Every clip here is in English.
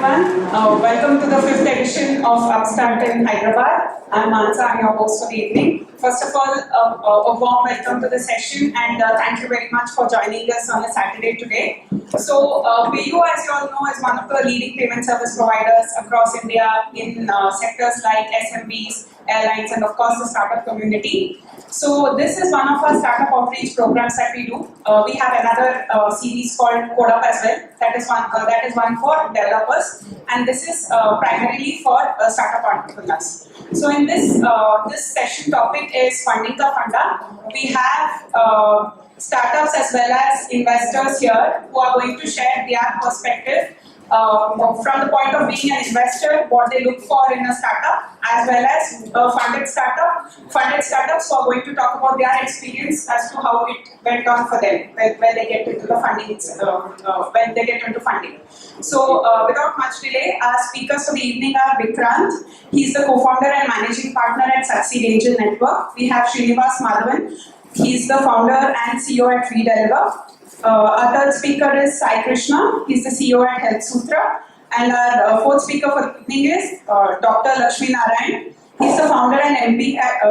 everyone. Welcome to the 5th edition of UpStart in Hyderabad. I'm Mansa, I'm your host for the evening. First of all, a warm welcome to the session and thank you very much for joining us on a Saturday today. So, PayU, as you all know, is one of the leading payment service providers across India in sectors like SMBs, airlines, and of course the startup community. So this is one of our startup outreach programs that we do. We have another series called CodeUp as well. That is one for developers, and this is primarily for startup entrepreneurs. So in this session topic is funding the Funda. We have startups as well as investors here who are going to share their perspective from the point of being an investor, what they look for in a startup, as well as funded startups who are going to talk about their experience as to how it went on for them when they get into the funding. When they get into funding. So, without much delay, our speakers for the evening are Vikrant. He's the co-founder and managing partner at Succeed Angel Network. We have Srinivas, Madhavam. He's the founder and CEO at WeDeliver. Our third speaker is Krishna. He's the CEO at Health Sutra. And our fourth speaker for the evening is Dr. Lakshminarayana. He's the founder and MD at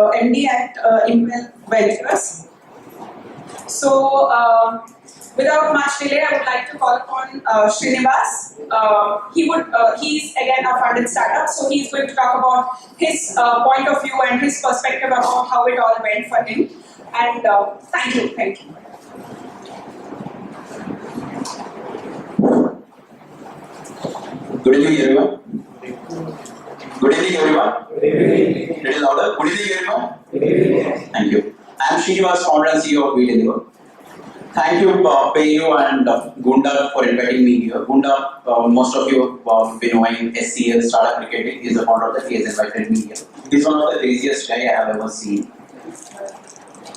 Impel Ventures. So, without much delay, I would like to call upon Srinivas. He's again a funded startup, so he's going to talk about his point of view and his perspective about how it all went for him. And thank you. Good evening, everyone. Good evening, everyone. Little louder. Good evening, everyone. Thank you. I am Srinivas, founder and CEO of WeDeliver. Thank you, PayU and Gunda for inviting me here. Gunda, most of you have been knowing SCL, Startup Cricketing. He is the founder of that. He has invited me here. He is one of the craziest guys I have ever seen.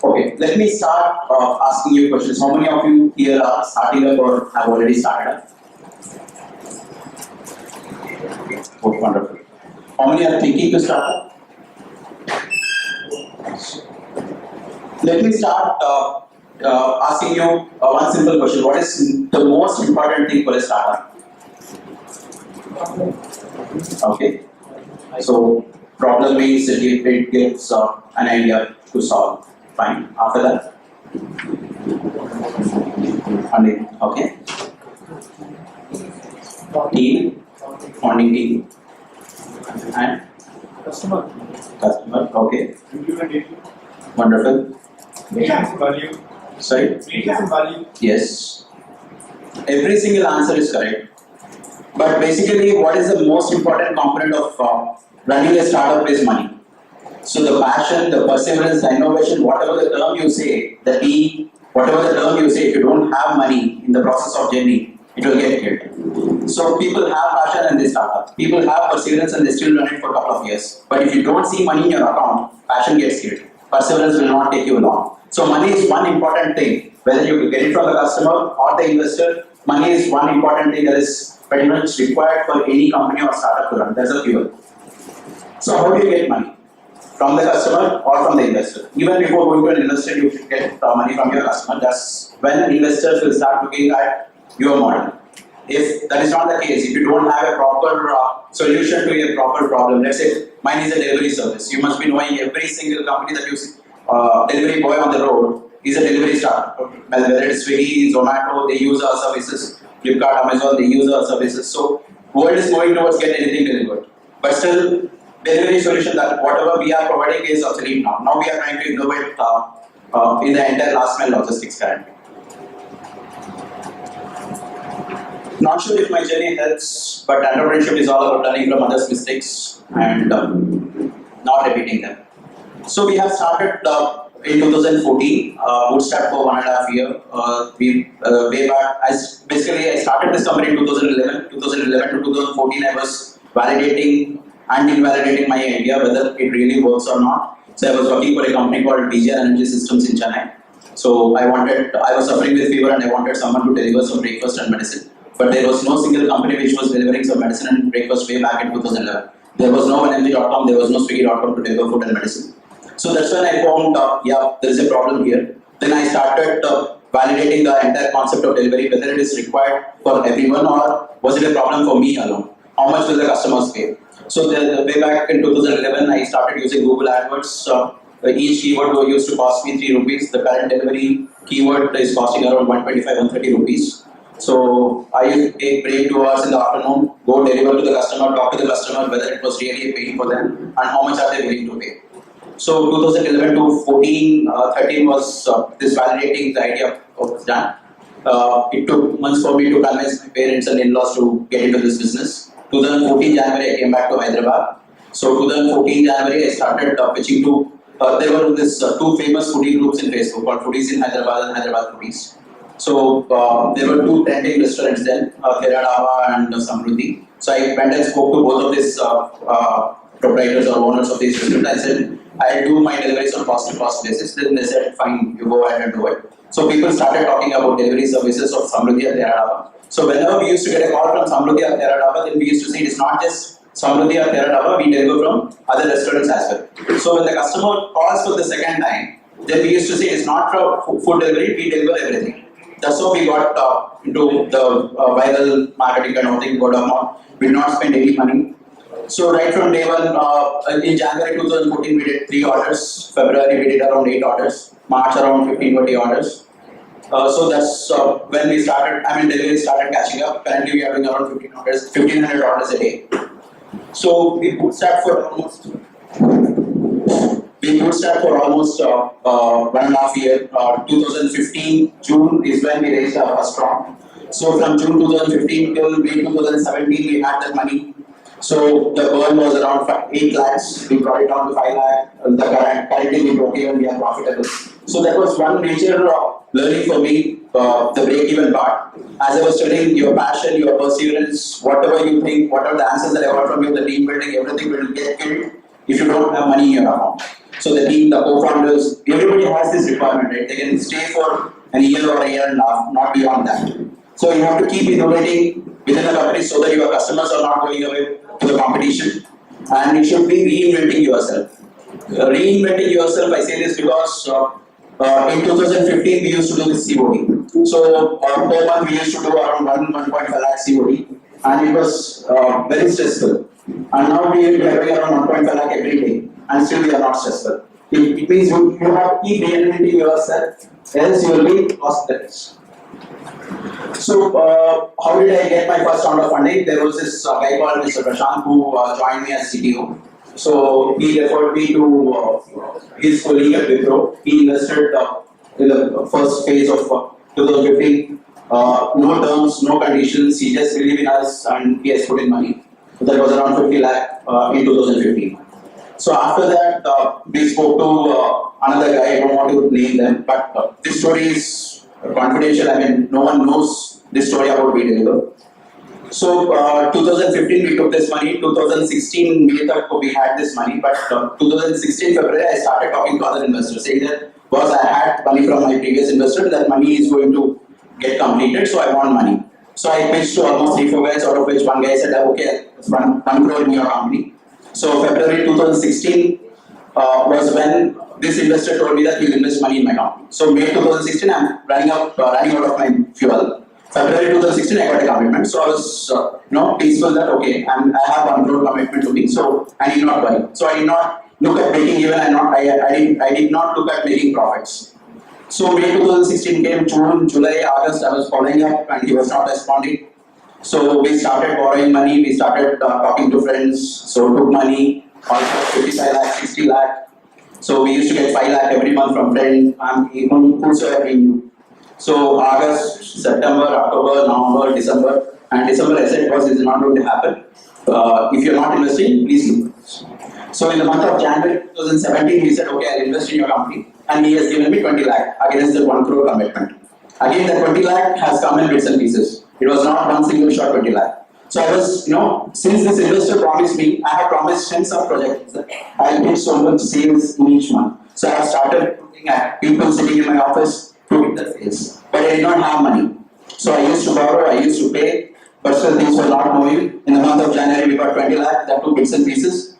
Okay, let me start asking you questions. How many of you here are starting up or have already started up? Oh, wonderful. How many are thinking to start up? Let me start asking you one simple question. What is the most important thing for a startup? Okay. So, problem means that it gives an idea to solve. Fine. After that? Funding. Okay. Team. Funding team. And? Customer. Okay. Wonderful. Value. Sorry? Value. Yes. Every single answer is correct. But basically, what is the most important component of running a startup is money. So the passion, the perseverance, the innovation, whatever the term you say, the E, whatever the term you say, if you don't have money in the process of journey, it will get killed. So people have passion and they start up. People have perseverance and they still run it for a couple of years. But if you don't see money in your account, passion gets killed. Perseverance will not take you long. So money is one important thing. Whether you get it from the customer or the investor, money is one important thing that is pretty much required for any company or startup to run. That's a fuel. So how do you get money? From the customer or from the investor? Even before going to an investor, you should get money from your customer. That's when investors will start looking at your model. If that is not the case, if you don't have a proper solution to a proper problem, let's say mine is a delivery service. You must be knowing every single company that you see, delivery boy on the road is a delivery startup. Whether it's Swiggy, Zomato, they use our services. Flipkart, Amazon, they use our services. So world is moving towards get anything delivered. But still, delivery solution that whatever we are providing is obsolete now. Now we are trying to innovate in the entire last mile logistics currently. Not sure if my journey helps, but entrepreneurship is all about learning from others' mistakes and not repeating them. So we have started in 2014, bootstrap for 1.5 years. Way back, I started this company in 2011. 2011 to 2014, I was validating and invalidating my idea whether it really works or not. So I was working for a company called BGR Energy Systems in Chennai. So I was suffering with fever and I wanted someone to deliver some breakfast and medicine. But there was no single company which was delivering some medicine and breakfast way back in 2011. There was no MG.com, there was no Swiggy.com to deliver food and medicine. So that's when I found, there is a problem here. Then I started validating the entire concept of delivery, whether it is required for everyone or was it a problem for me alone. how much will the customers pay. So the way back in 2011, I started using Google AdWords. Each keyword used to cost me 3 rupees. The current delivery keyword is costing around 125, 130 rupees. So I used to take break 2 hours in the afternoon, go deliver to the customer, talk to the customer whether it was really paying for them and how much are they willing to pay. So 2011 to 14, 13 was this validating the idea was done. It took months for me to convince my parents and in-laws to get into this business. 2014 January I came back to Hyderabad. So 2014 January I started pitching to, there were this 2 famous foodie groups in Facebook called Foodies in Hyderabad and Hyderabad Foodies. So there were 2 trending restaurants then, Hyderabad and Samruddhi. So I went and spoke to both of these proprietors or owners of these restaurants. I said, I'll do my deliveries on cost-to-cost basis. Then they said, fine, you go ahead and do it. So people started talking about delivery services of Samruddhi or Hyderabad. So whenever we used to get a call from Samruddhi or Hyderabad, then we used to say it's not just Samruddhi or Hyderabad, we deliver from other restaurants as well. So when the customer calls for the second time, then we used to say it's not from food delivery, we deliver everything. That's how we got into the viral marketing kind of thing, CodeUp. We did not spend any money. So right from day one, in January 2014 we did 3 orders, February we did around 8 orders, March around 15-20 orders. So that's when we started, delivery started catching up. Currently we are doing around 1500 orders a day. So we bootstrapped for almost 1.5 years. 2015 June is when we raised our first round. So from June 2015 till May 2017 we had that money. So the burn was around 8 lakhs, we brought it down to 5 lakh, currently we broke even, we are profitable. So that was one major learning for me, the break-even part. As I was studying, your passion, your perseverance, whatever you think, whatever the answers that I got from you, the team building, everything will get killed if you don't have money in your account. So the team, the co-founders, everybody has this requirement, right? They can stay for an year or a year and a half, not beyond that. So you have to keep innovating within the company so that your customers are not going away to the competition, and you should be reinventing yourself. Reinventing yourself, I say this because in 2015 we used to do this COD. So per month we used to do around 1.5 lakh COD, and it was very stressful. And now we are doing around 1.5 lakh every day, and still we are not stressful. It means you have to keep reinventing yourself, else you will be lost the race. So, how did I get my first round of funding? There was this guy called Mr. Prashant who joined me as CTO. So, he referred me to his colleague at Vikrant. He invested in the first phase of 2015. No terms, no conditions. He just believed in us and he has put in money. So, that was around 50 lakh in 2015. So, after that, we spoke to another guy. I don't want to name them, but this story is confidential. No one knows this story about VDeliver. So 2015 we took this money. 2016 May we had this money, but 2016 February I started talking to other investors saying that because I had money from my previous investor, that money is going to get completed, so I want money. So I pitched to almost 3-4 guys, out of which one guy said, okay, 1 crore in your company. So February 2016 was when this investor told me that he will invest money in my company. So May 2016, I'm running out of my fuel. February 2016, I got a commitment. So I was peaceful that okay, I have 1 crore commitment to me, so I need not worry. So I did not look at breaking even. I did not look at making profits. So May 2016 came, June, July, August. I was following up, and he was not responding. So we started borrowing money. We started talking to friends. So took money, almost 55 lakh, 60 lakh. So we used to get 5 lakh every month from friends and even whosoever we knew. So August, September, October, November, December, and December I said, because this is not going to happen. If you're not investing, please leave. So in the month of January 2017, he said, okay, I'll invest in your company, and he has given me 20 lakh against the 1 crore commitment. Again, the 20 lakh has come in bits and pieces. It was not one single shot 20 lakh. So I was, since this investor promised me, I have promised him some projects. I'll get so much sales in each month. So I started looking at people sitting in my office to get the sales. But I did not have money. So I used to borrow, I used to pay, but still things were not moving. In the month of January, we got 20 lakh, that took bits and pieces.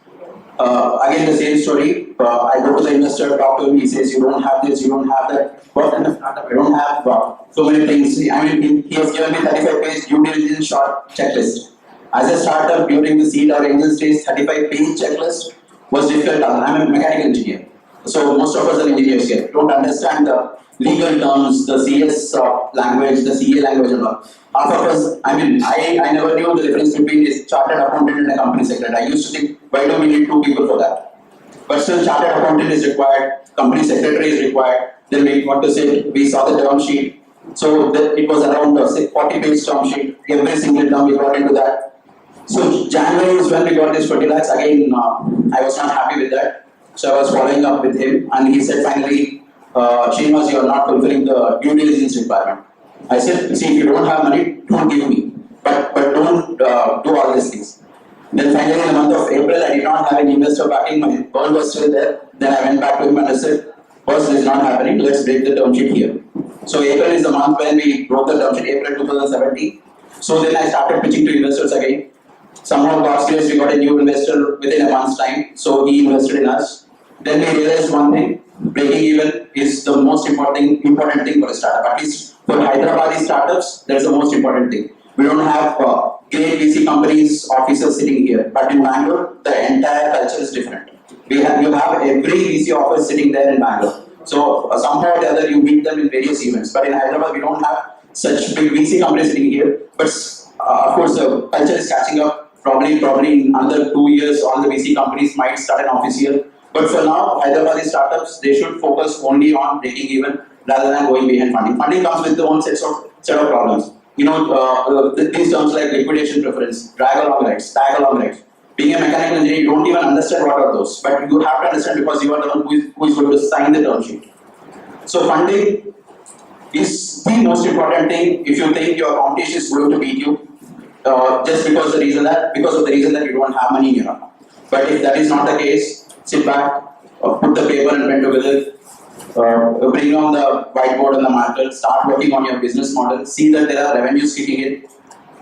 Again, the same story. I go to the investor, talk to him, he says, you don't have this, you don't have that. What kind of startup? I don't have so many things. He has given me 35 page due diligence short checklist. As a startup during the seed or angel stage, 35-page checklist was difficult. I'm a mechanical engineer. So most of us are engineers here. Don't understand the legal terms, the CS language, the CA language and all. Half of us, I never knew the difference between a chartered accountant and a company secretary. I used to think, why do we need two people for that? But still, chartered accountant is required, company secretary is required. Then we saw the term sheet. So it was around 40-page term sheet. Every single term we got into that. So January is when we got this 20 lakhs. Again, I was not happy with that. So I was following up with him, and he said finally, Srinivas, you are not fulfilling the due diligence requirement. I said, see, if you don't have money, don't give me. But don't do all these things. Then finally, in the month of April, I did not have any investor backing. My burn was still there. Then I went back to him and I said, boss, this is not happening. Let's break the term sheet here. So April is the month when we broke the term sheet, April 2017. So then I started pitching to investors again. Somehow, God's grace, we got a new investor within a month's time. So he invested in us. Then we realized one thing: breaking even is the most important thing for a startup. At least for Hyderabadi startups, that is the most important thing. We don't have great VC companies, officers sitting here, but in Bangalore, the entire culture is different. You have every VC office sitting there in Bangalore. So somehow or the other, you meet them in various events. But in Hyderabad, we don't have such big VC companies sitting here. But of course, the culture is catching up. Probably in another 2 years, all the VC companies might start an office here. But for now, Hyderabadi startups, they should focus only on breaking even rather than going behind funding. Funding comes with their own set of problems. These terms like liquidation preference, drag along rights, tag along rights. Being a mechanical engineer, you don't even understand what are those. But you have to understand because you are the one who is going to sign the term sheet. So funding is the most important thing if you think your competition is going to beat you. Just because of the reason that you don't have money in your account. But if that is not the case, sit back, put the paper and pen together, bring on the whiteboard and the marker, start working on your business model, see that there are revenues kicking in.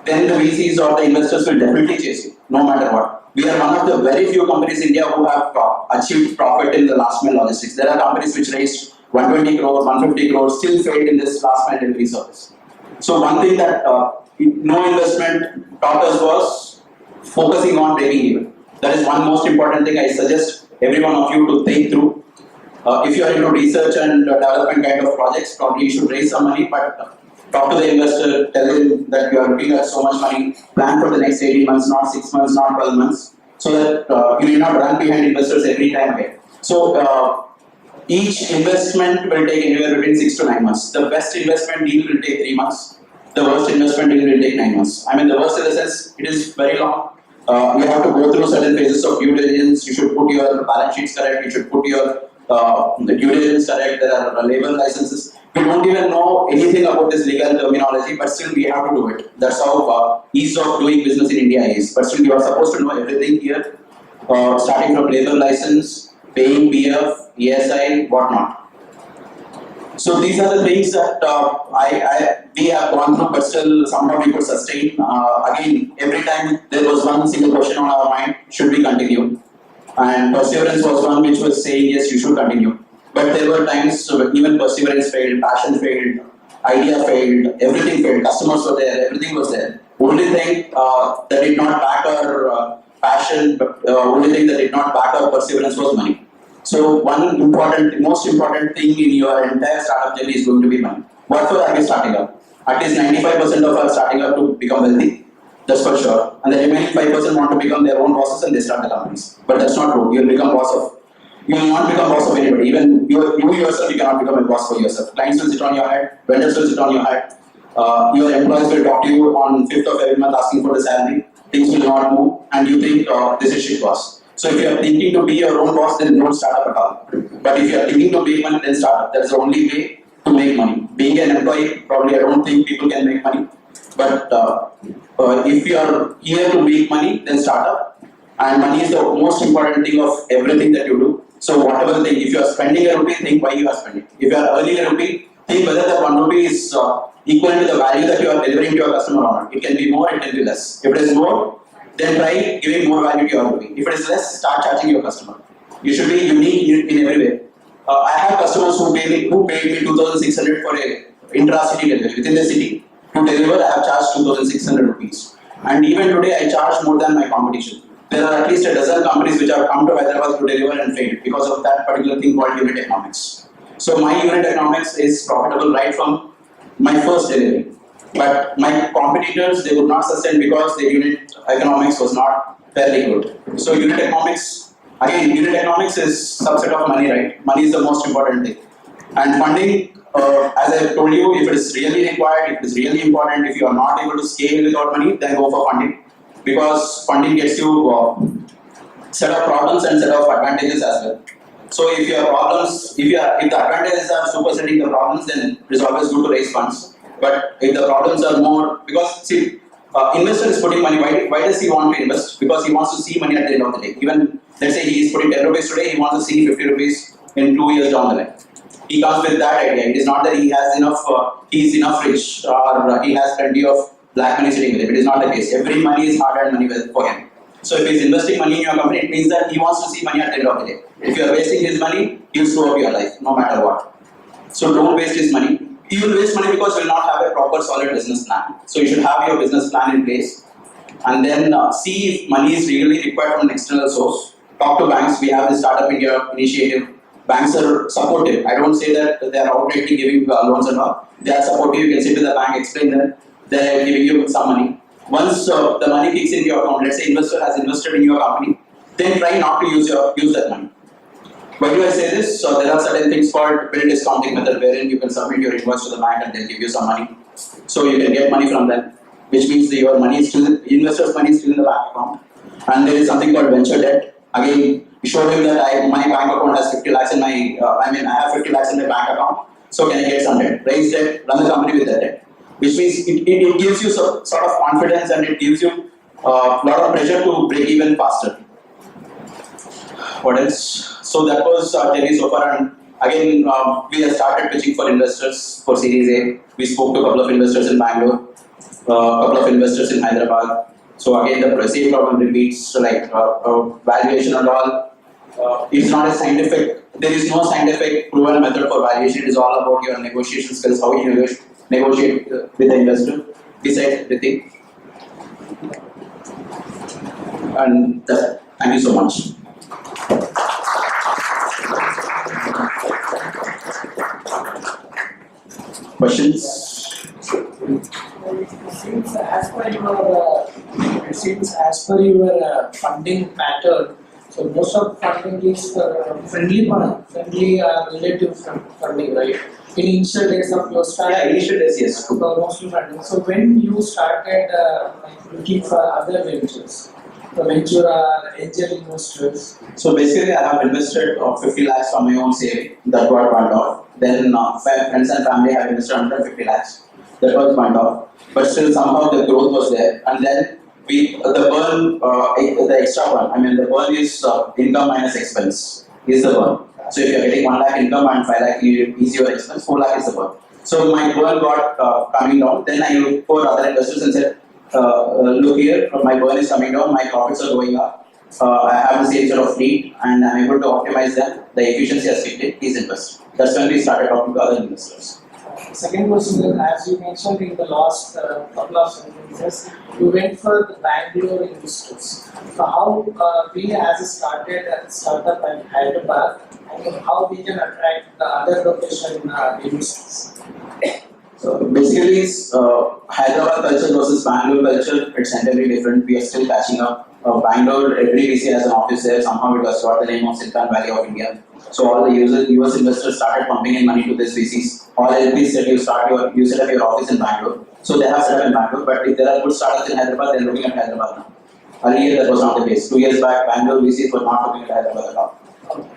Then the VCs or the investors will definitely chase you, no matter what. We are one of the very few companies in India who have achieved profit in the last mile logistics. There are companies which raised 120 crores, 150 crores, still failed in this last mile delivery service. So one thing that no investment taught us was focusing on breaking even. That is one most important thing I suggest every one of you to think through. If you are into research and development kind of projects, probably you should raise some money, but talk to the investor, tell him that you are looking at so much money, plan for the next 18 months, not 6 months, not 12 months, so that you will not run behind investors every time again. So each investment will take anywhere between 6 to 9 months. The best investment deal will take 3 months. The worst investment deal will take 9 months. I mean, the worst in the sense, it is very long. You have to go through certain phases of due diligence. You should put your balance sheets correct. You should put your the due diligence correct. There are labor licenses. We don't even know anything about this legal terminology, but still we have to do it. That's how ease of doing business in India is. But still, you are supposed to know everything here, starting from labor license, paying PF, ESI, whatnot. So these are the things that we have gone through, but still somehow we could sustain. Again, every time there was one single question on our mind: should we continue? And perseverance was one which was saying yes, you should continue. But there were times even perseverance failed, passion failed, idea failed, everything failed. Customers were there, everything was there. Only thing that did not back our passion, only thing that did not back our perseverance was money. So most important thing in your entire startup journey is going to be money. What for are we starting up? At least 95% of us starting up to become wealthy. That's for sure. And the remaining 5% want to become their own bosses and they start the companies. But that's not true. You will not become boss of anybody. Even you yourself, you cannot become a boss for yourself. Clients will sit on your head, vendors will sit on your head. Your employees will talk to you on 5th of every month asking for the salary. Things will not move and you think this is shit boss. So if you are thinking to be your own boss, then don't start up at all. But if you are thinking to make money, then start up. That is the only way to make money. Being an employee, probably I don't think people can make money. But if you are here to make money, then start up. And money is the most important thing of everything that you do. So whatever the thing, if you are spending a rupee, think why you are spending. If you are earning a rupee, think whether that 1 rupee is equal to the value that you are delivering to your customer or not. It can be more, it can be less. If it is more, then try giving more value to your rupee. If it is less, start charging your customer. You should be unique in every way. I have customers who paid me 2,600 for a intra-city delivery. Within the city, to deliver, I have charged 2,600 rupees. And even today, I charge more than my competition. There are at least a dozen companies which have come to Hyderabad to deliver and failed because of that particular thing called unit economics. So my unit economics is profitable right from my first delivery. But my competitors, they would not sustain because their unit economics was not fairly good. So unit economics, again, unit economics is subset of money, right? Money is the most important thing. And funding, as I told you, if it is really required, if it is really important, if you are not able to scale without money, then go for funding. Because funding gets you set of problems and set of advantages as well. So if your problems, if the advantages are superseding the problems, then it is always good to raise funds. But if the problems are more, because see, investor is putting money, why does he want to invest? Because he wants to see money at the end of the day. Even, let's say he is putting 10 rupees today, he wants to see 50 rupees in 2 years down the line. He comes with that idea. It is not that he has enough, he is enough rich or he has plenty of black money sitting with him. It is not the case. Every money is hard-earned money for him. So if he is investing money in your company, it means that he wants to see money at the end of the day. If you are wasting his money, he will screw up your life, no matter what. So don't waste his money. You will waste money because you will not have a proper solid business plan. So you should have your business plan in place and then see if money is really required from an external source. Talk to banks. We have the Startup India initiative. Banks are supportive. I don't say that they are outrightly giving loans and all. They are supportive. You can sit with the bank, explain them. They are giving you some money. Once the money kicks into your account, let's say investor has invested in your company, then try not to use that money. Why do I say this? So there are certain things called bill discounting method wherein you can submit your invoice to the bank and they'll give you some money. So you can get money from them, which means that your money is still, investor's money is still in the bank account. And there is something called venture debt. Again, you show him that my bank account has 50 lakhs in my, I have 50 lakhs in my bank account. So can I get some debt? Raise debt, run the company with that debt. Which means it gives you sort of confidence and it gives you a lot of pressure to break even faster. What else? So that was Terry so far, and again we have started pitching for investors for Series A. We spoke to a couple of investors in Bangalore, a couple of investors in Hyderabad. So again the same problem repeats, like valuation and all. It's not a scientific, there is no scientific proven method for valuation. It is all about your negotiation skills, how you negotiate with the investor, decide everything. And thank you so much. Questions? Since as per your funding pattern, so most of funding is friendly relative funding, right? In initial days of your start, Yeah, initial days, yes. Mostly funding. So when you started looking for other ventures, the venture angel investors. So basically, I have invested 50 lakhs from my own saving. That got burned off. Then friends and family have invested 150 lakhs. That was burned off. But still, somehow the growth was there. And then the extra burn. The burn is income minus expense. Is the burn. So if you are getting 1 lakh income and 5 lakh is your expense, 4 lakh is the burn. So my burn got coming down. Then I looked for other investors and said, look here, my burn is coming down, my profits are going up. I have the same sort of fleet and I'm able to optimize them. The efficiency has kicked in, please invest. That's when we started talking to other investors. Second question is, as you mentioned in the last couple of sentences, you went for the Bangalore investors. So how we as a startup in Hyderabad, and how we can attract the other location investors? So basically, Hyderabad culture versus Bangalore culture, it's entirely different. We are still catching up. Bangalore, every VC has an office there. Somehow it was got the name of Silicon Valley of India. So all the US investors started pumping in money to these VCs. All LPs said you set up your office in Bangalore. So they have set up in Bangalore. But if there are good startups in Hyderabad, they're looking at Hyderabad now. Earlier that was not the case. 2 years back, Bangalore VCs were not looking at Hyderabad at all.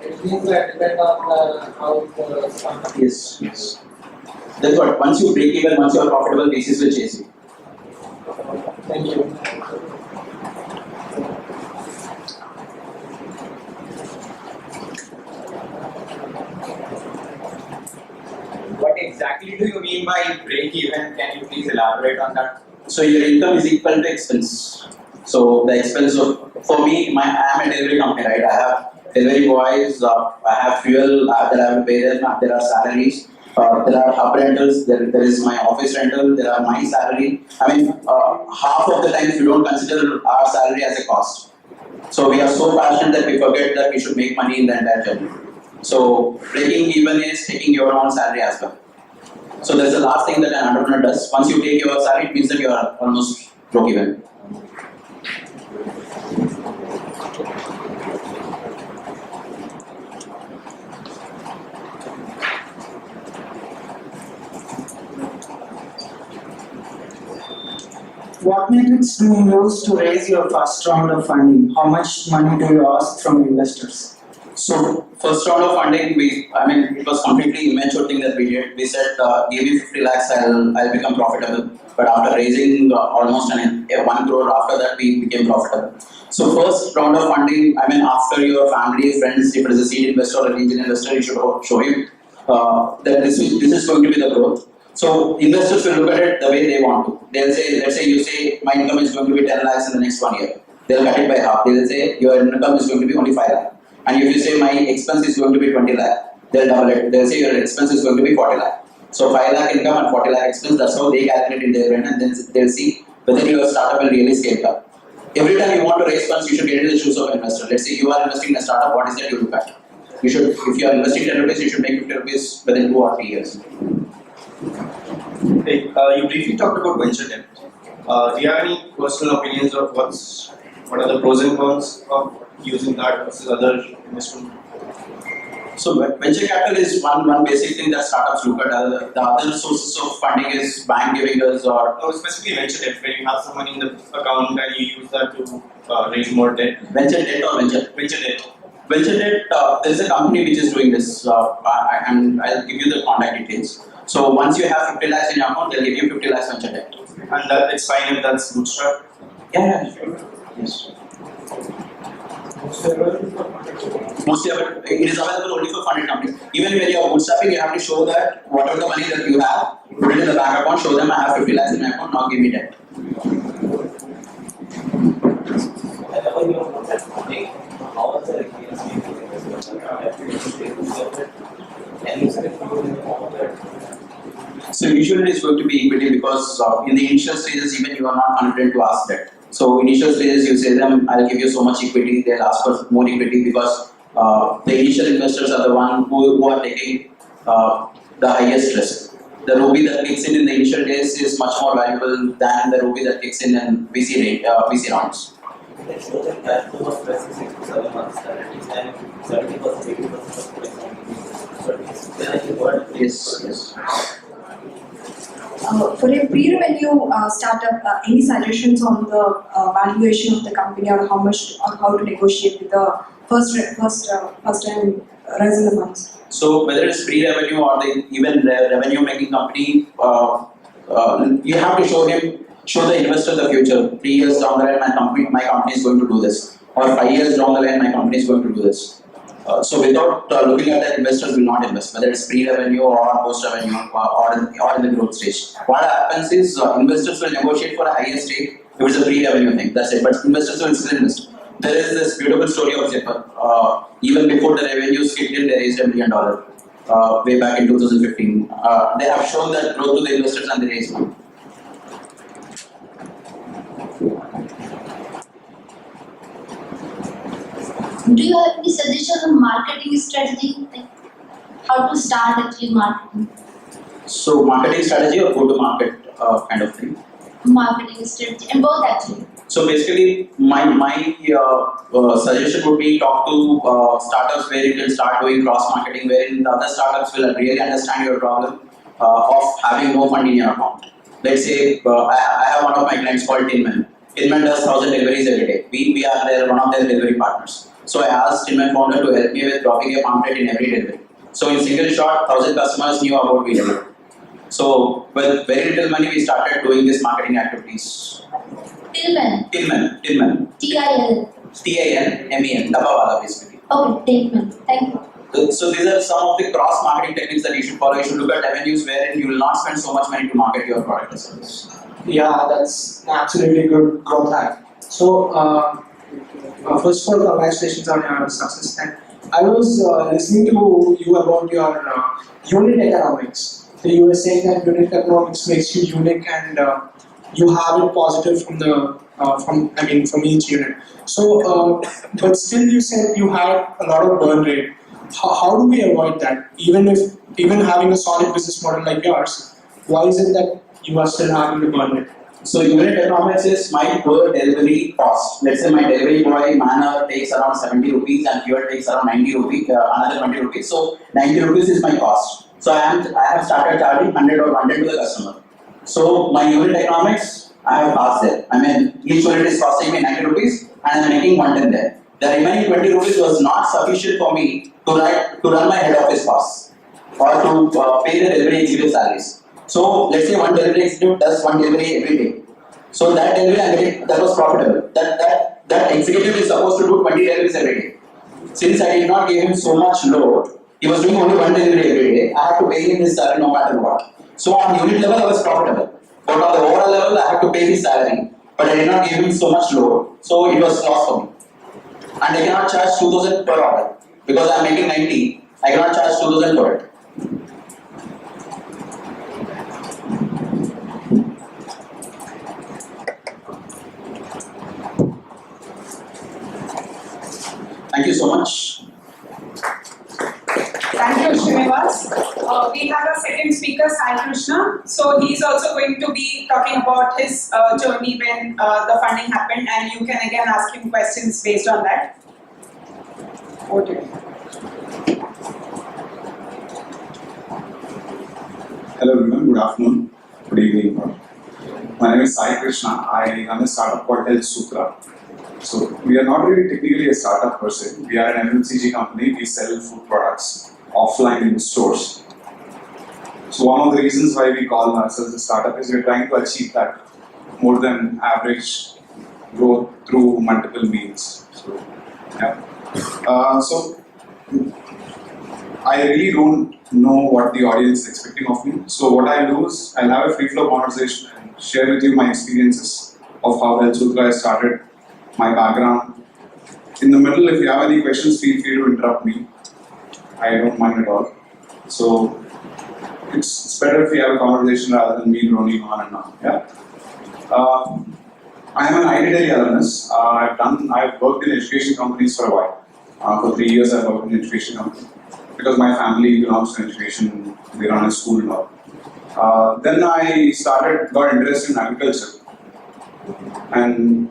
It means that depend on how the startup. Yes. That's what. Once you break even, once you are profitable, VCs will chase you. Thank you. What exactly do you mean by break even? Can you please elaborate on that? So your income is equal to expense. So the expense for me, I am a delivery company, right? I have delivery boys, I have fuel that I have to pay them, there are salaries. There are hub rentals, there is my office rental, there are my salary. I mean, half of the time if you don't consider our salary as a cost. So we are so passionate that we forget that we should make money in the entire journey. So breaking even is taking your own salary as well. So that's the last thing that an entrepreneur does. Once you take your salary, it means that you are almost broke even. What methods do you use to raise your first round of funding? How much money do you ask from investors? So first round of funding, it was completely immature thing that we did. We said, give me 50 lakhs, I'll become profitable. But after raising almost 1 crore, after that we became profitable. So first round of funding, after your family, friends, if it is a seed investor or an angel investor, you should show him that this is going to be the growth. So investors will look at it the way they want to. They'll say, let's say you say my income is going to be 10 lakhs in the next 1 year. They'll cut it by half. They'll say your income is going to be only 5 lakh. And if you say my expense is going to be 20 lakh, they'll double it. They'll say your expense is going to be 40 lakh. So 5 lakh income and 40 lakh expense, that's how they calculate in their brain, and then they'll see whether your startup will really scale up. Every time you want to raise funds, you should get into the shoes of an investor. Let's say you are investing in a startup, what is that you look at? You should, if you are investing 10 rupees, you should make 50 rupees within 2 or 3 years. Hey, you briefly talked about venture debt. Do you have any personal opinions of what are the pros and cons of using that versus other investment? So venture capital is one basic thing that startups look at. The other sources of funding is bank giving us or Specifically venture debt, where you have some money in the account and you use that to raise more debt. venture debt or venture. Venture debt. Venture debt, there is a company which is doing this, and I'll give you the contact details. So once you have 50 lakhs in your account, they'll give you 50 lakhs venture debt. And that it's fine if that's bootstrap. Yeah, sure. Yes. Mostly it is available only for funded companies. Even when you are bootstrapping, you have to show that whatever the money that you have, put it in the bank account, show them I have 50 lakhs in my account, now give me debt. So usually it's going to be equity because in the initial stages even you are not confident to ask that. So initial stages you say them, I'll give you so much equity, they'll ask for more equity because the initial investors are the one who are taking the highest risk. The rupee that kicks in the initial days is much more valuable than the rupee that kicks in VC rounds. Yes. For a pre-revenue startup, any suggestions on the valuation of the company or how much or how to negotiate with the first time raising the funds? So whether it's pre-revenue or even revenue making company, you have to show the investor the future. 3 years down the line, my company is going to do this, or 5 years down the line, my company is going to do this. So without looking at that, investors will not invest, whether it's pre-revenue or post-revenue or in the growth stage. What happens is investors will negotiate for a higher stake if it's a pre-revenue thing, that's it. But investors will still invest. There is this beautiful story of Zipper. Even before the revenues kicked in, they raised $1 million way back in 2015. They have shown that growth to the investors and they raised money. Do you have any suggestions on marketing strategy? Like how to start actually marketing? So marketing strategy or go-to-market kind of thing? Marketing strategy and both actually. So basically, my suggestion would be talk to startups where you can start doing cross-marketing, wherein the other startups will really understand your problem of having no fund in your account. Let's say I have one of my clients called Tinman. Tinman does 1,000 deliveries every day. We are one of their delivery partners. So I asked Tinman founder to help me with dropping a pamphlet in every delivery. So in single shot, 1,000 customers knew about VW. So with very little money, we started doing these marketing activities. Tillman. Tinman. T-I-L. T-I-N-M-E-N. Dabawala basically. Okay, Tillman. Thank you. So these are some of the cross-marketing techniques that you should follow. You should look at avenues wherein you will not spend so much money to market your product or service. Yeah, that's absolutely good growth hack. So, first of all, congratulations on your success. And I was listening to you about your unit economics. So you were saying that unit economics makes you unique and you have it positive from the from each unit. So, but still you said you had a lot of burn rate. How do we avoid that? Even having a solid business model like yours, why is it that you are still having the burn rate? So unit economics is my per delivery cost. Let's say my delivery boy manner takes around 70 rupees and fuel takes around 90 rupees, another 20 rupees. So 90 rupees is my cost. So I have started charging 100 or 100 to the customer. So my unit economics, I have passed there. I mean, each unit is costing me 90 rupees and I am making 110 there. The remaining 20 rupees was not sufficient for me to run my head office costs or to pay the delivery executive salaries. So let's say one delivery executive does one delivery every day. So that delivery that was profitable. That executive is supposed to do 20 deliveries every day. Since I did not give him so much load, he was doing only one delivery every day. I have to pay him his salary no matter what. So on unit level I was profitable. But on the overall level I have to pay his salary. But I did not give him so much load. So it was loss for me. And I cannot charge 2000 per order. Because I am making 90, I cannot charge 2000 for it. Thank you so much. Thank you, Srinivas. We have a second speaker, Sai Krishna. So he's also going to be talking about his journey when the funding happened, and you can again ask him questions based on that. Over to you. Hello everyone, good afternoon, good evening. My name is Sai Krishna. I run a startup called Health Sutra. So we are not really technically a startup per se. We are an FMCG company. We sell food products offline in stores. So one of the reasons why we call ourselves a startup is we're trying to achieve that more than average growth through multiple means. So yeah. So I really don't know what the audience is expecting of me. So what I'll do is I'll have a free flow conversation and share with you my experiences of how Health Sutra has started, my background. In the middle, if you have any questions, feel free to interrupt me. I don't mind at all. So it's better if we have a conversation rather than me droning on and on. Yeah. I am an IIT alumnus. I've worked in education companies for a while. For 3 years, I've worked in education companies because my family belongs to education. We run a school and all. Then I got interested in agriculture, and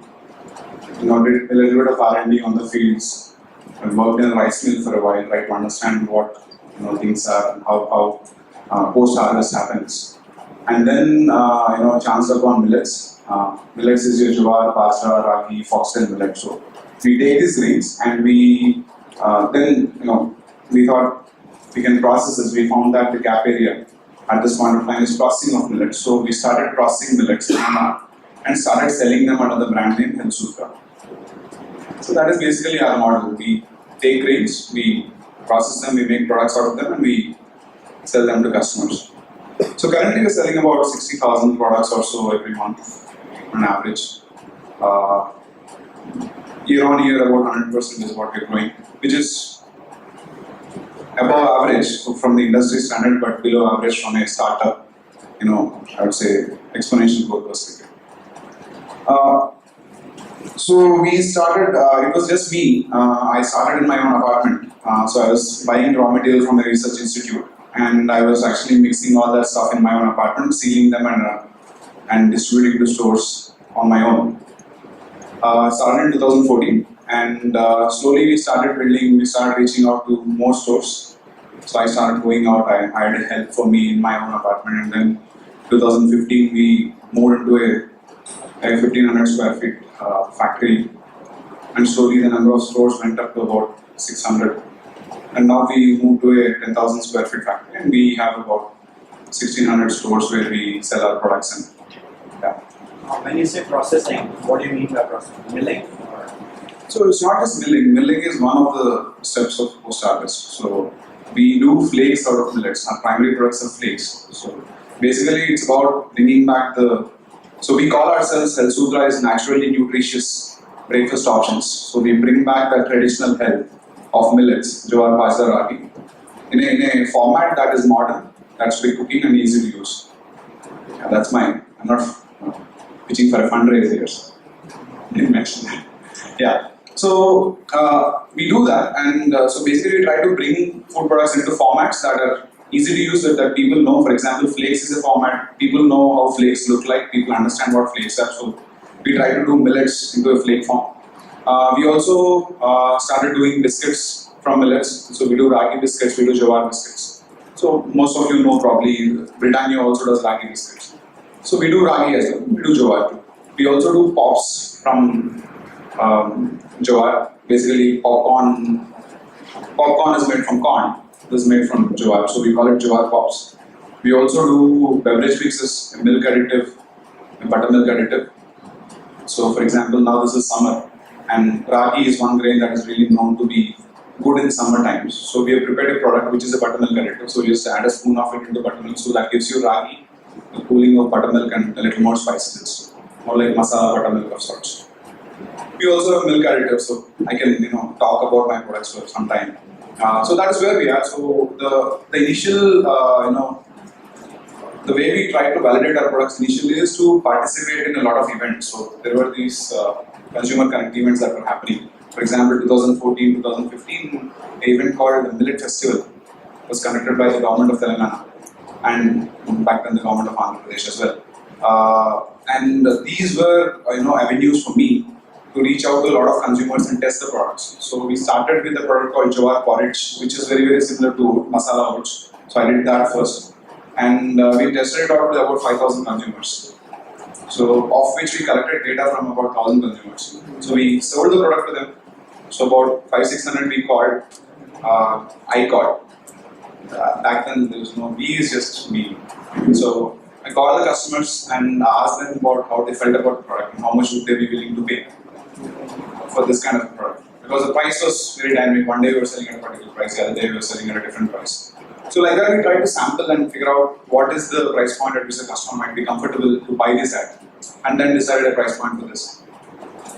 did a little bit of R&D on the fields. I worked in a rice mill for a while, right, to understand what things are and how post-harvest happens. And then chanced upon millets. Millets is your jowar, bajra, ragi, foxtail millet. So we take these grains and we we thought we can process this. We found that the gap area at this point of time is processing of millets. So we started processing millets and started selling them under the brand name Health Sutra. So that is basically our model. We take grains, we process them, we make products out of them, and we sell them to customers. So currently we're selling about 60,000 products or so every month on average. Year on year, about 100% is what we're growing, which is above average from the industry standard, but below average from a startup, I would say exponential growth perspective. So we started, it was just me. I started in my own apartment. So I was buying raw material from a research institute, and I was actually mixing all that stuff in my own apartment, sealing them and distributing to stores on my own. Started in 2014, and slowly we started reaching out to more stores. So I started going out, I hired help for me in my own apartment, and then 2015 we moved into a 1500 square feet factory, and slowly the number of stores went up to about 600, and now we moved to a 10,000 square feet factory, and we have about 1600 stores where we sell our products in. Yeah. When you say processing, what do you mean by processing? Milling? So it's not just milling. Milling is one of the steps of post-harvest. So we do flakes out of millets. Our primary products are flakes. So basically it's about bringing back so we call ourselves Health Sutra as naturally nutritious breakfast options. So we bring back that traditional health of millets, jowar, bajra, ragi, in a format that is modern, that's quick cooking and easy to use. Yeah, that's I'm not pitching for a fundraiser here. So didn't mention that. Yeah. So we do that, and so basically we try to bring food products into formats that are easy to use, that people know. For example, flakes is a format. People know how flakes look like. People understand what flakes are. So we try to do millets into a flake form. We also started doing biscuits from millets. So we do ragi biscuits, we do jawar biscuits. So most of you know probably Britannia also does ragi biscuits. So we do ragi as well, we do jawar too. We also do pops from jawar. Basically popcorn is made from corn. This is made from jawar, so we call it jawar pops. We also do beverage mixes, a milk additive, a buttermilk additive. So for example, now this is summer, and ragi is one grain that is really known to be good in summer times. So we have prepared a product which is a buttermilk additive. So you just add a spoon of it into buttermilk, so that gives you ragi, the cooling of buttermilk and a little more spiciness, more like masala buttermilk of sorts. We also have milk additives, so I can talk about my products for some time. So that is where we are. So the initial the way we try to validate our products initially is to participate in a lot of events. So there were these consumer connect events that were happening. For example, 2014, 2015, an event called the Millet Festival was conducted by the government of Telangana and back then the government of Andhra Pradesh as well. And these were avenues for me to reach out to a lot of consumers and test the products. So we started with a product called jawar porridge, which is very, very similar to masala oats. So I did that first. And we tested it out with about 5,000 consumers. So of which we collected data from about 1,000 consumers. So we sold the product to them. So about 500-600 we called. I called. Back then there was no we, is just me. So I called the customers and asked them about how they felt about the product and how much would they be willing to pay for this kind of product. Because the price was very dynamic. One day we were selling at a particular price, the other day we were selling at a different price. So like that we tried to sample and figure out what is the price point at which the customer might be comfortable to buy this at, and then decided a price point for this.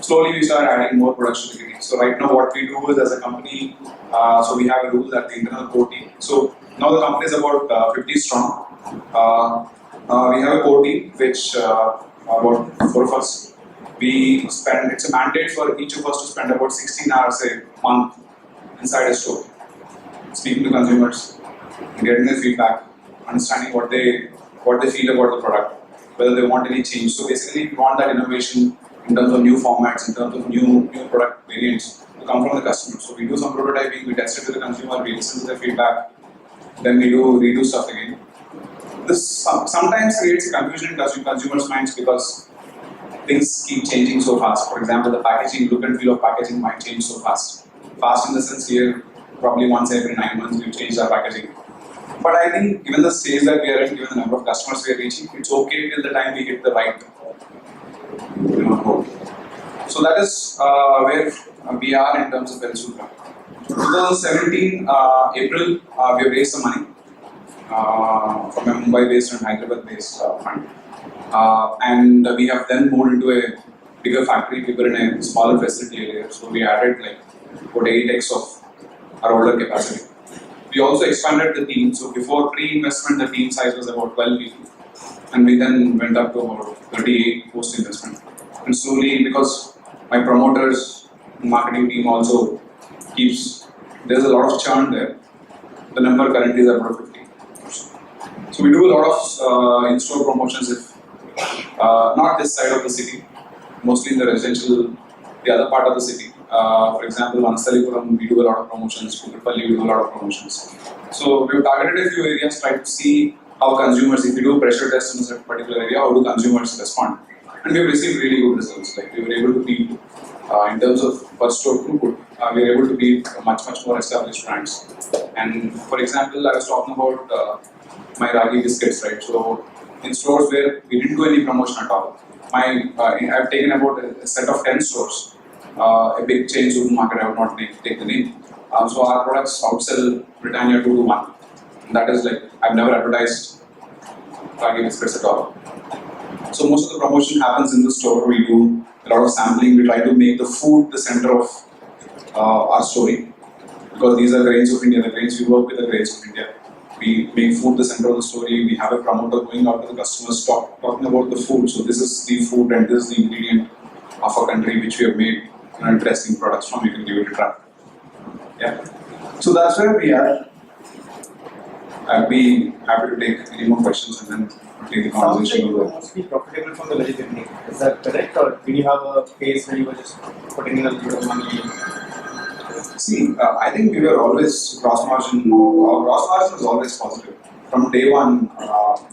Slowly we started adding more products to the kitty. So right now what we do is as a company, so we have a rule that the internal core team. So now the company is about 50 strong. We have a core team which about 4 of us. We spend, it's a mandate for each of us to spend about 16 hours a month inside a store, speaking to consumers, getting their feedback, understanding what they feel about the product, whether they want any change. So basically we want that innovation in terms of new formats, in terms of new product variants to come from the customer. So we do some prototyping, we test it with the consumer, we listen to their feedback, then we redo stuff again. This sometimes creates a confusion in consumers' minds because things keep changing so fast. For example, the packaging, look and feel of packaging might change so fast. Fast in the sense here, probably once every 9 months we've changed our packaging. But I think given the stage that we are in, given the number of customers we are reaching, it's okay till the time we hit the right goal. So that is where we are in terms of Velsutra. 2017 April, we have raised some money from a Mumbai-based and Hyderabad-based fund. And we have then moved into a bigger factory. We were in a smaller facility earlier, so we added like about 8x of our older capacity. We also expanded the team. So before pre-investment, the team size was about 12 people, and we then went up to about 38 post-investment. And slowly, because my promoters, marketing team also there's a lot of churn there. The number currently is about 50. So we do a lot of in-store promotions. Not this side of the city, mostly in the residential, the other part of the city. For example, Vanasalipuram, we do a lot of promotions, Popuri, we do a lot of promotions. So we've targeted a few areas, trying to see how consumers, if we do pressure tests in a particular area, how do consumers respond? And we've received really good results. Like we were able to beat, in terms of per store throughput, we were able to beat much more established brands. And for example, I was talking about my ragi biscuits, right? So in stores where we didn't do any promotion at all. I've taken about a set of 10 stores, a big chain supermarket, I would not take the name. So our products outsell Britannia 2 to 1. And that is like, I've never advertised ragi biscuits at all. So most of the promotion happens in the store. We do a lot of sampling. We try to make the food the center of our story. because these are grains of India. The grains we work with are grains of India. We make food the center of the story. We have a promoter going out to the customers talking about the food. So this is the food and this is the ingredient of a country which we have made interesting products from. You can give it a try. Yeah. So that's where we are. I'll be happy to take any more questions and then take the Sounds like conversation. you were mostly profitable from the very beginning. Is that correct? Or did you have a phase where you were just putting in a little bit of money? See, I think we were always gross margin. Our gross margin was always positive. From day one,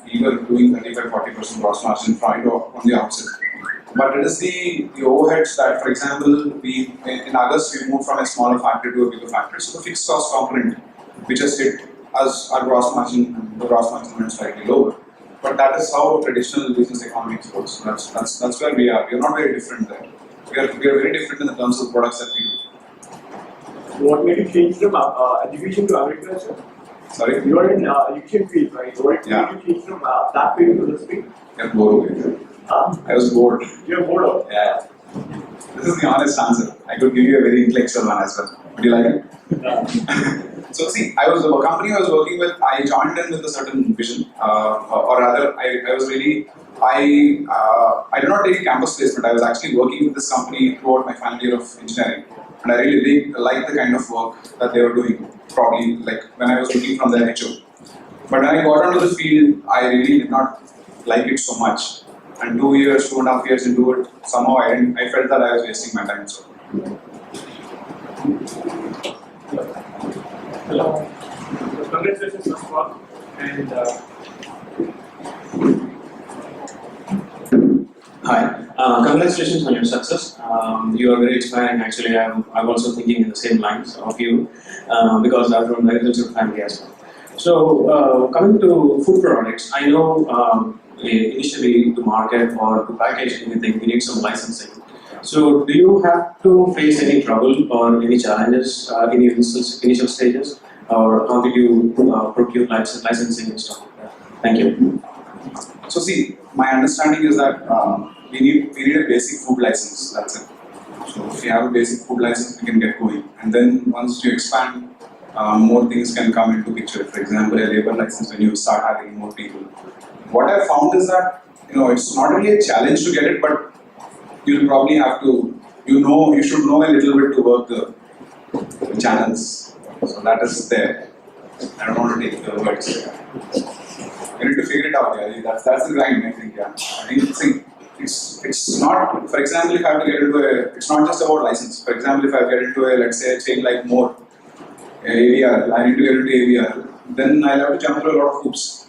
we were doing 35-40% gross margin from the outset. But it is the overheads that, for example, in August we moved from a smaller factory to a bigger factory. So the fixed cost component, which has hit us, our gross margin, the gross margin went slightly lower. But that is how traditional business economics works. So that's where we are. We are not very different there. We are very different in the terms of products that we do. What made you change from education to agriculture? Sorry? You are in education field, right? What made you change from that field to this field? I got bored. I was bored. You're bored of it? Yeah. This is the honest answer. I could give you a very intellectual one as well. Would you like it? Yeah. So see, I was the company I was working with. I joined in with a certain vision, or rather, I was really. I did not take a campus placement. I was actually working with this company throughout my final year of engineering, and I really liked the kind of work that they were doing. Probably like when I was looking from their HO. But when I got onto the field, I really did not like it so much. And 2.5 years into it, somehow I felt that I was wasting my time. So. Hello. Congratulations first of all. And Hi. Congratulations on your success. You are very inspiring. Actually, I'm also thinking in the same lines of you because I'm from agricultural family as well. So, coming to food products, I know initially to market or to package anything, we need some licensing. So, do you have to face any trouble or any challenges in your initial stages, or how did you procure licensing and stuff like that? Thank you. So see, my understanding is that we need a basic food license. That's it. So if you have a basic food license, we can get going. And then once you expand, more things can come into picture. For example, a labor license when you start having more people. What I found is that it's not really a challenge to get it, but you'll probably have to you should know a little bit to work the channels. So that is there. I don't want to take the words. You need to figure it out, yeah. That's the grind, I think, yeah. I think it's not, for example, if I have to get into it's not just about license. For example, if I get into let's say, a chain like more, AVR, I need to get into AVR, then I'll have to jump through a lot of hoops.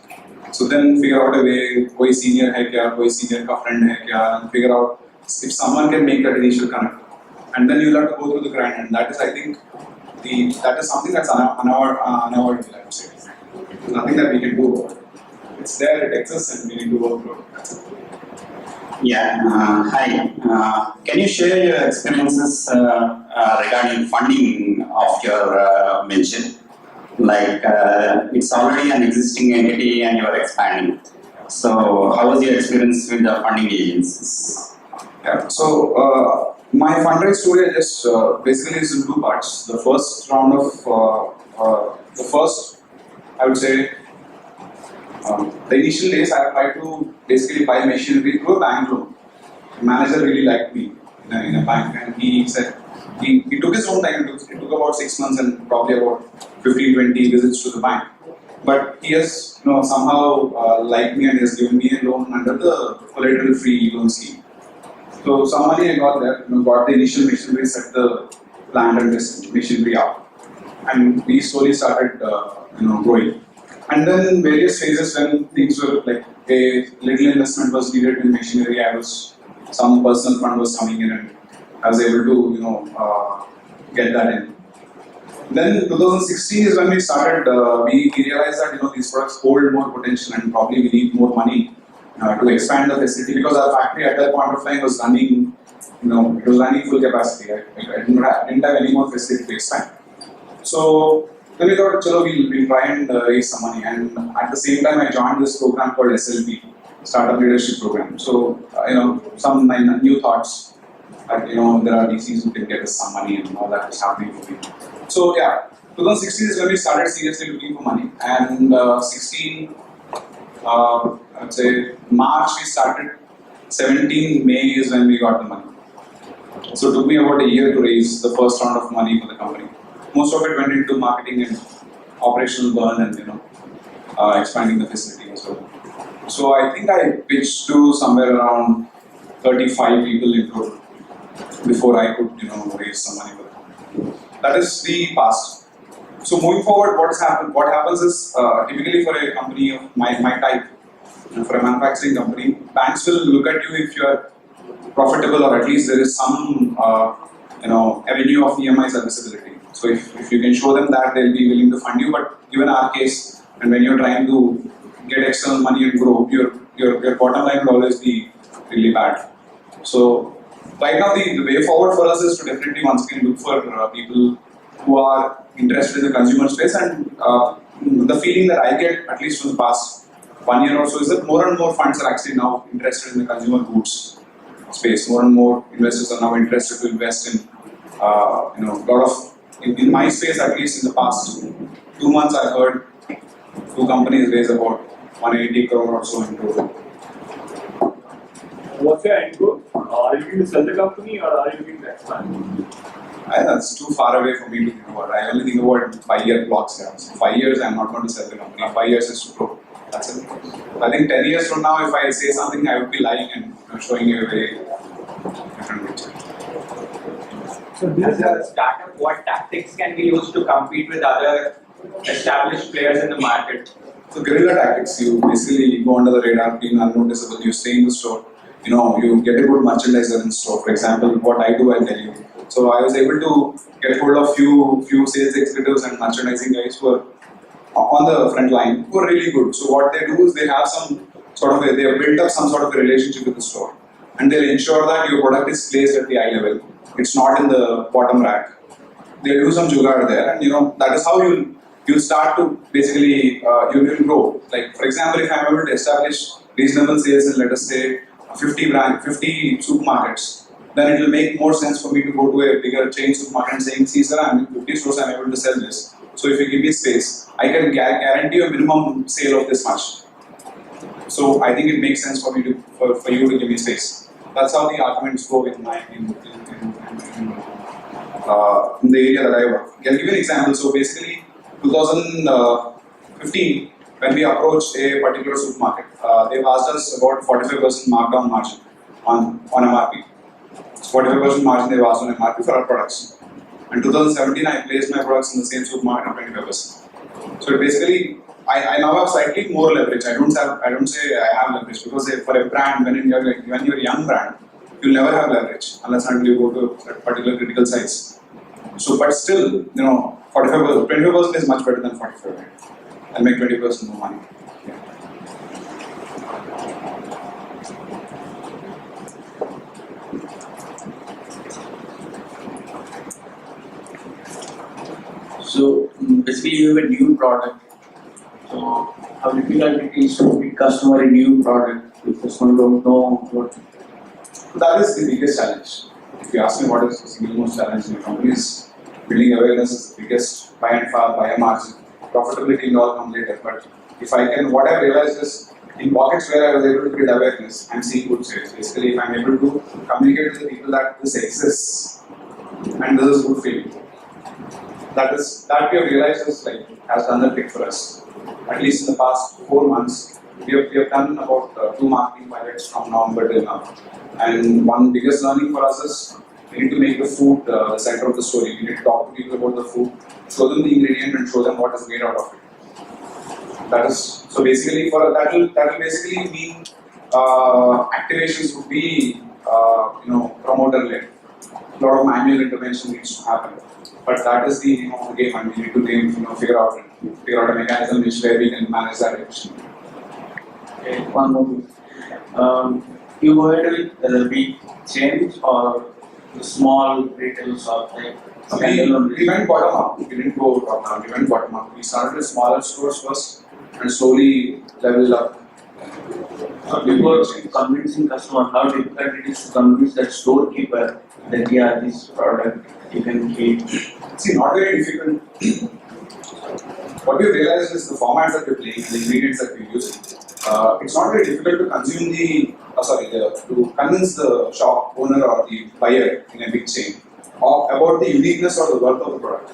So then figure out a way, koi senior hai kya, koi senior ka friend hai kya, and figure out if someone can make that initial connect. And then you'll have to go through the grind, and that is, I think, that is something that's unavoidable, I would say. There's nothing that we can do about it. It's there, it exists, and we need to work through it. Yeah, hi. Can you share your experiences regarding funding of your venture? Like it's already an existing entity and you are expanding. So how was your experience with the funding agencies? Yeah, so my fundraise story just basically is in two parts. The first round of, I would say, the initial days I tried to basically buy machinery through a bank loan. The manager really liked me in a bank, and he said he took his own time. It took about 6 months and probably about 15-20 visits to the bank. But he has somehow liked me and has given me a loan under the collateral-free loan scheme. So some money I got there, got the initial machinery, set the plant and this machinery up, and we slowly started growing. And then various phases when things were like a little investment was needed in machinery, some personal fund was coming in and I was able to get that in. Then 2016 is when we started, we realized that these products hold more potential and probably we need more money to expand the facility, because our factory at that point of time was running, it was running full capacity. I didn't have any more facility to expand. So then we thought, we'll try and raise some money. And at the same time, I joined this program called SLP, Startup Leadership Program. So, some new thoughts that, there are VCs who can get us some money and all that is happening for me. So, yeah, 2016 is when we started seriously looking for money, and 16, I'd say March we started. 17 May is when we got the money. So it took me about a year to raise the first round of money for the company. Most of it went into marketing and operational burn and expanding the facility as well. So I think I pitched to somewhere around 35 people in total before I could raise some money for the company. That is the past. So moving forward, what happens is typically for a company of my type, for a manufacturing company, banks will look at you if you are profitable or at least there is some avenue of EMI serviceability. So if you can show them that, they'll be willing to fund you. But given our case, and when you're trying to get external money and grow, your bottom line will always be really bad. So right now the way forward for us is to definitely once again look for people who are interested in the consumer space, and the feeling that I get, at least from the past 1 year or so, is that more and more funds are actually now interested in the consumer goods space. More and more investors are now interested to invest in lot of, in my space at least in the past 2 months I've heard 2 companies raise about 180 crore or so in total. What's your end goal? Are you looking to sell the company or are you looking to expand? That's too far away for me to think about. I only think about 5-year blocks here. So 5 years I'm not going to sell the company. 5 years is to grow. That's it. I think 10 years from now, if I say something, I would be lying and showing you a very different picture. So as a startup, what tactics can be used to compete with other established players in the market? So guerrilla tactics, you basically go under the radar, being unnoticeable, you stay in the store, you get a good merchandiser in the store. For example, what I do, I'll tell you. So I was able to get hold of few sales executives and merchandising guys who are on the front line who are really good. So what they do is they have some sort of they have built up some sort of a relationship with the store, and they'll ensure that your product is placed at the eye level. It's not in the bottom rack. They'll do some jugaad there, and that is how you'll start to basically you'll grow. Like for example, if I'm able to establish reasonable sales in, let us say, 50 supermarkets, then it will make more sense for me to go to a bigger chain supermarket and saying, see sir, I'm in 50 stores, I'm able to sell this. So if you give me space, I can guarantee a minimum sale of this much. So I think it makes sense for me for you to give me space. That's how the arguments go in the area that I work. I'll give you an example. So basically, 2015, when we approached a particular supermarket, they've asked us about 45% markdown margin on MRP. So 45% margin they've asked on MRP for our products. In 2017, I placed my products in the same supermarket at 25%. So basically, I now have slightly more leverage. I don't say I have leverage, because for a brand, when you're a young brand, you'll never have leverage unless until you go to a particular critical size. So, but still, 25% is much better than 45%. Right? I'll make 20% more money. So basically you have a new product. So how difficult it is to meet customer a new product if customer don't know what. That is the biggest challenge. If you ask me what is the single most challenging in the company, is building awareness is the biggest by and far, by a margin. Profitability will all come later. But if I can, what I've realized is in pockets where I was able to build awareness, I'm seeing good sales. Basically, if I'm able to communicate to the people that this exists and this is good for you, that we have realized has done the trick for us. At least in the past 4 months, we have done about 2 marketing pilots from November till now. And one biggest learning for us is we need to make the food the center of the story. We need to talk to people about the food, show them the ingredient, and show them what is made out of it. That is so basically that will basically mean activations would be promoter led. A lot of manual intervention needs to happen. But that is the name of the game, and we need to figure out a mechanism where we can manage that efficiently. Okay, one more thing. You go ahead with the big chains or the small retail shop like we went bottom up. We didn't go top down. We went bottom up. We started with smaller stores first and slowly leveled up. Before convincing customer, how difficult it is to convince that storekeeper that this product you can keep. See, not very difficult. what we realized is the formats that we're playing and the ingredients that we're using. It's not very difficult to consume to convince the shop owner or the buyer in a big chain about the uniqueness or the worth of the product.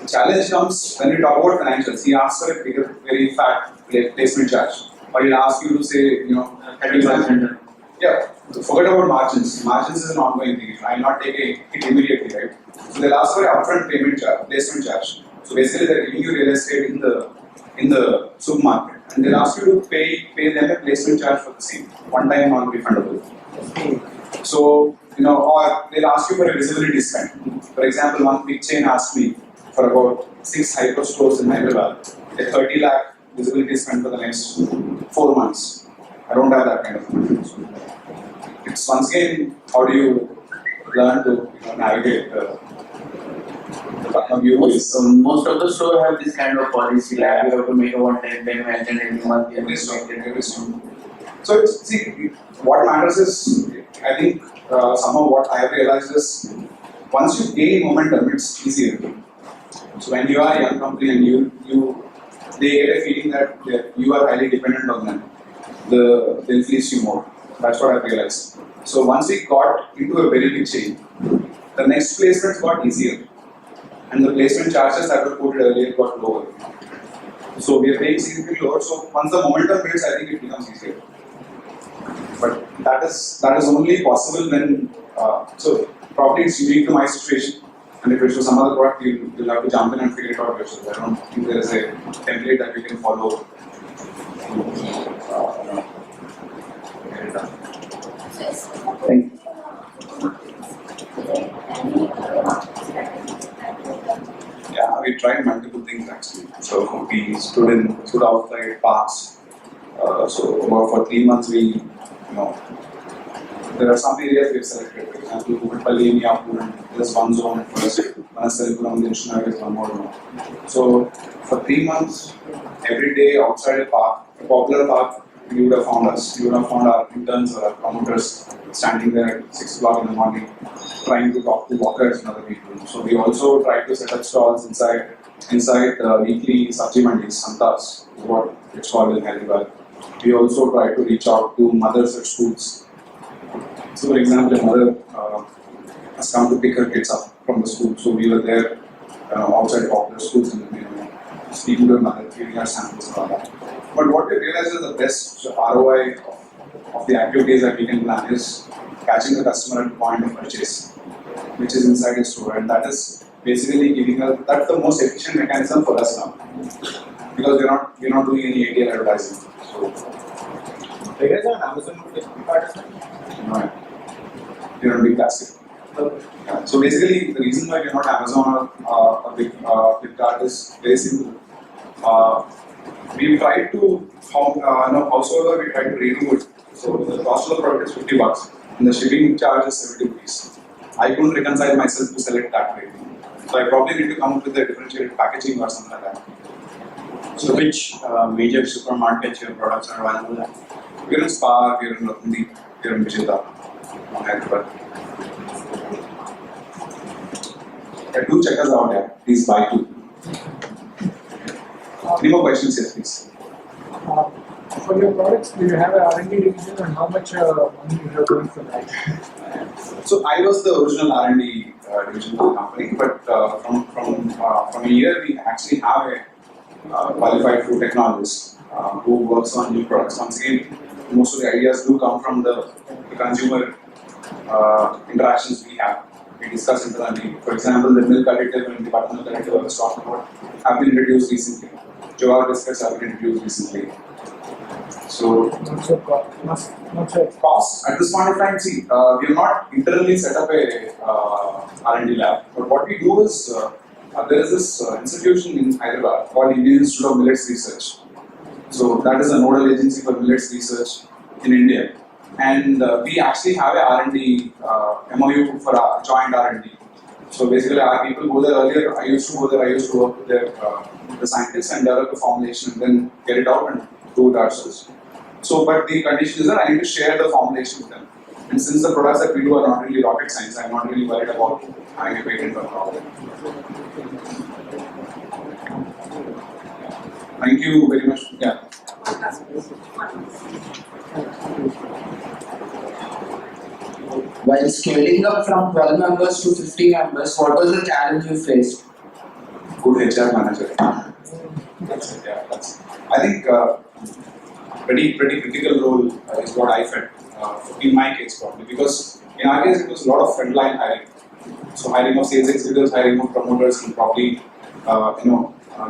The challenge comes when we talk about financials. He asks for a bigger, very fat placement charge, or he'll ask you to say, for example, yeah, forget about margins. Margins is an ongoing thing. I'll not take it immediately, right? So they'll ask for an upfront payment charge, placement charge. So basically, they're giving you real estate in the supermarket, and they'll ask you to pay them a placement charge for the same, one-time non-refundable. So or they'll ask you for a visibility spend. For example, one big chain asked me for about 6 hyper stores in Hyderabad, a 30 lakh visibility spend for the next 4 months. I don't have that kind of money. So it's once again, how do you learn to navigate the most of the stores have this kind of policy, like you have to make a one-time payment and every month you have to make it. So what matters is, I think somehow what I have realized is, once you gain momentum, it's easier. So when you are a young company and they get a feeling that you are highly dependent on them, they'll fleece you more. That's what I realized. So once we got into a very big chain, the next placements got easier, and the placement charges that were quoted earlier got lower. So we are paying significantly lower. So once the momentum builds, I think it becomes easier. But that is only possible when so probably it's unique to my situation. And if it's for some other product, you'll have to jump in and figure it out yourself. I don't think there is a template that you can follow. Get it done. Thank you. Yeah, we tried multiple things actually. So we stood outside parks. So about for 3 months there are some areas we've selected. For example, Popuri in Yapur, there's one zone at first. Manasarupuram, then Krishna is one more zone. So for 3 months, every day outside a park, a popular park, you would have found us. You would have found our interns or our promoters standing there at 6 o'clock in the morning, trying to talk to walkers and other people. So we also tried to set up stalls inside weekly sabji mandis, santas, is what it's called in Hyderabad. We also tried to reach out to mothers at schools. So for example, a mother has come to pick her kids up from the school. So we were there outside popular schools and speaking to her mother, giving her samples and all that. But what we realized is the best ROI of the activities that we can plan is catching the customer at the point of purchase, which is inside the store, and that is basically giving us, that's the most efficient mechanism for us now, because we're not doing any ATL advertising. So you guys are on Amazon Flipkart as well? No, we're on big plastic. Okay. Yeah. So basically, the reason why we're not Amazon or big Flipkart is very simple. We tried to, howsoever we tried to redo it. So the cost of the product is $50 and the shipping charge is 70 rupees. I couldn't reconcile myself to sell it that way. So I probably need to come up with a differentiated packaging or something like that. So which major supermarkets your products are available at? We're in Spa, we're in Lakshminarayana, we're in Vijayata, Hyderabad. Yeah, do check us out there. Please buy too. Any more questions here, please? For your products, do you have an R&D division and how much money you have going for that? So I was the original R&D division of the company, but from a year we actually have a qualified food technologist who works on new products. Once again, most of the ideas do come from the consumer interactions we have. We discuss internally. For example, the milk additive and the buttermilk additive I was talking about have been introduced recently. Jawar biscuits have been introduced recently. So, not so cost at this point of time, see, we have not internally set up a R&D lab, but what we do is there is this institution in Hyderabad called Indian Institute of Millets Research. So that is a nodal agency for millets research in India, and we actually have a R&D MOU for our joint R&D. So basically, our people go there earlier. I used to go there. I used to work with the scientists and develop a formulation, and then get it out and do it ourselves. So, but the condition is that I need to share the formulation with them. And since the products that we do are not really rocket science, I'm not really worried about having a patent or problem. Thank you very much. Yeah. While scaling up from 12 members to 50 members, what was the challenge you faced? Good HR manager. That's it. Yeah. I think pretty critical role is what I felt in my case probably, because in our case it was a lot of frontline hiring. So hiring of sales executives, hiring of promoters, and probably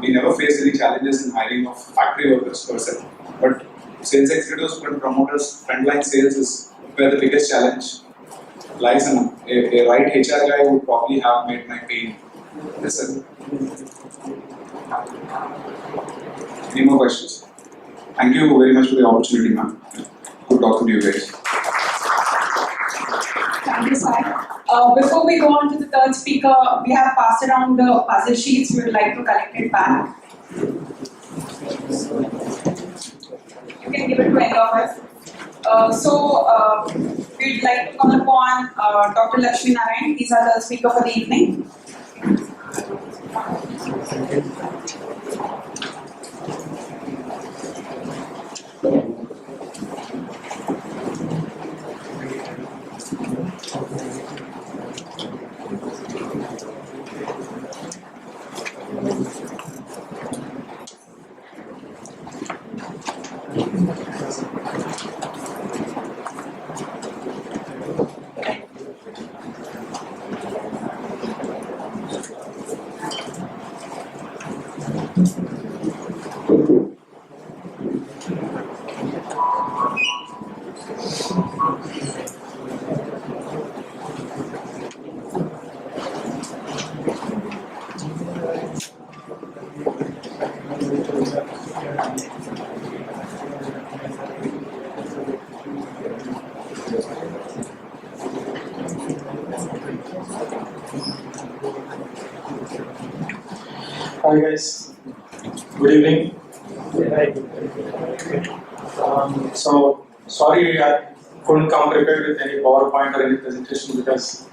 we never faced any challenges in hiring of factory workers per se. But sales executives and promoters, frontline sales is where the biggest challenge lies, and a right HR guy would probably have made my pain listen. Any more questions? Thank you very much for the opportunity, ma'am. Good talking to you guys. Thank you, Sai. Before we go on to the third speaker, we have passed around the puzzle sheets. We would like to collect it back. You can give it to any of us. We'd like to call upon Dr. Lakshminarayana. He's our third speaker for the evening. Hi guys, good evening. So sorry I couldn't come prepared with any PowerPoint or any presentation because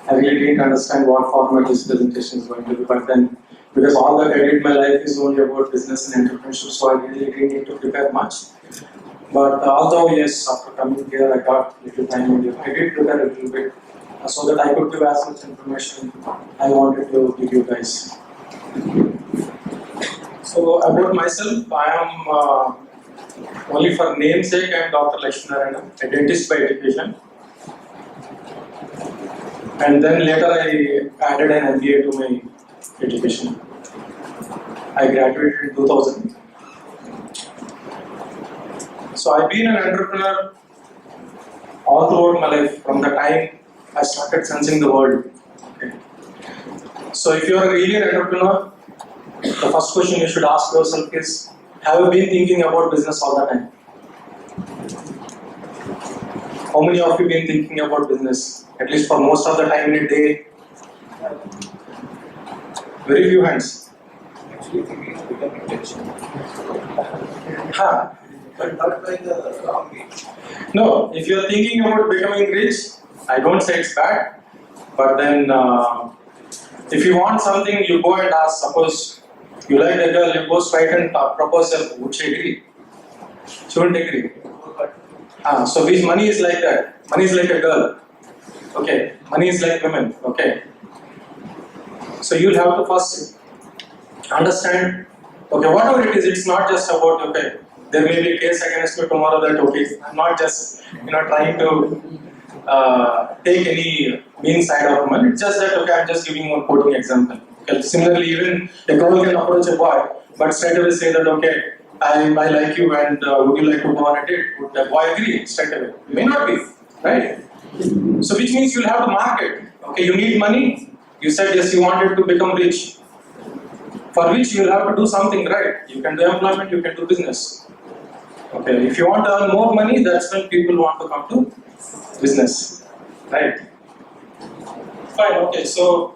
I really didn't understand what format this presentation is going to be. But then, because all that I did in my life is only about business and entrepreneurship, so I really didn't need to prepare much. But although yes, after coming here I got a little time in I did prepare a little bit so that I could give as much information I wanted to give you guys. So about myself, I am only for namesake I am Dr. Lakshminarayana, a dentist by education. And then later I added an MBA to my education. I graduated in 2000. So I've been an entrepreneur all throughout my life from the time I started sensing the world. Okay. So if you are really an entrepreneur, the first question you should ask yourself is, have you been thinking about business all the time? How many of you been thinking about business? At least for most of the time in a day? Very few hands. Actually, thinking is becoming intentional. But not by the wrong way. No, if you are thinking about becoming rich, I don't say it's bad. But then, if you want something, you go and ask. Suppose you like a girl, you go straight and propose her. Would she agree? She wouldn't agree. So which money is like that? Money is like a girl. Okay. Money is like women. Okay. So you'll have to first understand. Okay, whatever it is, it's not just about okay. There may be a case against me tomorrow that okay, I'm not just trying to take any mean side of money. It's just that okay, I'm just giving one quoting example. Okay. Similarly, even a girl can approach a boy, but straight away say that okay, I like you and would you like to go on a date? Would the boy agree straight away? May not be, right? So which means you'll have to market. Okay, you need money. You said yes, you wanted to become rich. For which you'll have to do something, right? You can do employment, you can do business. Okay, if you want to earn more money, that's when people want to come to business, right? Fine, okay, so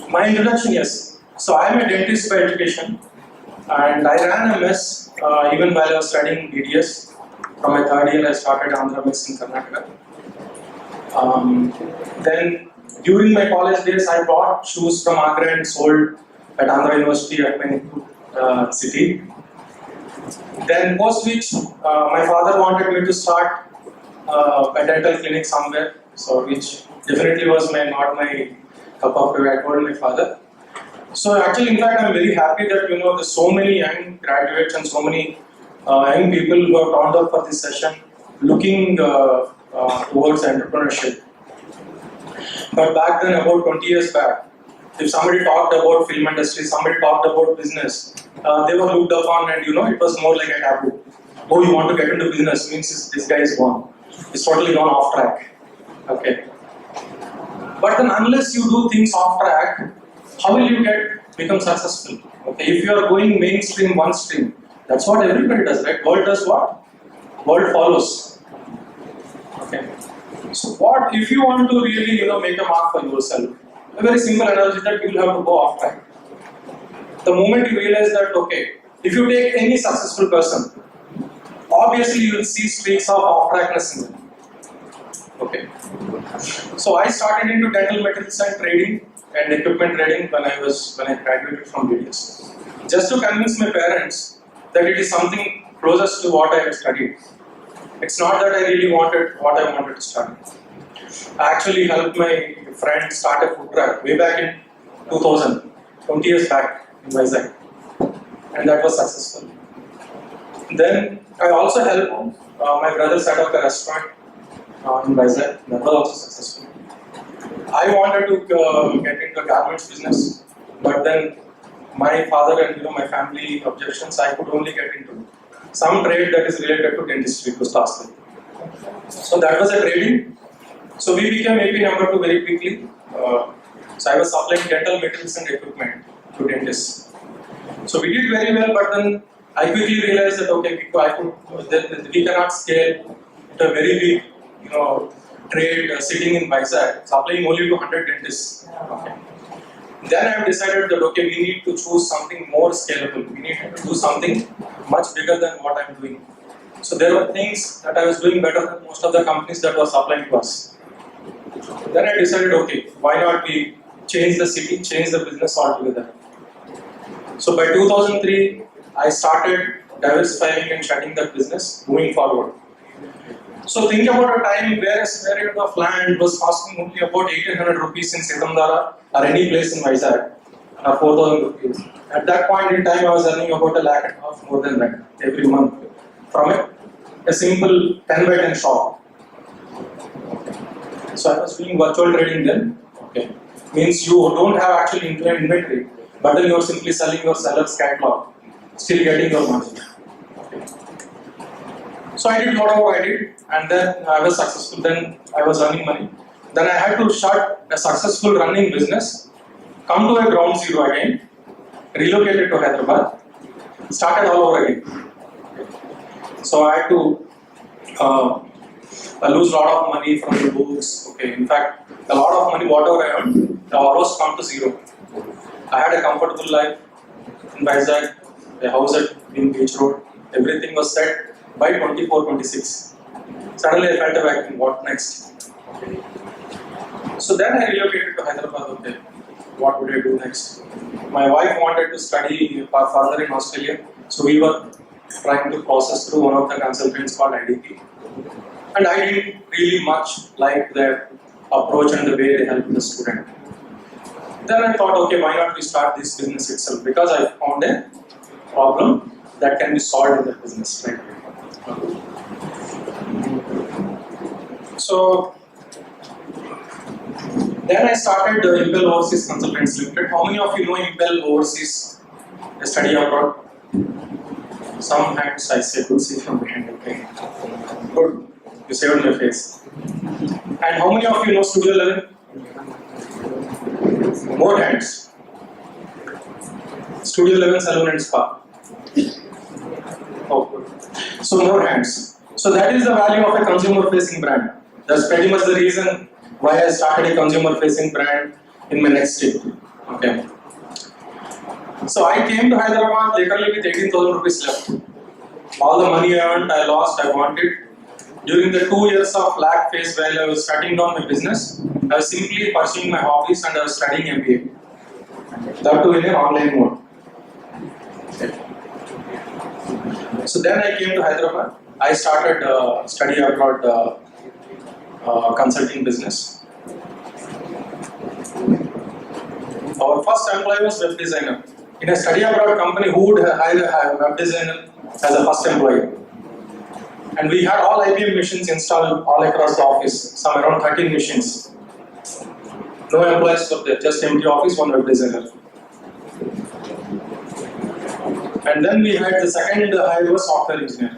my introduction, yes. So I'm a dentist by education and I ran a mess even while I was studying BDS. From my third year, I started Andhra Mess in Karnataka. Then during my college days, I bought shoes from Agra and sold at Andhra University at my city. Then post which my father wanted me to start a dental clinic somewhere, so which definitely was not my cup of tea. I told my father. So actually, in fact, I'm very happy that there's so many young graduates and so many young people who have turned up for this session, looking towards entrepreneurship. But back then, about 20 years back, if somebody talked about film industry, somebody talked about business, they were looked upon, and it was more like a taboo. Oh, you want to get into business means this guy is gone. He's totally gone off track. Okay. But then, unless you do things off track, how will you become successful? Okay. If you are going mainstream, one stream, that's what everybody does, right? World does what? World follows. Okay. So what if you want to really make a mark for yourself? A very simple analogy that you will have to go off track. The moment you realize that, okay, if you take any successful person, obviously you will see streaks of off trackness in them. Okay. So I started into dental materials and trading and equipment trading when I graduated from BDS. Just to convince my parents that it is something closest to what I had studied. It's not that I really wanted what I wanted to study. I actually helped my friend start a food truck way back in 2000, 20 years back in Vizag, and that was successful. Then I also helped my brother set up a restaurant in Vizag, that was also successful. I wanted to get into garments business, but then my father and my family objections, I could only get into some trade that is related to dentistry to start with. So that was a trading. So we became AP number 2 very quickly. So I was supplying dental materials and equipment to dentists. So we did very well, but then I quickly realized that okay, we cannot scale to a very big, trade sitting in Vizag, supplying only to 100 dentists. Okay. Then I have decided that okay, we need to choose something more scalable. We need to do something much bigger than what I am doing. So there were things that I was doing better than most of the companies that were supplying to us. Then I decided, okay, why not we change the city, change the business altogether. So by 2003, I started diversifying and shutting that business, moving forward. So think about a time where a square unit of land was costing only about 1800 rupees in Sitamdara or any place in Vizag, or 4000 rupees. At that point in time, I was earning about 1.5 lakh more than that every month from a simple 10 by 10 shop. So I was doing virtual trading then. Okay. Means you don't have actually inventory, but then you are simply selling your seller's catalog, still getting your margin. Okay. So I did whatever I did, and then I was successful. Then I was earning money. Then I had to shut a successful running business, come to a ground zero again, relocated to Hyderabad, started all over again. So I had to lose a lot of money from the books. Okay, in fact, a lot of money, whatever I earned, almost come to zero. I had a comfortable life in Vizag, a house at Beach Road. Everything was set by 24-26. Suddenly I felt a vacuum. What next? Okay. So then I relocated to Hyderabad. Okay, what would I do next? My wife wanted to study further in Australia, so we were trying to process through one of the consultants called IDP. And I didn't really much like their approach and the way they helped the student. Then I thought, okay, why not we start this business itself? Because I found a problem that can be solved in the business, right? So then I started Impel Overseas Consultants Limited. How many of you know Impel Overseas, a study abroad? Some hands I say, could see from behind. Okay. Good. You saved my face. And how many of you know Studio 11? More hands. Studio 11 Salon and Spa. Oh, good. So more hands. So that is the value of a consumer-facing brand. That's pretty much the reason why I started a consumer-facing brand in my next step. Okay. So I came to Hyderabad literally with 18,000 rupees left. All the money I earned, I lost, I wanted. During the 2 years of lag phase while I was shutting down my business, I was simply pursuing my hobbies and I was studying MBA. That too in an online mode. So then I came to Hyderabad. I started study abroad consulting business. Our first employee was web designer. In a study abroad company, who would hire a web designer as a first employee? And we had all IBM machines installed all across the office, some around 13 machines. No employees were there, just empty office, one web designer. And then we had the second hire was software engineer.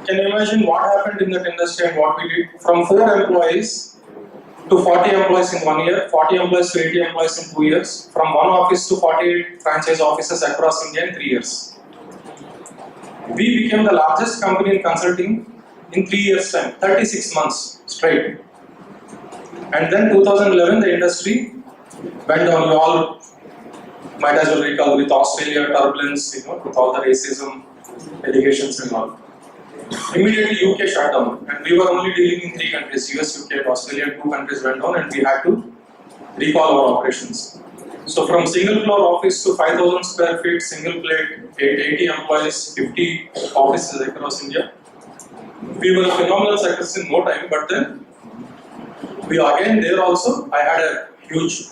Can you imagine what happened in that industry and what we did? From 4 employees to 40 employees in 1 year, 40 employees to 80 employees in 2 years, from 1 office to 48 franchise offices across India in 3 years. We became the largest company in consulting in 3 years' time, 36 months straight. And then 2011, the industry went down. You all might as well recall with Australia turbulence, with all the racism, allegations and all. Immediately UK shut down, and we were only dealing in 3 countries, US, UK and Australia. 2 countries went down and we had to recall our operations. So from single floor office to 5,000 square feet, single plate, 80 employees, 50 offices across India. We were a phenomenal success in no time, but then we again there also, I had a huge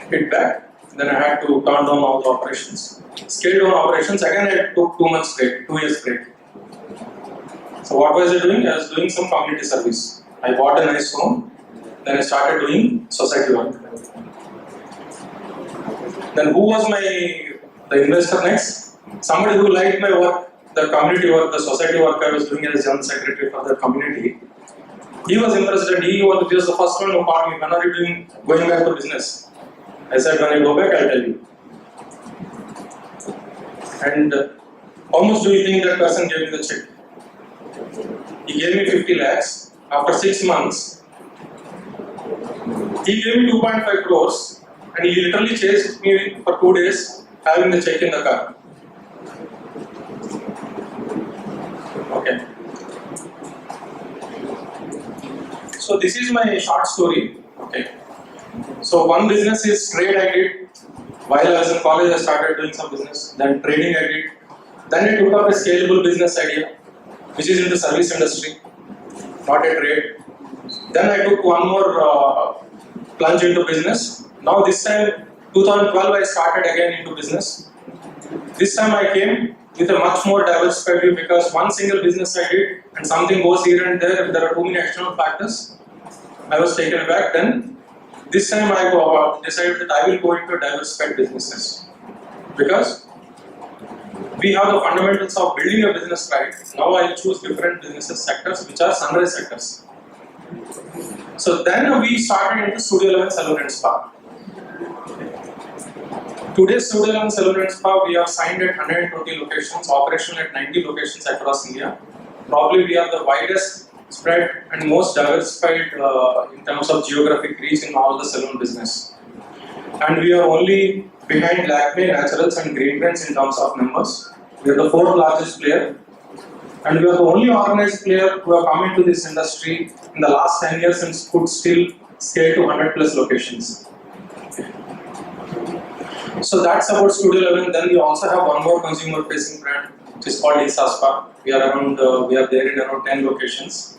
hit back. Then I had to turn down all the operations. Scale down operations, again I took 2 months break, 2 years break. So what was I doing? I was doing some community service. I bought a nice home, then I started doing society work. Then who was the investor next? Somebody who liked my work, the community work, the society work I was doing as general secretary for the community. He was impressed and he was the first one who called me, when are you going back to business? I said, when I go back, I'll tell you. And how much do you think that person gave me the check? He gave me 50 lakhs. After 6 months, he gave me 2.5 crores and he literally chased me for 2 days having the check in the car. Okay. So this is my short story. Okay. So one business is trade I did. While I was in college, I started doing some business. Then trading I did. Then I took up a scalable business idea, which is in the service industry, not a trade. Then I took one more plunge into business. Now this time, 2012, I started again into business. This time I came with a much more diversified view because one single business I did and something goes here and there, if there are too many external factors, I was taken aback. Then this time I decided that I will go into diversified businesses because we have the fundamentals of building a business right. Now I will choose different businesses sectors which are sunrise sectors. So then we started into Studio 11 Salon and Spa. Today Studio 11 Salon and Spa, we have signed at 120 locations, operational at 90 locations across India. Probably we are the widest spread and most diversified in terms of geographic reach in all the salon business. And we are only behind Lakme, Naturals and Green Trends in terms of numbers. We are the 4th largest player. And we are the only organized player who have come into this industry in the last 10 years and could still scale to 100 plus locations. So that's about Studio 11. Then we also have one more consumer facing brand which is called Isa Spa. We are there in around 10 locations.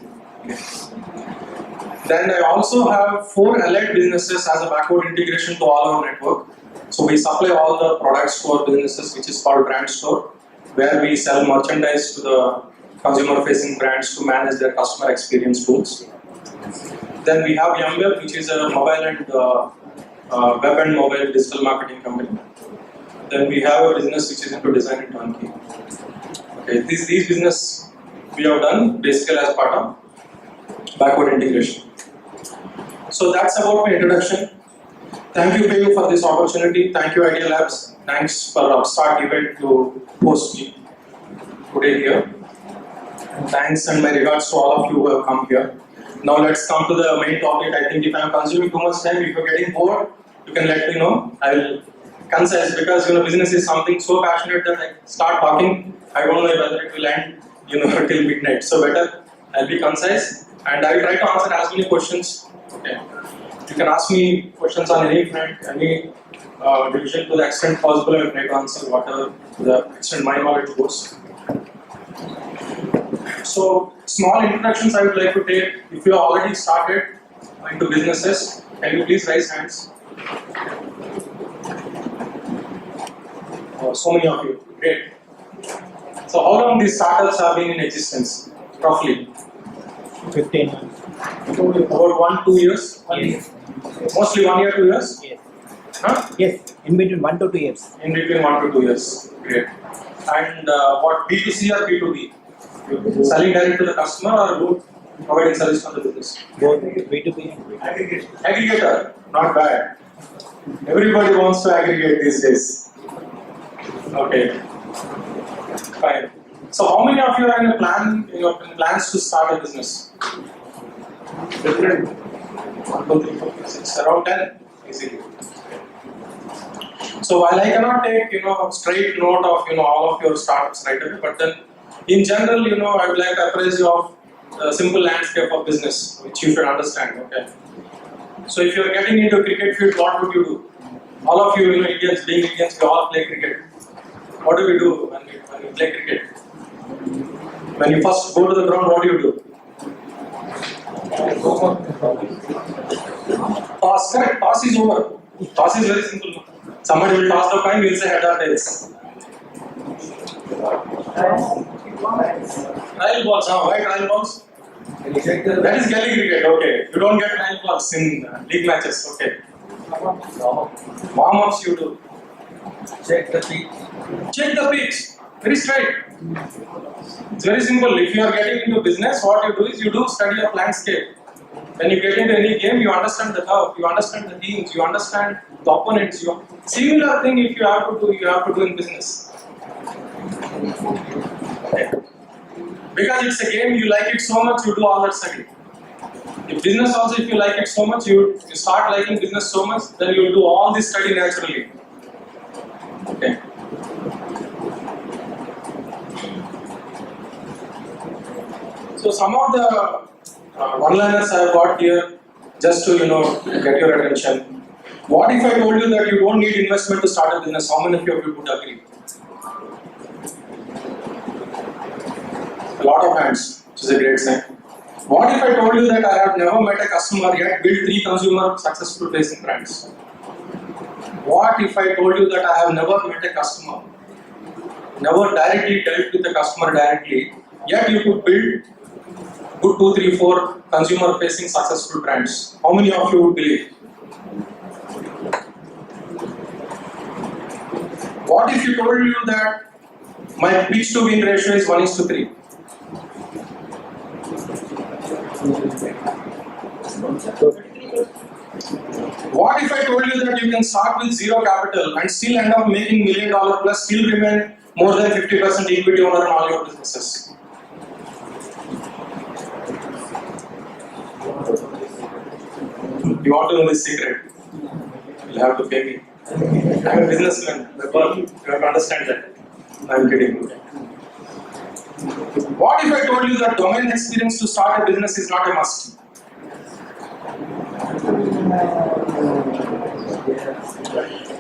Then I also have 4 allied businesses as a backward integration to all our network. So we supply all the products to our businesses, which is called brand store, where we sell merchandise to the consumer facing brands to manage their customer experience tools. Then we have YumWeb, which is a mobile and web and mobile digital marketing company. Then we have a business which is into design and turnkey. Okay, these business we have done basically as part of backward integration. So that's about my introduction. Thank you, Payu, for this opportunity. Thank you, Idea Labs. Thanks for UpStart event to host me today here. And thanks and my regards to all of you who have come here. Now let's come to the main topic. I think if I am consuming too much time, if you're getting bored, you can let me know. I will concise because business is something so passionate that I start talking. I don't know whether it will end till midnight. So better I'll be concise and I will try to answer as many questions. Okay. You can ask me questions on any front, any division to the extent possible. I will try to answer whatever to the extent my knowledge goes. So, small introductions I would like to take. If you have already started into businesses, can you please raise hands? So many of you. Great. So, how long these startups have been in existence? Roughly? 15. About 1-2 years? Yes. Mostly 1 year, 2 years? Yes. Huh? Yes, in between 1 to 2 years. In between 1 to 2 years. Great. And what, B2C or B2B? Selling direct to the customer or providing service for the business? Both B2B and B2B. Aggregator, not bad. Everybody wants to aggregate these days. Okay. Fine. So how many of you are in a plan, plans to start a business? Different. 1, 2, 3, 4, 5, 6, around 10 easily. So while I cannot take straight note of all of your startups right away, but then in general I would like to apprise you of the simple landscape of business which you should understand. Okay. So if you are getting into cricket field, what would you do? All of you, Indians, being Indians, we all play cricket. What do we do when we play cricket? When you first go to the ground, what do you do? Toss, correct? Toss is over. Toss is very simple. Somebody will toss the coin, we will say head or tails. Trial balls, why trial balls? That is gully cricket, okay. You don't get trial balls in league matches, okay. Warm-ups you do. Check the pitch. Check the pitch. Very straight. It's very simple. If you are getting into business, what you do is you do study of landscape. When you get into any game, you understand the turf, you understand the teams, you understand the opponents. Similar thing if you have to do in business. Okay. Because it's a game, you like it so much, you do all that study. In business also, if you like it so much, you start liking business so much, then you will do all this study naturally. Okay. So some of the one-liners I have got here, just to get your attention. What if I told you that you don't need investment to start a business? How many of you would agree? A lot of hands, which is a great sign. What if I told you that I have never met a customer yet built 3 consumer successful facing brands? What if I told you that I have never met a customer, never directly dealt with the customer directly, yet you could build good 2, 3, 4 consumer facing successful brands? How many of you would believe? What if you told you that my pitch to win ratio is 1:3? What if I told you that you can start with 0 capital and still end up making $1 million plus, still remain more than 50% equity owner in all your businesses? You want to know the secret? You'll have to pay me. I'm a businessman, but you have to understand that. I'm kidding. What if I told you that domain experience to start a business is not a must?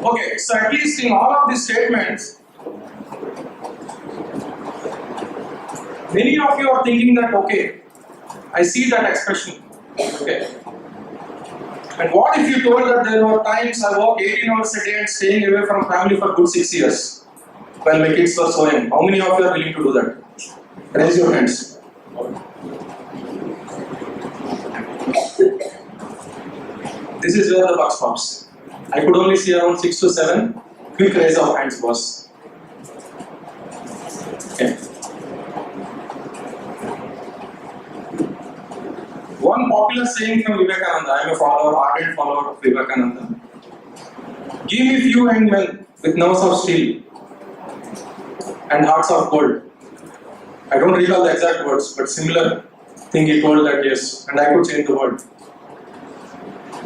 Okay, so at least in all of these statements, many of you are thinking that, okay, I see that expression. Okay. And what if you told that there were times I work 18 hours a day and staying away from family for good 6 years while my kids were so young? How many of you are willing to do that? Raise your hands. This is where the buck stops. I could only see around 6 to 7. Quick raise of hands, boss. Okay. One popular saying from Vivekananda, I am a ardent follower of Vivekananda. Give me few young men with nerves of steel and hearts of gold. I don't recall the exact words, but similar thing he told that, yes, and I could change the world.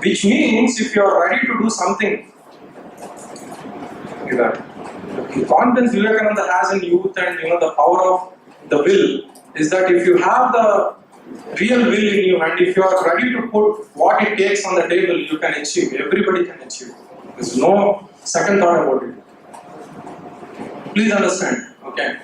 Which means if you are ready to do something, the confidence Vivekananda has in youth and the power of the will is that if you have the real will in you and if you are ready to put what it takes on the table, you can achieve. Everybody can achieve. There's no second thought about it. Please understand, okay?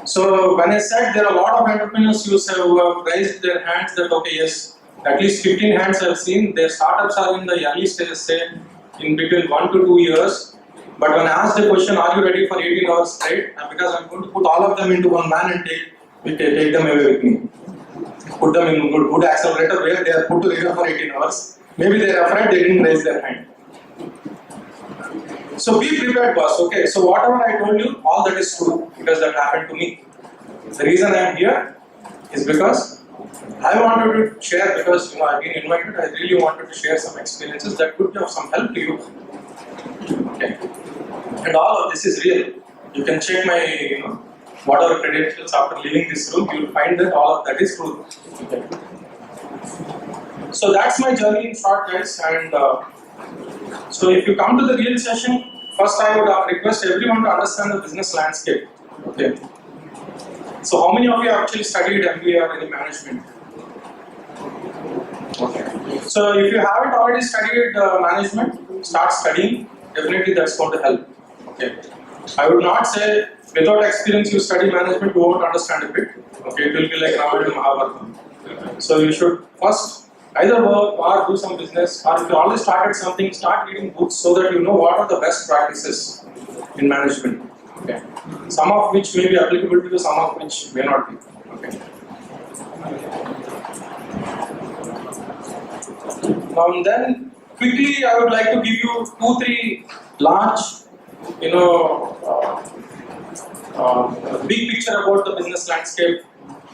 So when I said there are a lot of entrepreneurs who have raised their hands that okay, yes, at least 15 hands I have seen, their startups are in the early stages, say in between 1 to 2 years. But when I asked the question, are you ready for 18 hours straight? And because I'm going to put all of them into one man and take them away with me. Put them in good accelerator where they are put together for 18 hours. Maybe they are afraid they didn't raise their hand. So be prepared, boss. Okay, so whatever I told you, all that is true because that happened to me. The reason I am here is because I wanted to share, because I've been invited, I really wanted to share some experiences that could be of some help to you. Okay. And all of this is real. You can check my whatever credentials after leaving this room, you will find that all of that is true. Okay. So that's my journey in short, guys. And so if you come to the real session, first I would request everyone to understand the business landscape. Okay. So how many of you actually studied MBA or any management? Okay. So if you haven't already studied management, start studying. Definitely that's going to help. Okay. I would not say without experience you study management, you won't understand a bit. Okay. It will be like Ramayana Mahabharata. So you should first either work or do some business, or if you already started something, start reading books so that you know what are the best practices in management. Okay. Some of which may be applicable to you, some of which may not be. Okay. Now then, quickly I would like to give you 2-3 large, big picture about the business landscape.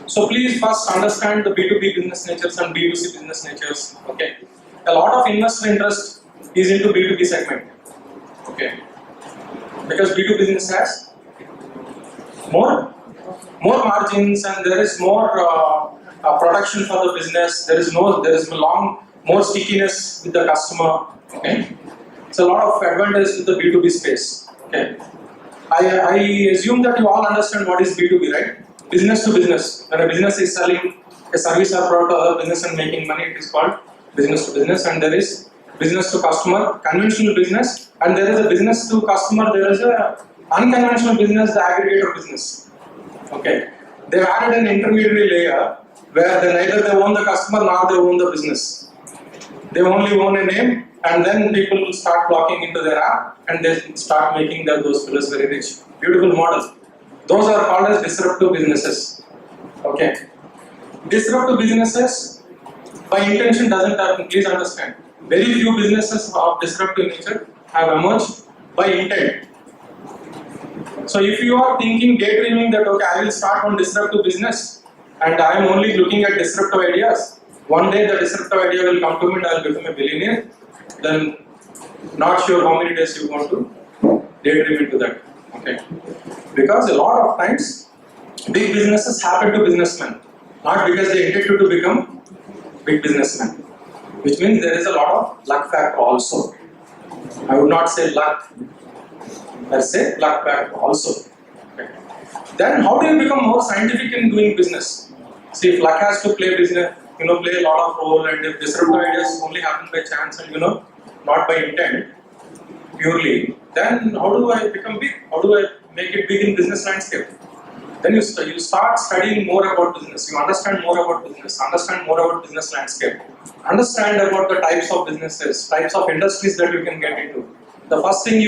So please first understand the B2B business natures and B2C business natures. Okay. A lot of investor interest is into B2B segment. Okay. Because B2B business has more margins and there is more production for the business. There is more stickiness with the customer. Okay. It's a lot of advantage with the B2B space. Okay. I assume that you all understand what is B2B, right? Business to business. When a business is selling a service or product to other business and making money, it is called business to business. And there is business to customer, conventional business, and there is a business to customer. There is a unconventional business, the aggregator business. Okay, they have added an intermediary layer where neither they own the customer nor they own the business. They only own a name, and then people will start flocking into their app, and they start making those fellows very rich. Beautiful model. Those are called as disruptive businesses. Okay. Disruptive businesses by intention doesn't happen. Please understand. Very few businesses of disruptive nature have emerged by intent. So if you are thinking, daydreaming that okay, I will start on disruptive business and I am only looking at disruptive ideas, one day the disruptive idea will come to me and I will become a billionaire, then not sure how many days you want to daydream into that. Okay. Because a lot of times big businesses happen to businessmen, not because they intended to become big businessmen, which means there is a lot of luck factor also. I would not say luck, I say luck factor also. Okay. Then how do you become more scientific in doing business? See, if luck has to play business, play a lot of role, and if disruptive ideas only happen by chance and not by intent purely, then how do I become big? How do I make it big in business landscape? Then you start studying more about business. You understand more about business. Understand more about business landscape. Understand about the types of businesses, types of industries that you can get into. The first thing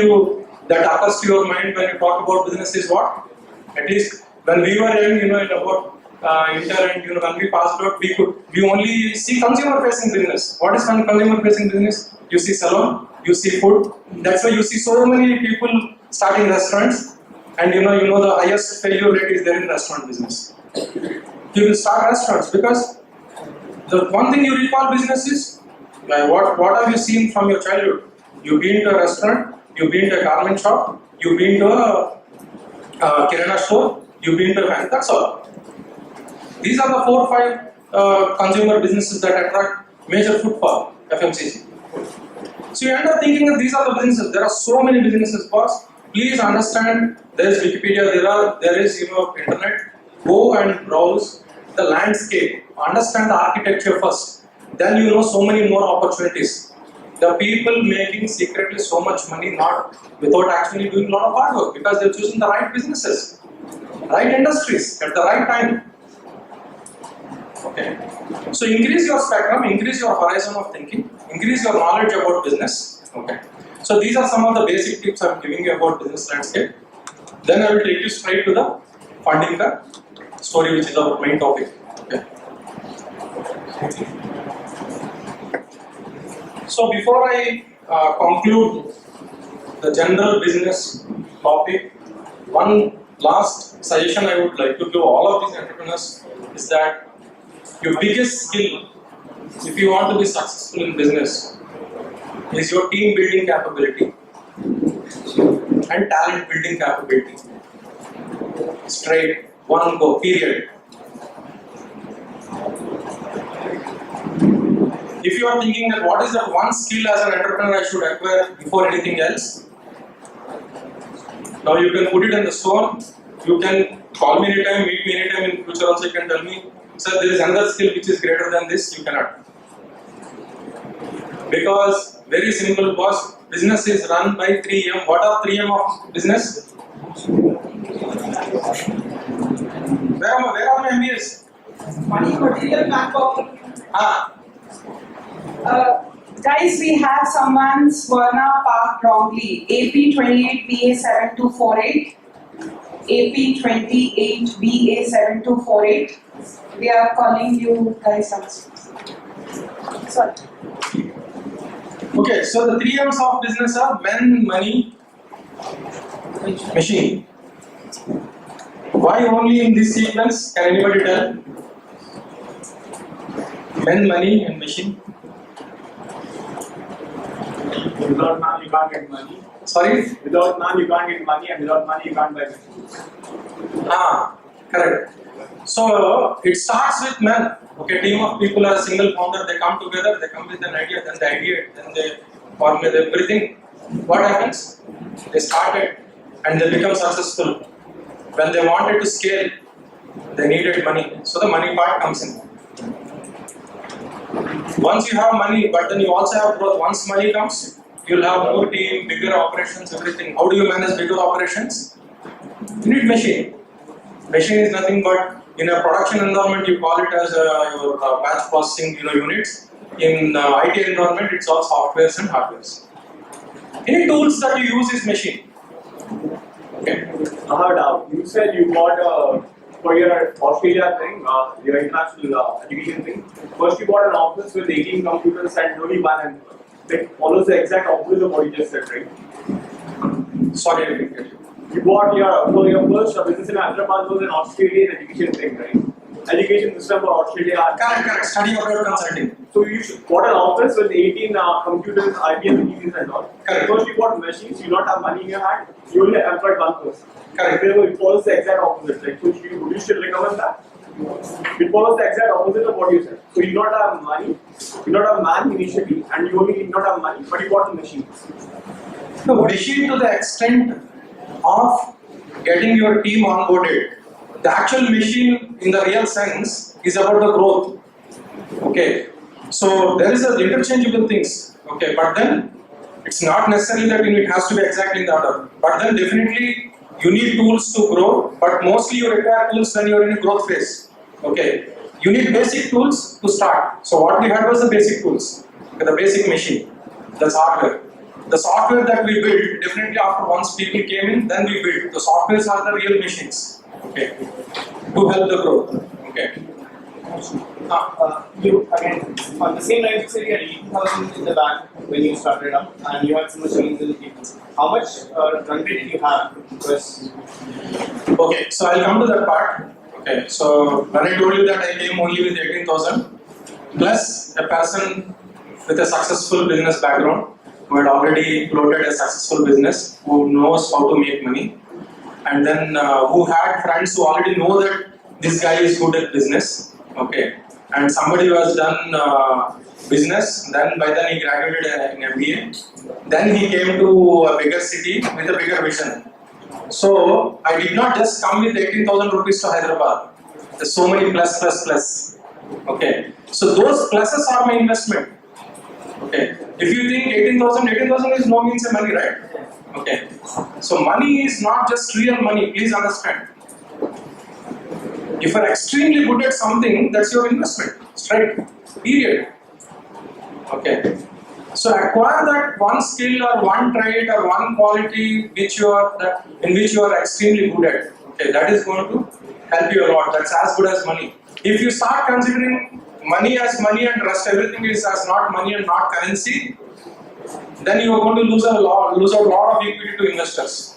that occurs to your mind when you talk about business is what? At least when we were young, in about inter and when we passed out, we only see consumer-facing business. What is consumer-facing business? You see salon, you see food. That's why you see so many people starting restaurants, and you know the highest failure rate is there in restaurant business. You will start restaurants because the one thing you recall business is what have you seen from your childhood? You've been to a restaurant, you've been to a garment shop, you've been to a kirana store, you've been to a bank. That's all. These are the 4 or 5 consumer businesses that attract major footfall, FMCG. So you end up thinking that these are the businesses. There are so many businesses, boss. Please understand. There is Wikipedia. There is internet. Go and browse the landscape. Understand the architecture first. Then so many more opportunities. the people making secretly so much money not without actually doing a lot of hard work because they're choosing the right businesses, right industries at the right time. Okay. So increase your spectrum, increase your horizon of thinking, increase your knowledge about business. Okay. So these are some of the basic tips I'm giving you about business landscape. Then I will take you straight to the funding the story, which is our main topic. Okay. So before I conclude the general business topic, one last suggestion I would like to give all of these entrepreneurs is that your biggest skill, if you want to be successful in business, is your team building capability and talent building capability. Straight, one go, period. If you are thinking that what is that one skill as an entrepreneur I should acquire before anything else, now you can put it in the stone. You can call me anytime, meet me anytime in future also you can tell me, sir, there is another skill which is greater than this, you cannot. Because, very simple boss, business is run by 3M. What are 3M of business? Where are my MBAs? Money, material, manpower. Guys, we have someone's Swarna parked wrongly. AP28BA7248. AP28BA7248. We are calling you guys downstairs. Sorry. Okay, so the 3 M's of business are men, money, machine. Why only in this sequence? Can anybody tell? Men, money, and machine. Without man, you can't get money. Sorry? Without man, you can't get money, and without money, you can't buy machines. Correct. So it starts with men. Okay, team of people are a single founder, they come together, they come with an idea, then they formulate everything. What happens? They started and they become successful. When they wanted to scale, they needed money. So the money part comes in. Once you have money, but then you also have growth. Once money comes, you'll have more team, bigger operations, everything. How do you manage bigger operations? You need machine. Machine is nothing but in a production environment you call it as your batch processing units. In IT environment it's all softwares and hardwares. Any tools that you use is machine. Okay. I have a doubt. You said you got for your Australia thing, your international education thing. First you got an office with 18 computers and only one employee. Like follows the exact opposite of what you just said, right? Sorry, I didn't get you. You bought your first business in Hyderabad was an Australian education thing, right? Education system for Australia. Correct. Study abroad consulting. So you bought an office with 18 computers, IBM PCs and all. Correct. First you bought machines, you don't have money in your hand, you only employed one person. Correct. Therefore it follows the exact opposite. Like, so would you still recommend that? It follows the exact opposite of what you said. So you don't have money, you don't have man initially, and you only did not have money, but you bought the machine. No, machine to the extent of getting your team onboarded. The actual machine in the real sense is about the growth. Okay, so there is a interchangeable things. Okay, but then it's not necessarily that it has to be exactly in the order. But then definitely you need tools to grow, but mostly you require tools when you are in a growth phase. Okay, you need basic tools to start. So what we had was the basic tools, the basic machine, that's hardware. The software that we built, definitely after once people came in, then we built. The softwares are the real machines, okay, to help the growth, okay. You again, on the same line, you said you had 80,000 in the bank when you started up, and you had some machines in the people. How much run rate did you have? Because okay, so I'll come to that part. Okay, so when I told you that I came only with 18,000 plus a person with a successful business background who had already floated a successful business, who knows how to make money, and then who had friends who already know that this guy is good at business, okay, and somebody who has done business, then by then he graduated in MBA, then he came to a bigger city with a bigger vision. So I did not just come with 18,000 rupees to Hyderabad. There's so many plus. Okay, so those pluses are my investment. Okay. If you think 18,000 is no means a money, right? Okay. So money is not just real money, please understand. If you are extremely good at something, that's your investment, straight, period. Okay. So acquire that one skill or one trait or one quality in which you are extremely good at. Okay, that is going to help you a lot. That's as good as money. If you start considering money as money and rest everything is as not money and not currency, then you are going to lose out a lot of equity to investors.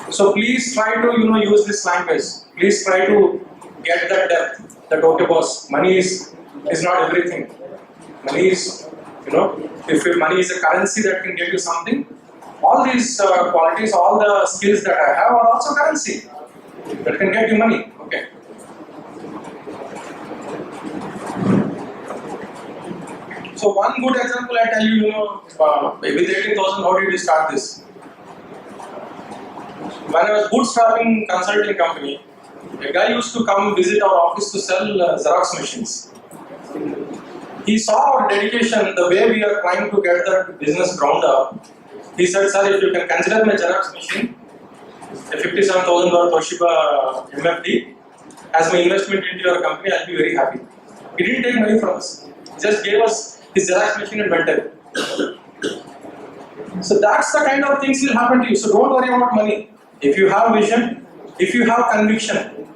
So please try to use this language. Please try to get that depth. That okay, boss, money is not everything. Money is if money is a currency that can get you something, all these qualities, all the skills that I have are also currency that can get you money. Okay. So one good example I tell you, with 18,000, how did we start this? When I was bootstrapping consulting company, a guy used to come visit our office to sell Xerox machines. He saw our dedication, the way we are trying to get that business ground up. He said, sir, if you can consider my Xerox machine, a 57,000 Toshiba MFD, as my investment into your company, I'll be very happy. He didn't take money from us. He just gave us his Xerox machine and went away. So that's the kind of things will happen to you. So don't worry about money. If you have vision, if you have conviction,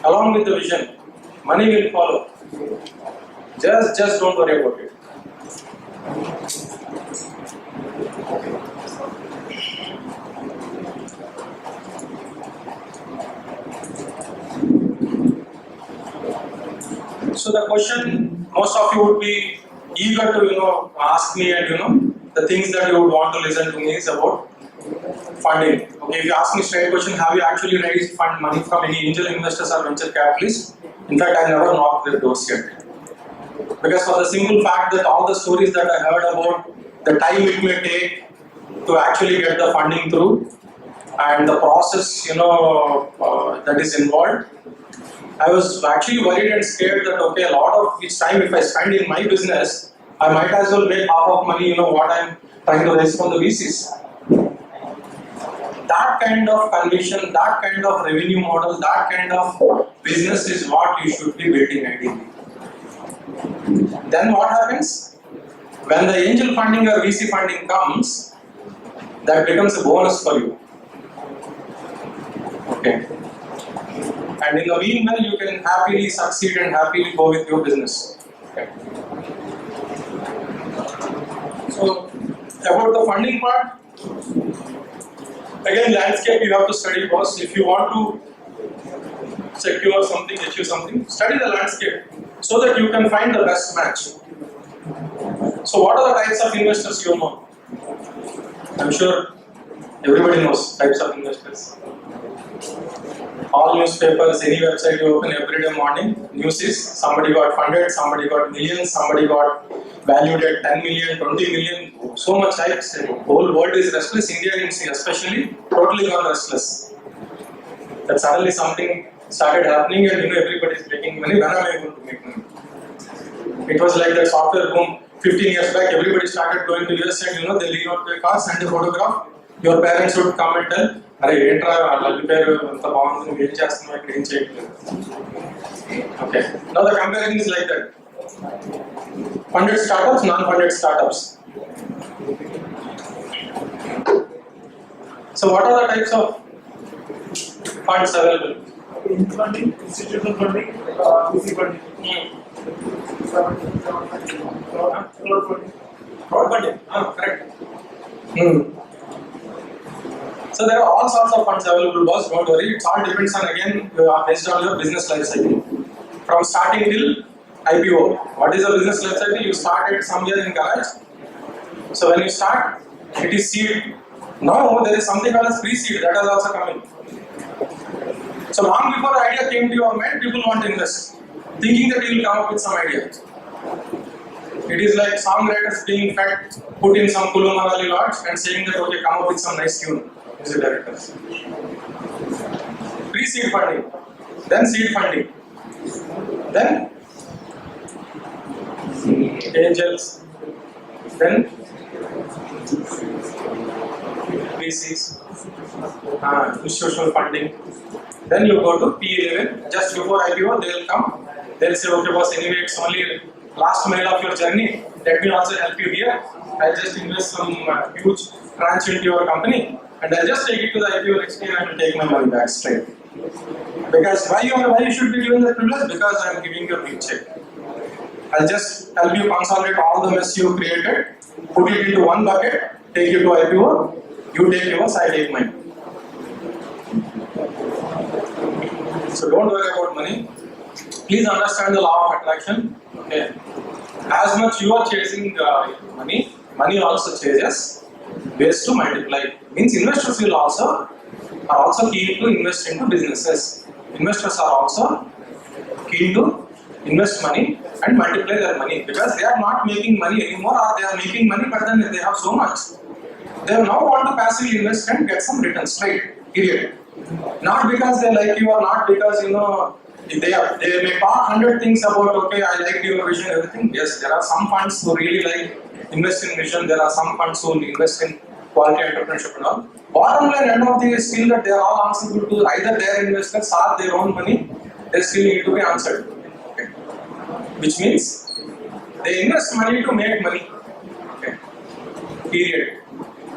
along with the vision, money will follow. Just don't worry about it. So the question most of you would be eager to ask me, and the things that you would want to listen to me is about funding. Okay, if you ask me straight question, have you actually raised fund money from any angel investors or venture capitalists? In fact, I never knocked their doors yet. Because for the simple fact that all the stories that I heard about the time it may take to actually get the funding through and the process that is involved, I was actually worried and scared that okay, a lot of each time if I spend in my business, I might as well make half of money, what I'm trying to raise from the VCs. That kind of conviction, that kind of revenue model, that kind of business is what you should be building ideally. Then what happens? When the angel funding or VC funding comes, that becomes a bonus for you. Okay. And in the meanwhile, you can happily succeed and happily go with your business. Okay. So, about the funding part, again, landscape you have to study first. If you want to secure something, achieve something, study the landscape so that you can find the best match. So, what are the types of investors you know? I'm sure everybody knows types of investors. All newspapers, any website you open every day morning, news is somebody got funded, somebody got millions, somebody got valued at 10 million, 20 million, so much types. The whole world is restless, India especially, totally gone restless. That suddenly something started happening and everybody is making money. When am I going to make money? It was like that software boom 15 years back, everybody started going to US and they leave out their cars, send a photograph. Your parents would come and tell, okay. Now the comparison is like that. Funded startups, non-funded startups. So what are the types of funds available? Funding, institutional funding, VC funding. Crowdfunding, correct. So there are all sorts of funds available, boss, don't worry. It all depends on, again, based on your business life cycle. From starting till IPO. What is a business life cycle? You started somewhere in garage. So when you start, it is seed. Now there is something called as pre-seed, that is also coming. So long before the idea came to your mind, people want to invest, thinking that you will come up with some idea. It is like songwriters being fed, put in some Kulu Manali lodge and saying that okay, come up with some nice tune. Music directors. Pre-seed funding, then seed funding, then angels, then VCs, institutional funding. Then you go to P11. Just before IPO, they will come. They'll say, okay, boss, anyway, it's only last mile of your journey. Let me also help you here. I'll just invest some huge tranche into your company, and I'll just take it to the IPO next year and take my money back straight. Because why you should be given the privilege? Because I'm giving you a big check. I'll just help you consolidate all the mess you created, put it into one bucket, take you to IPO, you take yours, I take mine. So don't worry about money. Please understand the law of attraction. Okay. As much you are chasing money, money also chases ways to multiply. Means investors are also keen to invest into businesses. Investors are also keen to invest money and multiply their money because they are not making money anymore, or they are making money but then they have so much. They now want to passively invest and get some return straight, period. Not because they like you or not because they may talk 100 things about, okay, I like your vision, everything. Yes, there are some funds who really like invest in vision, there are some funds who invest in quality entrepreneurship and all. Bottom line, end of the day is still that they are all answerable to either their investors or their own money. They still need to be answered. Okay. Which means they invest money to make money. Okay. Period.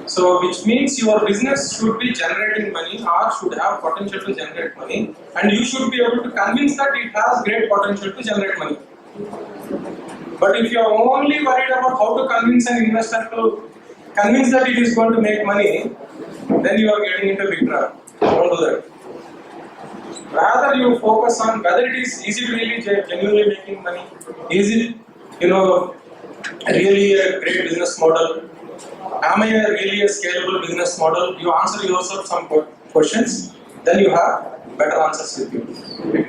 So, which means your business should be generating money or should have potential to generate money, and you should be able to convince that it has great potential to generate money. But if you are only worried about how to convince an investor to convince that it is going to make money, then you are getting into big trouble. Don't do that. Rather, you focus on whether it is really genuinely making money. Is it, really a great business model? Am I really a scalable business model? You answer yourself some questions, then you have better answers with you. Okay.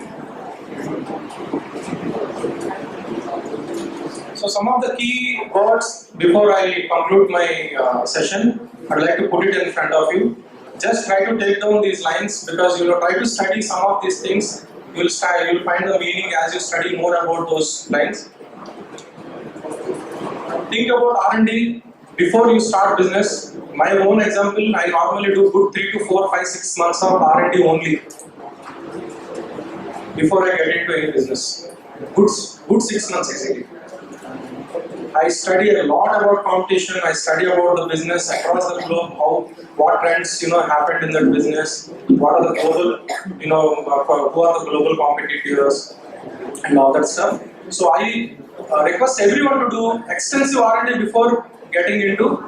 So some of the key words before I conclude my session, I'd like to put it in front of you. Just try to take down these lines because try to study some of these things. You'll find the meaning as you study more about those lines. Think about R&D. Before you start business, my own example, I normally do good 3 to 4, 5, 6 months of R&D only before I get into any business. Good 6 months easily. I study a lot about competition. I study about the business across the globe, what trends happened in that business, what are the global, who are the global competitors, and all that stuff. So I request everyone to do extensive R&D before getting into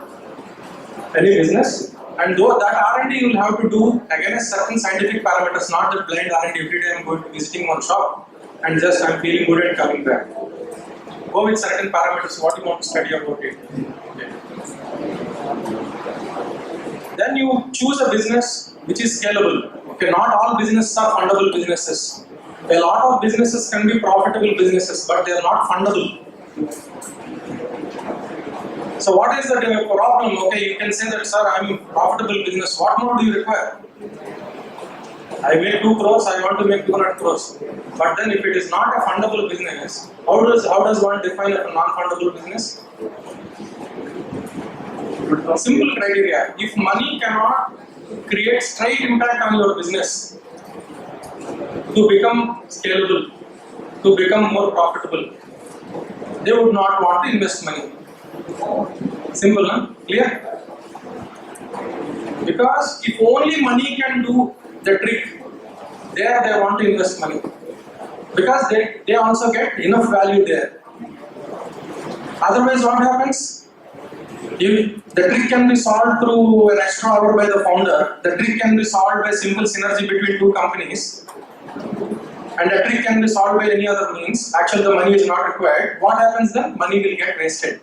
any business, and though that R&D you will have to do against certain scientific parameters, not the blind R&D every day I'm going to visiting one shop and just I'm feeling good and coming back. Go with certain parameters, what you want to study about it. Okay. Then you choose a business which is scalable. Okay, not all businesses are fundable businesses. A lot of businesses can be profitable businesses, but they are not fundable. So what is the problem? Okay, you can say that, sir, I am a profitable business. What more do you require? I make 2 crores, I want to make 200 crores. But then if it is not a fundable business, how does one define a non-fundable business? Simple criteria. If money cannot create straight impact on your business to become scalable, to become more profitable, they would not want to invest money. Simple, huh? Clear? Because if only money can do the trick, there they want to invest money. Because they also get enough value there. Otherwise what happens? If the trick can be solved through an extra hour by the founder, the trick can be solved by simple synergy between 2 companies, and the trick can be solved by any other means, actually the money is not required, what happens then? Money will get wasted.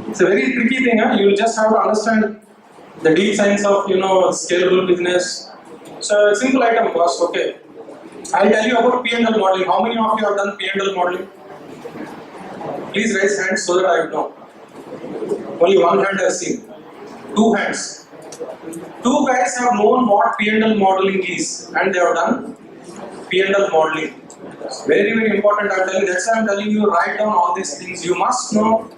It's a very tricky thing, huh? You just have to understand the deep science of scalable business. So a simple item cost, okay. I'll tell you about P&L modeling. How many of you have done P&L modeling? Please raise hands so that I know. Only one hand I've seen. 2 hands. 2 guys have known what P&L modeling is and they have done P&L modeling. Very, very important. That's why I'm telling you, write down all these things. You must know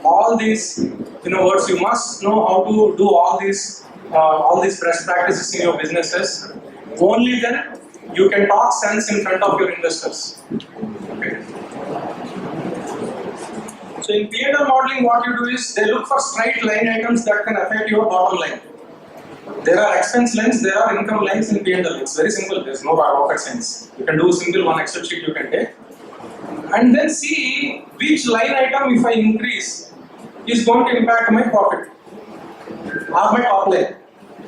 all these words. You must know how to do all these best practices in your businesses. Only then you can talk sense in front of your investors. Okay. So in P&L modeling, what you do is they look for straight line items that can affect your bottom line. There are expense lines, there are income lines in P&L. It's very simple. There's no rocket science. You can do simple one Excel sheet you can take, and then see which line item, if I increase, is going to impact my profit, or my top line,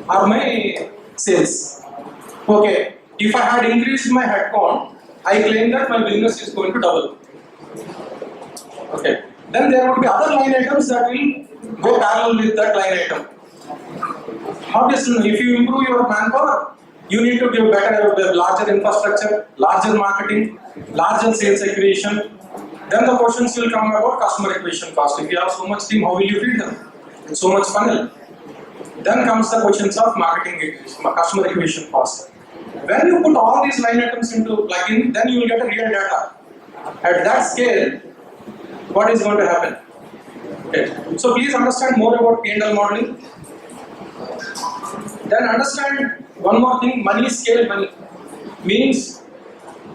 or my sales. Okay, if I had increased my headcount, I claim that my business is going to double. Okay, then there would be other line items that will go parallel with that line item. Obviously, if you improve your manpower, you need to give better, larger infrastructure, larger marketing, larger sales acquisition. Then the questions will come about customer acquisition cost. If you have so much team, how will you feed them? So much funnel. Then comes the questions of marketing, customer acquisition cost. When you put all these line items into plugin, then you will get a real data. At that scale, what is going to happen? Okay. So please understand more about P&L modeling. Then understand one more thing, money scale money. Means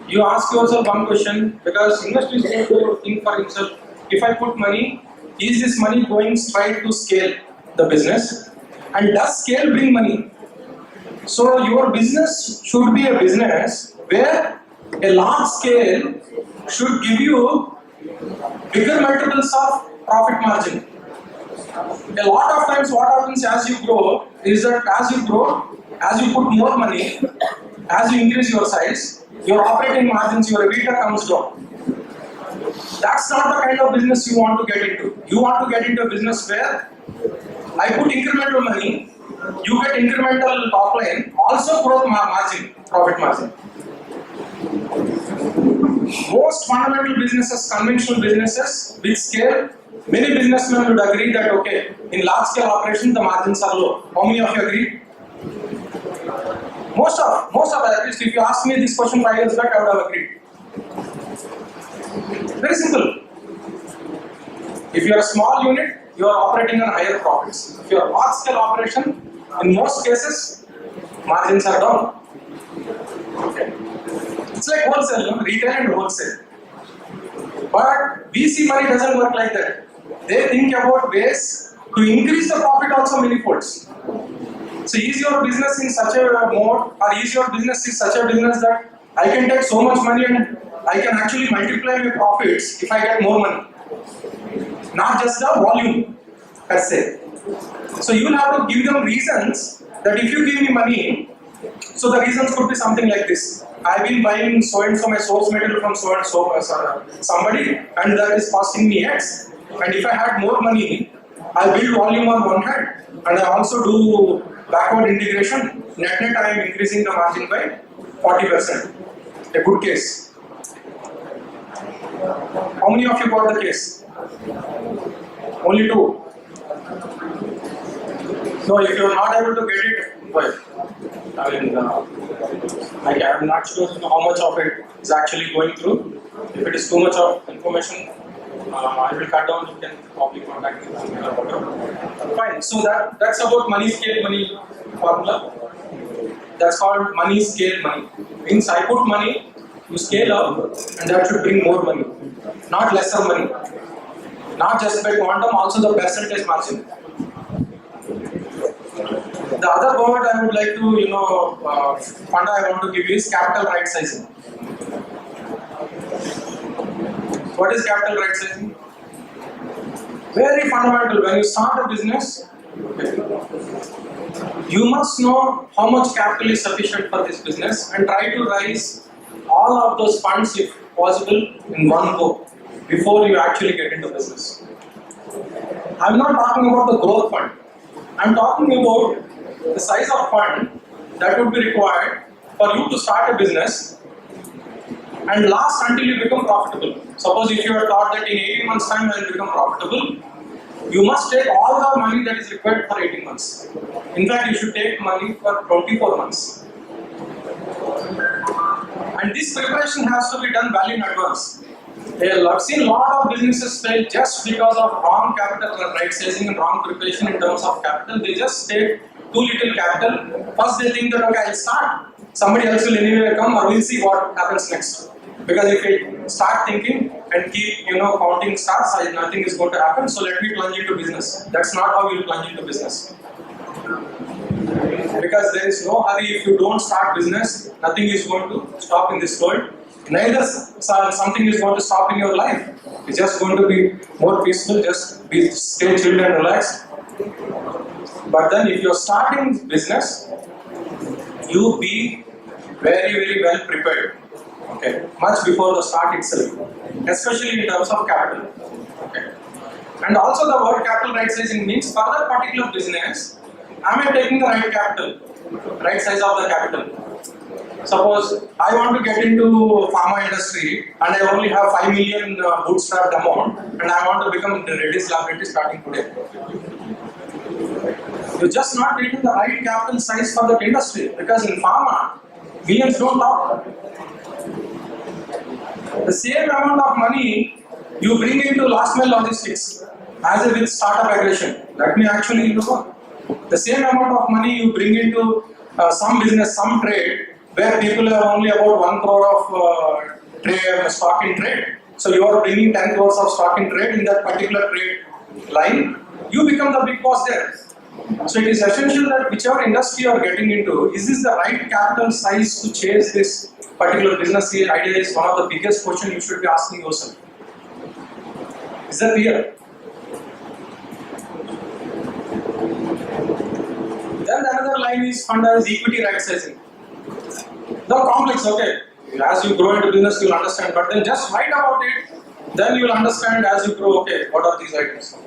you ask yourself one question, because investor is going to think for himself, if I put money, is this money going straight to scale the business? And does scale bring money? So your business should be a business where a large scale should give you bigger multiples of profit margin. A lot of times what happens as you grow is that as you grow, as you put more money, as you increase your size, your operating margins, your EBITDA comes down. That's not the kind of business you want to get into. You want to get into a business where I put incremental money, you get incremental top line, also growth margin, profit margin. Most fundamental businesses, conventional businesses, big scale, many businessmen would agree that okay, in large scale operations the margins are low. How many of you agree? Most of at least if you asked me this question 5 years back, I would have agreed. Very simple. If you are a small unit, you are operating on higher profits. If you are a large scale operation, in most cases, margins are down. Okay. It's like wholesale, retail and wholesale. But VC money doesn't work like that. They think about ways to increase the profit also many folds. So is your business in such a mode, or is your business in such a business that I can take so much money and I can actually multiply my profits if I get more money? Not just the volume per se. So you will have to give them reasons that if you give me money, so the reasons could be something like this. I've been buying so and so my source material from so and so somebody, and that is costing me X. And if I had more money, I build volume on one hand, and I also do backward integration. Net I am increasing the margin by 40%. A good case. How many of you got the case? Only 2. No, if you are not able to get it, why? I mean, I'm not sure how much of it is actually going through. If it is too much of information, I will cut down. You can probably contact me. Fine. So that's about money scale money formula. That's called money scale money. Means I put money, you scale up, and that should bring more money, not lesser money. Not just by quantum, also the percentage margin. The other word I would like to, Funda I want to give you is capital right sizing. What is capital right sizing? Very fundamental. When you start a business, you must know how much capital is sufficient for this business and try to raise all of those funds if possible in one go before you actually get into business. I'm not talking about the growth fund. I'm talking about the size of fund that would be required for you to start a business and last until you become profitable. Suppose if you are thought that in 18 months time I will become profitable, you must take all the money that is required for 18 months. In fact, you should take money for 24 months. And this preparation has to be done well in advance. I've seen a lot of businesses fail just because of wrong capital right sizing and wrong preparation in terms of capital. They just take too little capital. First they think that okay, I'll start. Somebody else will anyway come, or we'll see what happens next. Because if I start thinking and keep counting stars, nothing is going to happen. So let me plunge into business. That's not how you plunge into business. Because there is no hurry. If you don't start business, nothing is going to stop in this world. Neither something is going to stop in your life. It's just going to be more peaceful. Just stay chilled and relaxed. But then, if you're starting business, you be very, very well prepared. Okay, much before the start itself, especially in terms of capital. Okay, and also the word capital right sizing means for that particular business, am I taking the right capital, right size of the capital? Suppose I want to get into pharma industry and I only have 5 million bootstrapped amount and I want to become the Reddy's laboratory starting today. You're just not taking the right capital size for that industry, because in pharma, millions don't talk. The same amount of money you bring into last mile logistics as with startup aggression. Let me actually the same amount of money you bring into some business, some trade, where people have only about 1 crore of stock in trade. So you are bringing 10 crores of stock in trade in that particular trade line. You become the big boss there. So it is essential that whichever industry you are getting into, is this the right capital size to chase this particular business idea is one of the biggest questions you should be asking yourself. Is that clear? Then another line is Funda is equity right sizing. The complex, okay. As you grow into business, you'll understand, but then just write about it, then you'll understand as you grow, okay, what are these items?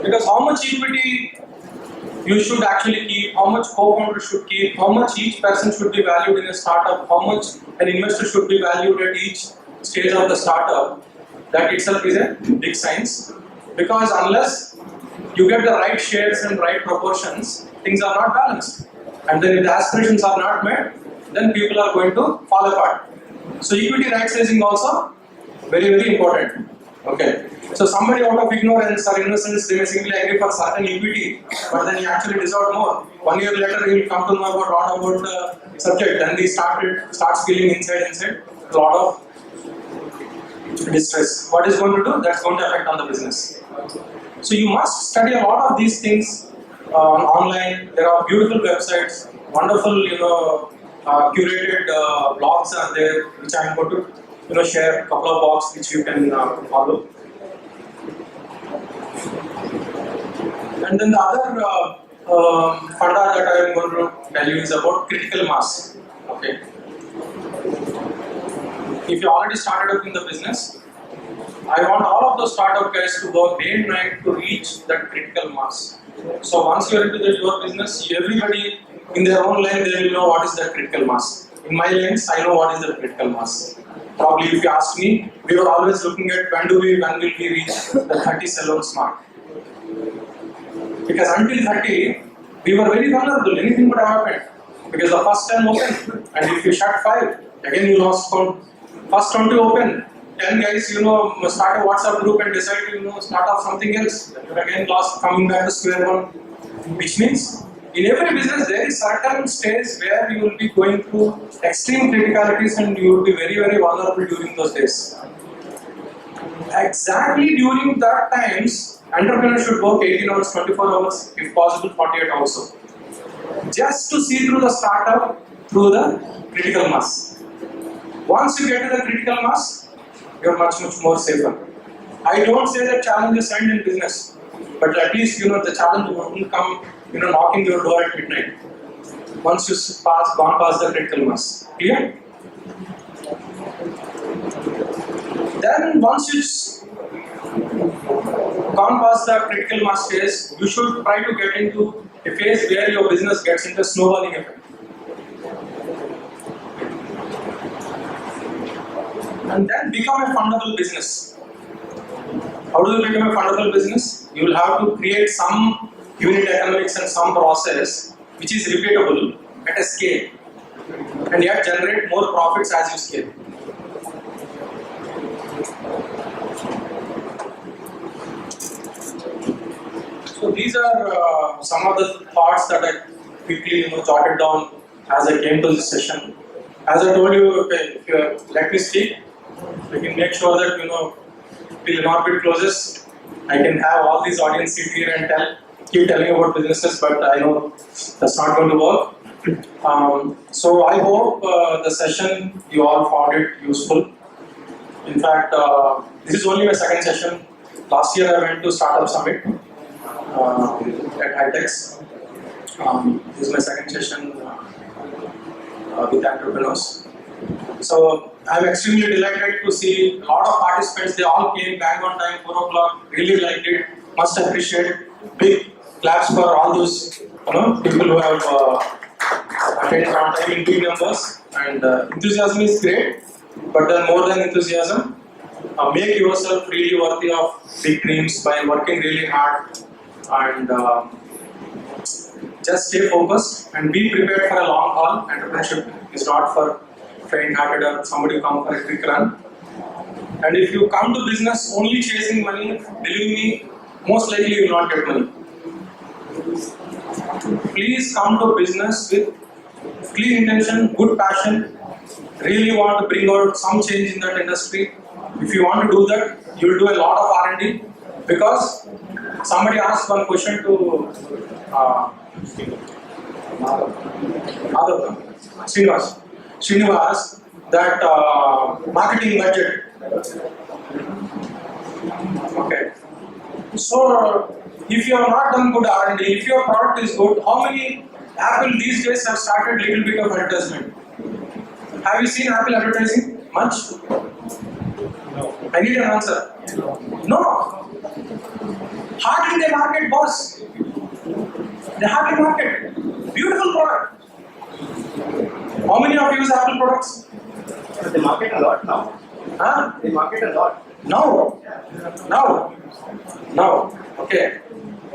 Because how much equity you should actually keep, how much co-founder should keep, how much each person should be valued in a startup, how much an investor should be valued at each stage of the startup, that itself is a big science. Because unless you get the right shares and right proportions, things are not balanced. And then if the aspirations are not met, then people are going to fall apart. So equity right sizing also very, very important. Okay. So somebody out of ignorance or innocence, they may simply agree for certain equity, but then he actually deserved more. 1 year later, he will come to know about the subject, and he starts feeling inside a lot of distress. What is going to do? That's going to affect on the business. So you must study a lot of these things online. There are beautiful websites, wonderful, curated blogs are there, which I am going to share a couple of blogs which you can follow. And then the other funda that I am going to tell you is about critical mass. Okay. If you already started up in the business, I want all of those startup guys to work day and night to reach that critical mass. So once you are into your business, everybody in their own lane, they will know what is that critical mass. In my lanes, I know what is the critical mass. Probably if you ask me, we were always looking at when will we reach the 30 salons mark. Because until 30, we were very vulnerable, anything could have happened. Because the first 10 opened, and if you shut 5, again you lost count. First 20 open, 10 guys, start a WhatsApp group and decide to, start off something else. You're again lost, coming back to square one. Which means, in every business, there is certain stage where you will be going through extreme criticalities and you will be very, very vulnerable during those days. Exactly during that times, entrepreneurs should work 18 hours, 24 hours, if possible 48 hours also. Just to see through the startup, through the critical mass. Once you get to the critical mass, you are much, much more safer. I don't say that challenges end in business, but at least the challenge won't come knocking your door at midnight. Once you gone past the critical mass. Clear? Then once you've gone past the critical mass phase, you should try to get into a phase where your business gets into snowballing effect. And then become a fundable business. How do you become a fundable business? You will have to create some unit economics and some process which is repeatable at a scale and yet generate more profits as you scale. So these are some of the thoughts that I quickly jotted down as I came to this session. As I told you, if you let me speak, we can make sure that till an orbit closes, I can have all these audience sit here and keep telling about businesses, but I know that's not going to work. So I hope the session you all found it useful. In fact, this is only my second session. Last year I went to Startup Summit at Hightex. This is my second session with entrepreneurs. So I'm extremely delighted to see a lot of participants. They all came bang on time, 4 o'clock. Really liked it. Must appreciate. Big claps for all those people who have attended on time in big numbers. And enthusiasm is great, but then more than enthusiasm, make yourself really worthy of big dreams by working really hard and just stay focused and be prepared for a long haul. Entrepreneurship is not for faint-hearted or somebody who come for a quick run. And if you come to business only chasing money, believe me, most likely you will not get money. Please come to business with clear intention, good passion, really want to bring out some change in that industry. If you want to do that, you will do a lot of R&D, because somebody asked one question to Srinivas, that marketing budget. Okay. So if you have not done good R&D, if your product is good, how many Apple these days have started little bit of advertisement? Have you seen Apple advertising much? No. I need an answer. No. Hardly they market, boss. They hardly market. Beautiful product. How many of you use Apple products? They market a lot now. Huh? They market a lot. No. No. No. Okay.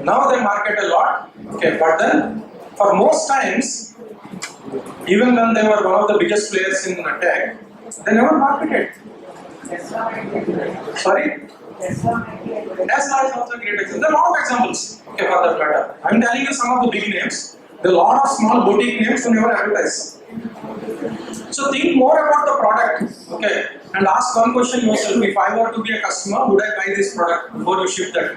Now they market a lot. Okay, but then for most times, even when they were one of the biggest players in tech, they never marketed. Sorry? Tesla is also a great example. There are a lot of examples, okay, for that matter. I'm telling you some of the big names. There are a lot of small boutique names who never advertise. So think more about the product, okay, and ask one question yourself: if I were to be a customer, would I buy this product before you ship that?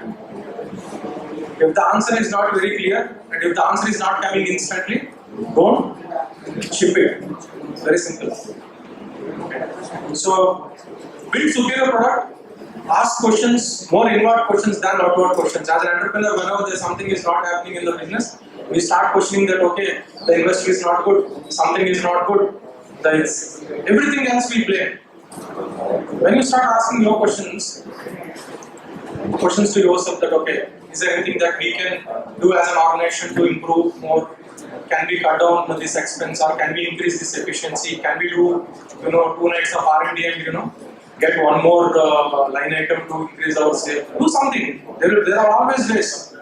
If the answer is not very clear, and if the answer is not coming instantly, don't ship it. Very simple. Okay. So build superior product. Ask questions, more inward questions than outward questions. As an entrepreneur, whenever there's something is not happening in the business, we start questioning that, okay, the industry is not good, something is not good, everything else we blame. When you start asking your questions to yourself that, okay, is there anything that we can do as an organization to improve more? Can we cut down this expense, or can we increase this efficiency? Can we do, 2 nights of R&D and, get one more line item to increase our sale? Do something. There are always ways.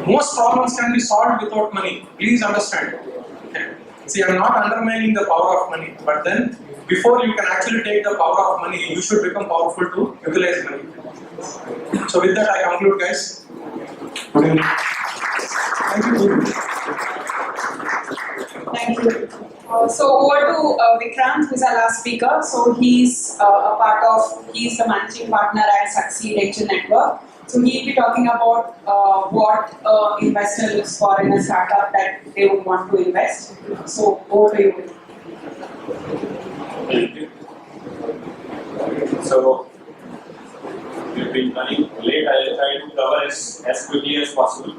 Most problems can be solved without money. Please understand. Okay. See, I'm not undermining the power of money, but then before you can actually take the power of money, you should become powerful to utilize money. So with that, I conclude, guys. Thank you. Thank you. So over to Vikrant, who's our last speaker. So he's he's the managing partner at Succeed Angel Network. So he'll be talking about what investor looks for in a startup that they would want to invest. So over to you. Thank you. So we've been running late. I'll try to cover as quickly as possible.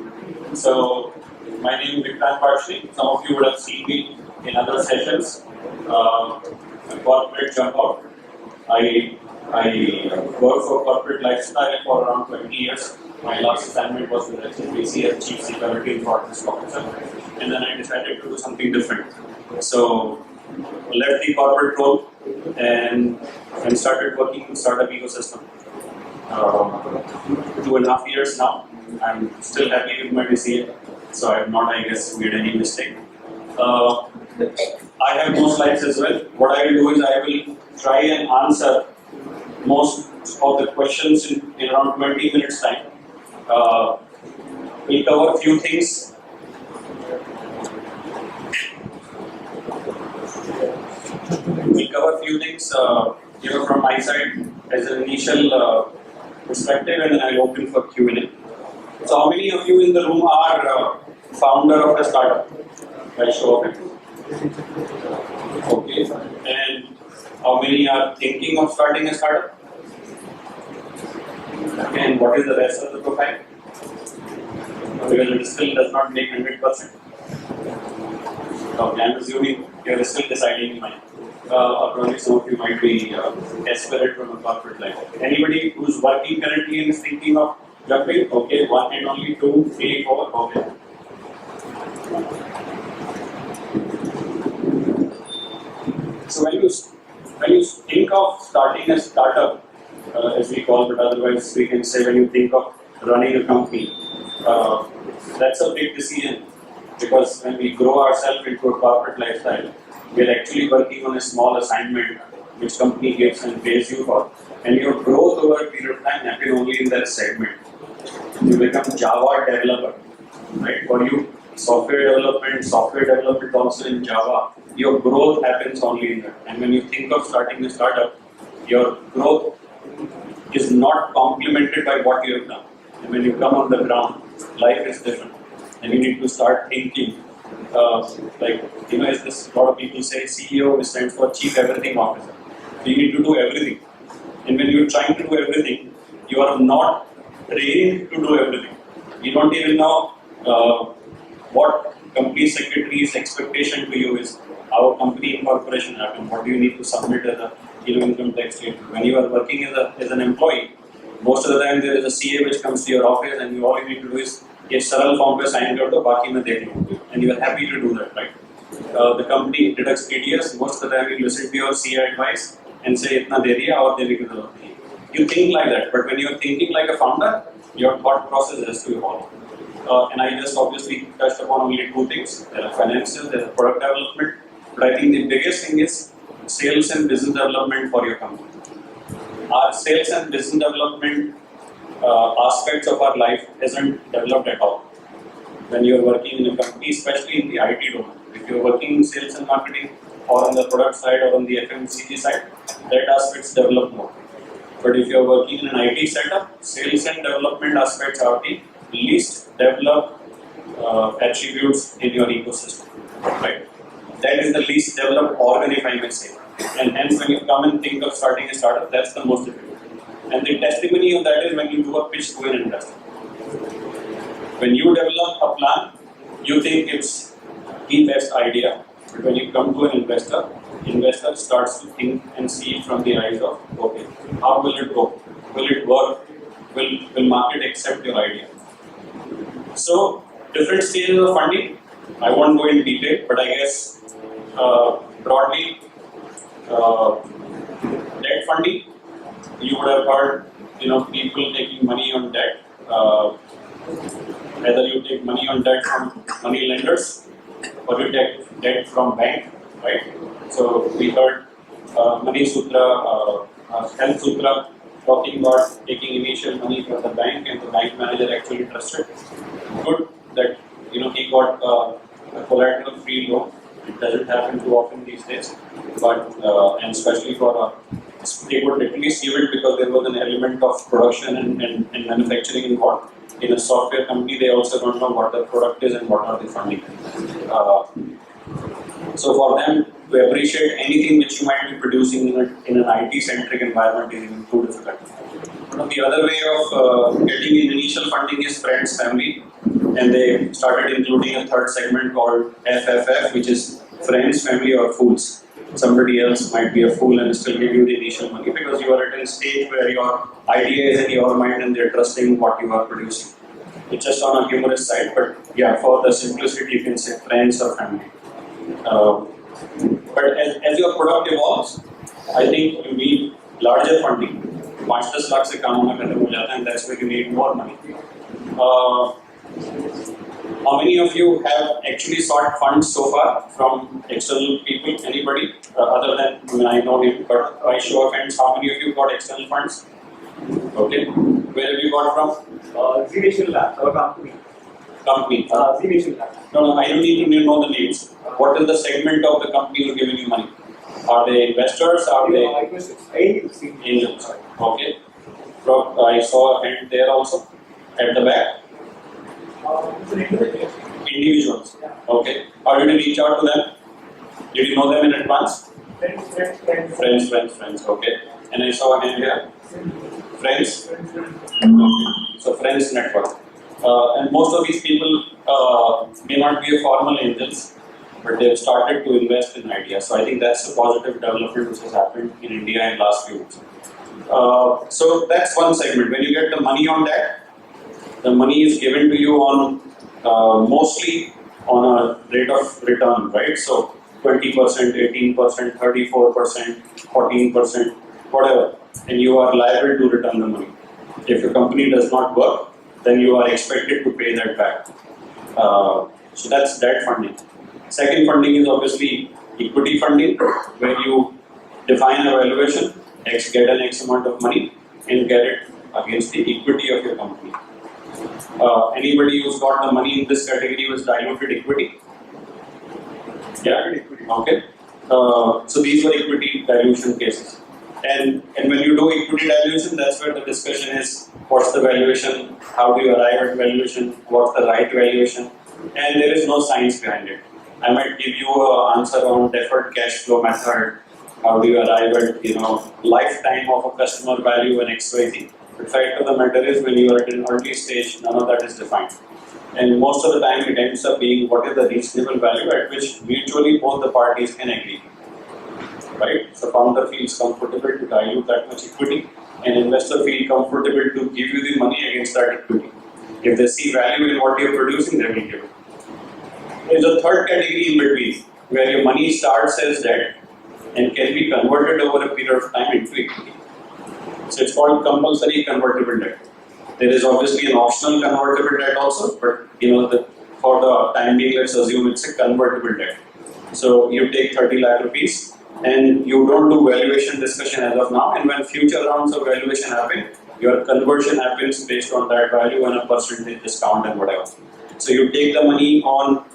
So my name is Vikrant Varshney. Some of you would have seen me in other sessions. Corporate jump out. I worked for corporate lifestyle for around 20 years. My last assignment was with HSBC as Chief Security Informatics Officer, and then I decided to do something different. So left the corporate role and started working in startup ecosystem. 2.5 years now. I'm still happy with my decision, so I have not, I guess, made any mistake. I have no slides as well. What I will do is I will try and answer most of the questions in around 20 minutes time. We'll cover a few things. From my side as an initial perspective, and then I'll open for Q&A. So how many of you in the room are founder of a startup? By show of it. Okay. And how many are thinking of starting a startup? And what is the rest of the profile? Because it still does not make 100%. Okay, I'm assuming you're still deciding in mind. Or probably some of you might be desperate from a corporate life. Anybody who's working currently and is thinking of jumping? Okay, 1 and only 2, 3, 4. Okay. So when you think of starting a startup, as we call it, otherwise we can say when you think of running a company, that's a big decision, because when we grow ourselves into a corporate lifestyle, we are actually working on a small assignment which company gives and pays you for, and your growth over a period of time happens only in that segment. You become Java developer, right? For you, software development also in Java, your growth happens only in that. And when you think of starting a startup, your growth is not complemented by what you have done. And when you come on the ground, life is different. And you need to start thinking, as this, a lot of people say, CEO stands for Chief Everything Officer. So you need to do everything. And when you're trying to do everything, you are not trained to do everything. You don't even know what company secretary's expectation to you is. Our company incorporation happened. What do you need to submit as a income tax statement? When you are working as an employee, most of the time there is a CA which comes to your office, and all you need to do is ये सरल form पे sign कर दो, बाकी मैं देख लूँगी, and you are happy to do that, right? The company deducts TDS. Most of the time you listen to your CA advice and say इतना दे दिया और देने की जरूरत नहीं. You think like that, but when you are thinking like a founder, your thought process has to evolve. And I just obviously touched upon only 2 things. There are finances, there is product development, but I think the biggest thing is sales and business development for your company. Our sales and business development aspects of our life isn't developed at all. When you are working in a company, especially in the IT domain, if you are working in sales and marketing or on the product side or on the FMCG side, that aspects develop more. But if you are working in an IT setup, sales and development aspects are the least developed attributes in your ecosystem, right? That is the least developed organ, if I may say. And hence, when you come and think of starting a startup, that's the most difficult. And the testimony of that is when you do a pitch to an investor. When you develop a plan, you think it's the best idea. But when you come to an investor starts to think and see it from the eyes of, okay, how will it go? Will it work? Will market accept your idea? So, different stages of funding. I won't go in detail, but I guess broadly, debt funding. You would have heard, people taking money on debt. Whether you take money on debt from money lenders or you take debt from bank, right? So we heard Money Sutra, Health Sutra talking about taking initial money from the bank, and the bank manager actually trusted. Good that he got a collateral-free loan. It doesn't happen too often these days, but and especially for they would at least give it because there was an element of production and manufacturing involved. In a software company, they also don't know what the product is and what are the funding. So for them to appreciate anything which you might be producing in an IT-centric environment is even too difficult. The other way of getting in initial funding is friends, family, and they started including a third segment called FFF, which is friends, family, or fools. Somebody else might be a fool and still give you the initial money because you are at a stage where your idea is in your mind and they're trusting what you are producing. It's just on a humorous side, but yeah, for the simplicity, you can say friends or family. But as your product evolves, I think you need larger funding. 5-10 lakh se kaam hona khatam ho jata hai, and that's where you need more money. How many of you have actually sought funds so far from external people? Anybody other than I know him, but by show of hands, how many of you got external funds? Okay, where have you got from? Labs, our company. Company. No, I don't need to know the names. What is the segment of the company who's giving you money? Are they investors? Are they angels? Okay. I saw a hand there also at the back. Individuals. Okay. How did you reach out to them? Did you know them in advance? Friends. Okay. And I saw a hand here. Friends. Okay. So friends network. And most of these people may not be a formal angels, but they've started to invest in ideas. So I think that's a positive development which has happened in India in last few months. So that's one segment. When you get the money on that, the money is given to you on mostly on a rate of return, right? So 20%, 18%, 34%, 14%, whatever, and you are liable to return the money. If your company does not work, then you are expected to pay that back. So that's debt funding. Second funding is obviously equity funding, where you define a valuation, get an X amount of money, and get it against the equity of your company. Anybody who's got the money in this category was diluted equity? Yeah? Okay. So these were equity dilution cases. And when you do equity dilution, that's where the discussion is, what's the valuation, how do you arrive at valuation, what's the right valuation, and there is no science behind it. I might give you an answer on deferred cash flow method, how do you arrive at, lifetime of a customer value and XYZ. The fact of the matter is, when you are at an early stage, none of that is defined. And most of the time it ends up being what is the reasonable value at which mutually both the parties can agree. Right? So founder feels comfortable to dilute that much equity, and investor feels comfortable to give you the money against that equity. If they see value in what you're producing, they will give it. There's a third category in between, where your money starts as debt and can be converted over a period of time into equity. So it's called compulsory convertible debt. There is obviously an optional convertible debt also, but for the time being, let's assume it's a convertible debt. So you take 30 lakh rupees and you don't do valuation discussion as of now, and when future rounds of valuation happen, your conversion happens based on that value and a percentage discount and whatever. So you take the money on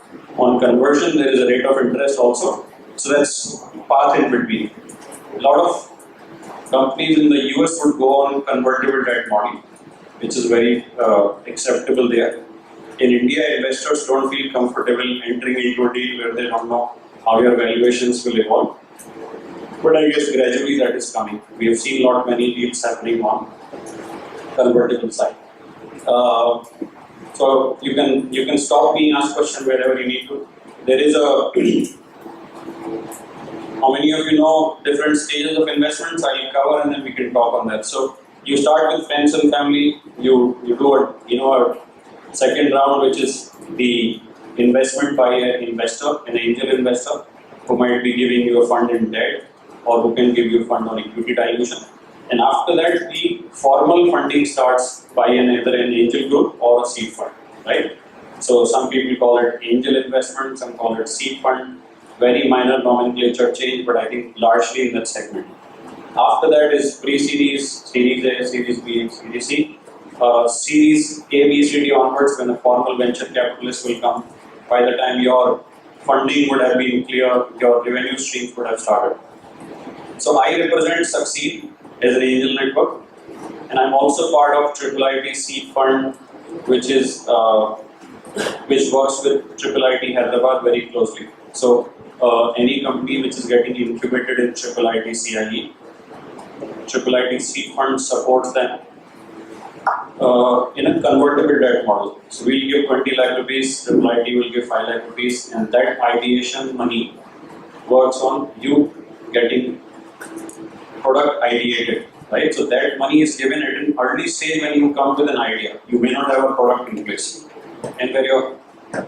conversion, there is a rate of interest also. So that's path in between. A lot of companies in the US would go on convertible debt model, which is very acceptable there. In India, investors don't feel comfortable entering into a deal where they don't know how your valuations will evolve. But I guess gradually that is coming. We have seen many deals happening on convertible side. So you can stop me, ask question wherever you need to. There is a how many of you know different stages of investments? I'll cover and then we can talk on that. So you start with friends and family. You do a second round, which is the investment by an investor, an angel investor, who might be giving you a fund in debt or who can give you a fund on equity dilution. And after that, the formal funding starts by either an angel group or a seed fund, right? So some people call it angel investment, some call it seed fund. Very minor nomenclature change, but I think largely in that segment. After that is pre-series, Series A, Series B, and Series C. Series A, B, C, D onwards, when a formal venture capitalist will come, by the time your funding would have been clear, your revenue streams would have started. So I represent Succeed as an angel network, and I'm also part of IIIT Seed Fund, which works with IIIT Hyderabad very closely. So any company which is getting incubated in IIIT CIE, IIIT Seed Fund supports them in a convertible debt model. So we'll give 20 lakh rupees, IIIT will give 5 lakh rupees, and that ideation money works on you getting product ideated, right? So that money is given at an early stage when you come with an idea. You may not have a product in place, and where your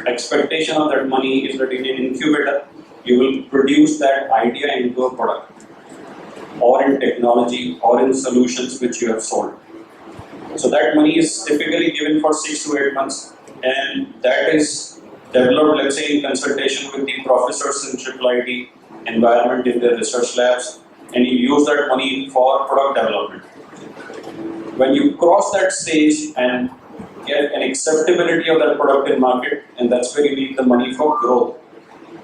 expectation of that money is that in an incubator, you will produce that idea into a product, or in technology, or in solutions which you have sold. So that money is typically given for 6 to 8 months, and that is developed, let's say, in consultation with the professors in IIIT environment in their research labs, and you use that money for product development. When you cross that stage and get an acceptability of that product in market, and that's where you need the money for growth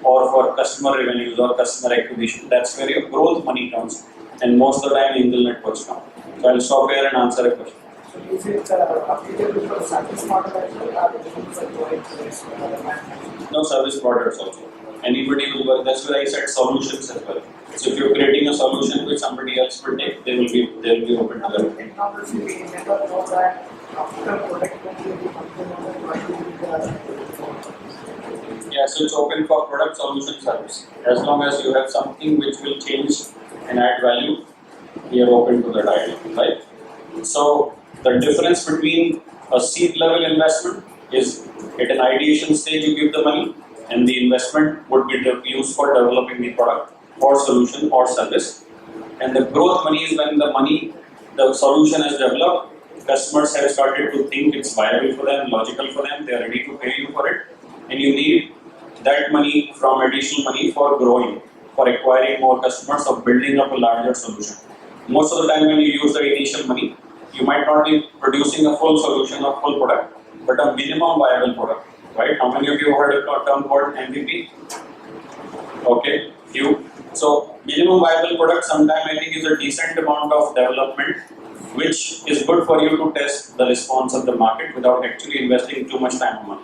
or for customer revenues or customer acquisition. That's where your growth money comes, and most of the time angel networks come. So I'll stop here and answer a question. So is it applicable for service model as well, or No, service products also. Anybody will work. That's why I said solutions as well. So if you're creating a solution which somebody else will take, they will be open to that. technology, we never know that after product Yeah, so it's open for product, solution, service. As long as you have something which will change and add value, we are open to that idea, right? So the difference between a seed level investment is at an ideation stage you give the money, and the investment would be used for developing the product or solution or service. And the growth money is when the solution is developed, customers have started to think it's viable for them, logical for them, they are ready to pay you for it, and you need that money from additional money for growing, for acquiring more customers, or building up a larger solution. Most of the time when you use the initial money, you might not be producing a full solution or full product, but a minimum viable product, right? How many of you heard a term called MVP? Okay, few. So minimum viable product sometimes I think is a decent amount of development, which is good for you to test the response of the market without actually investing too much time and money,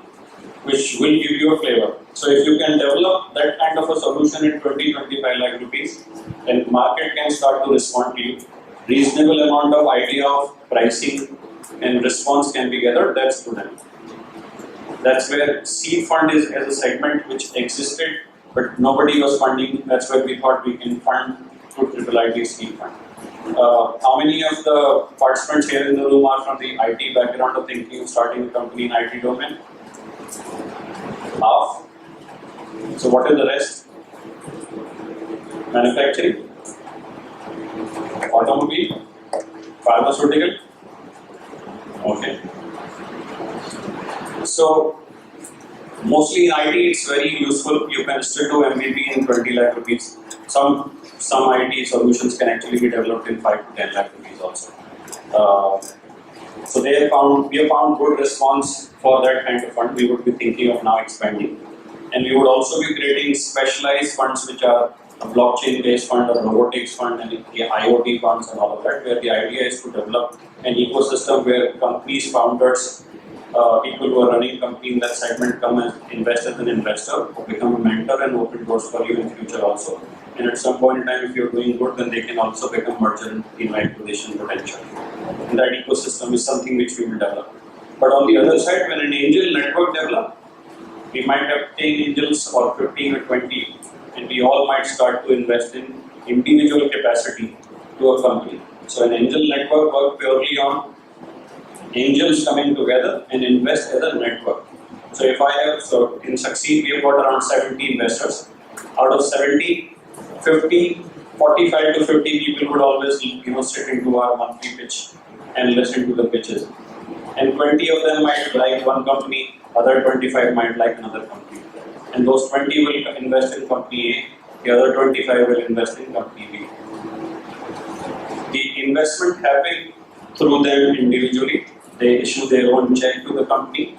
which will give you a flavor. So if you can develop that kind of a solution in 20-25 lakh rupees, then market can start to respond to you. Reasonable amount of idea of pricing and response can be gathered, that's good enough. That's where seed fund is as a segment which existed, but nobody was funding. That's where we thought we can fund through IIIT seed fund. How many of the participants here in the room are from the IT background of thinking of starting a company in IT domain? Half. So what is the rest? Manufacturing, automobile, pharmaceutical. Okay. So mostly in IT it's very useful. You can still do MVP in 20 lakh rupees. Some IT solutions can actually be developed in 5 to 10 lakh rupees also. So we have found good response for that kind of fund. We would be thinking of now expanding, and we would also be creating specialized funds which are a blockchain-based fund, or robotics fund, and IoT funds, and all of that. Where the idea is to develop an ecosystem where companies, founders, people who are running company in that segment come and invest as an investor, or become a mentor and open doors for you in future also. And at some point in time, if you're doing good, then they can also become merchant in acquisition potential. And that ecosystem is something which we will develop. But on the other side, when an angel network develops, we might have 10 angels or 15 or 20, and we all might start to invest in individual capacity to a company. So an angel network works purely on angels coming together and invest as a network. So if I have, so in Succeed, we have got around 70 investors. Out of 70, 45 to 50 people would always, sit into our monthly pitch and listen to the pitches. And 20 of them might like one company, other 25 might like another company. And those 20 will invest in company A, the other 25 will invest in company B. The investment happens through them individually. They issue their own check to the company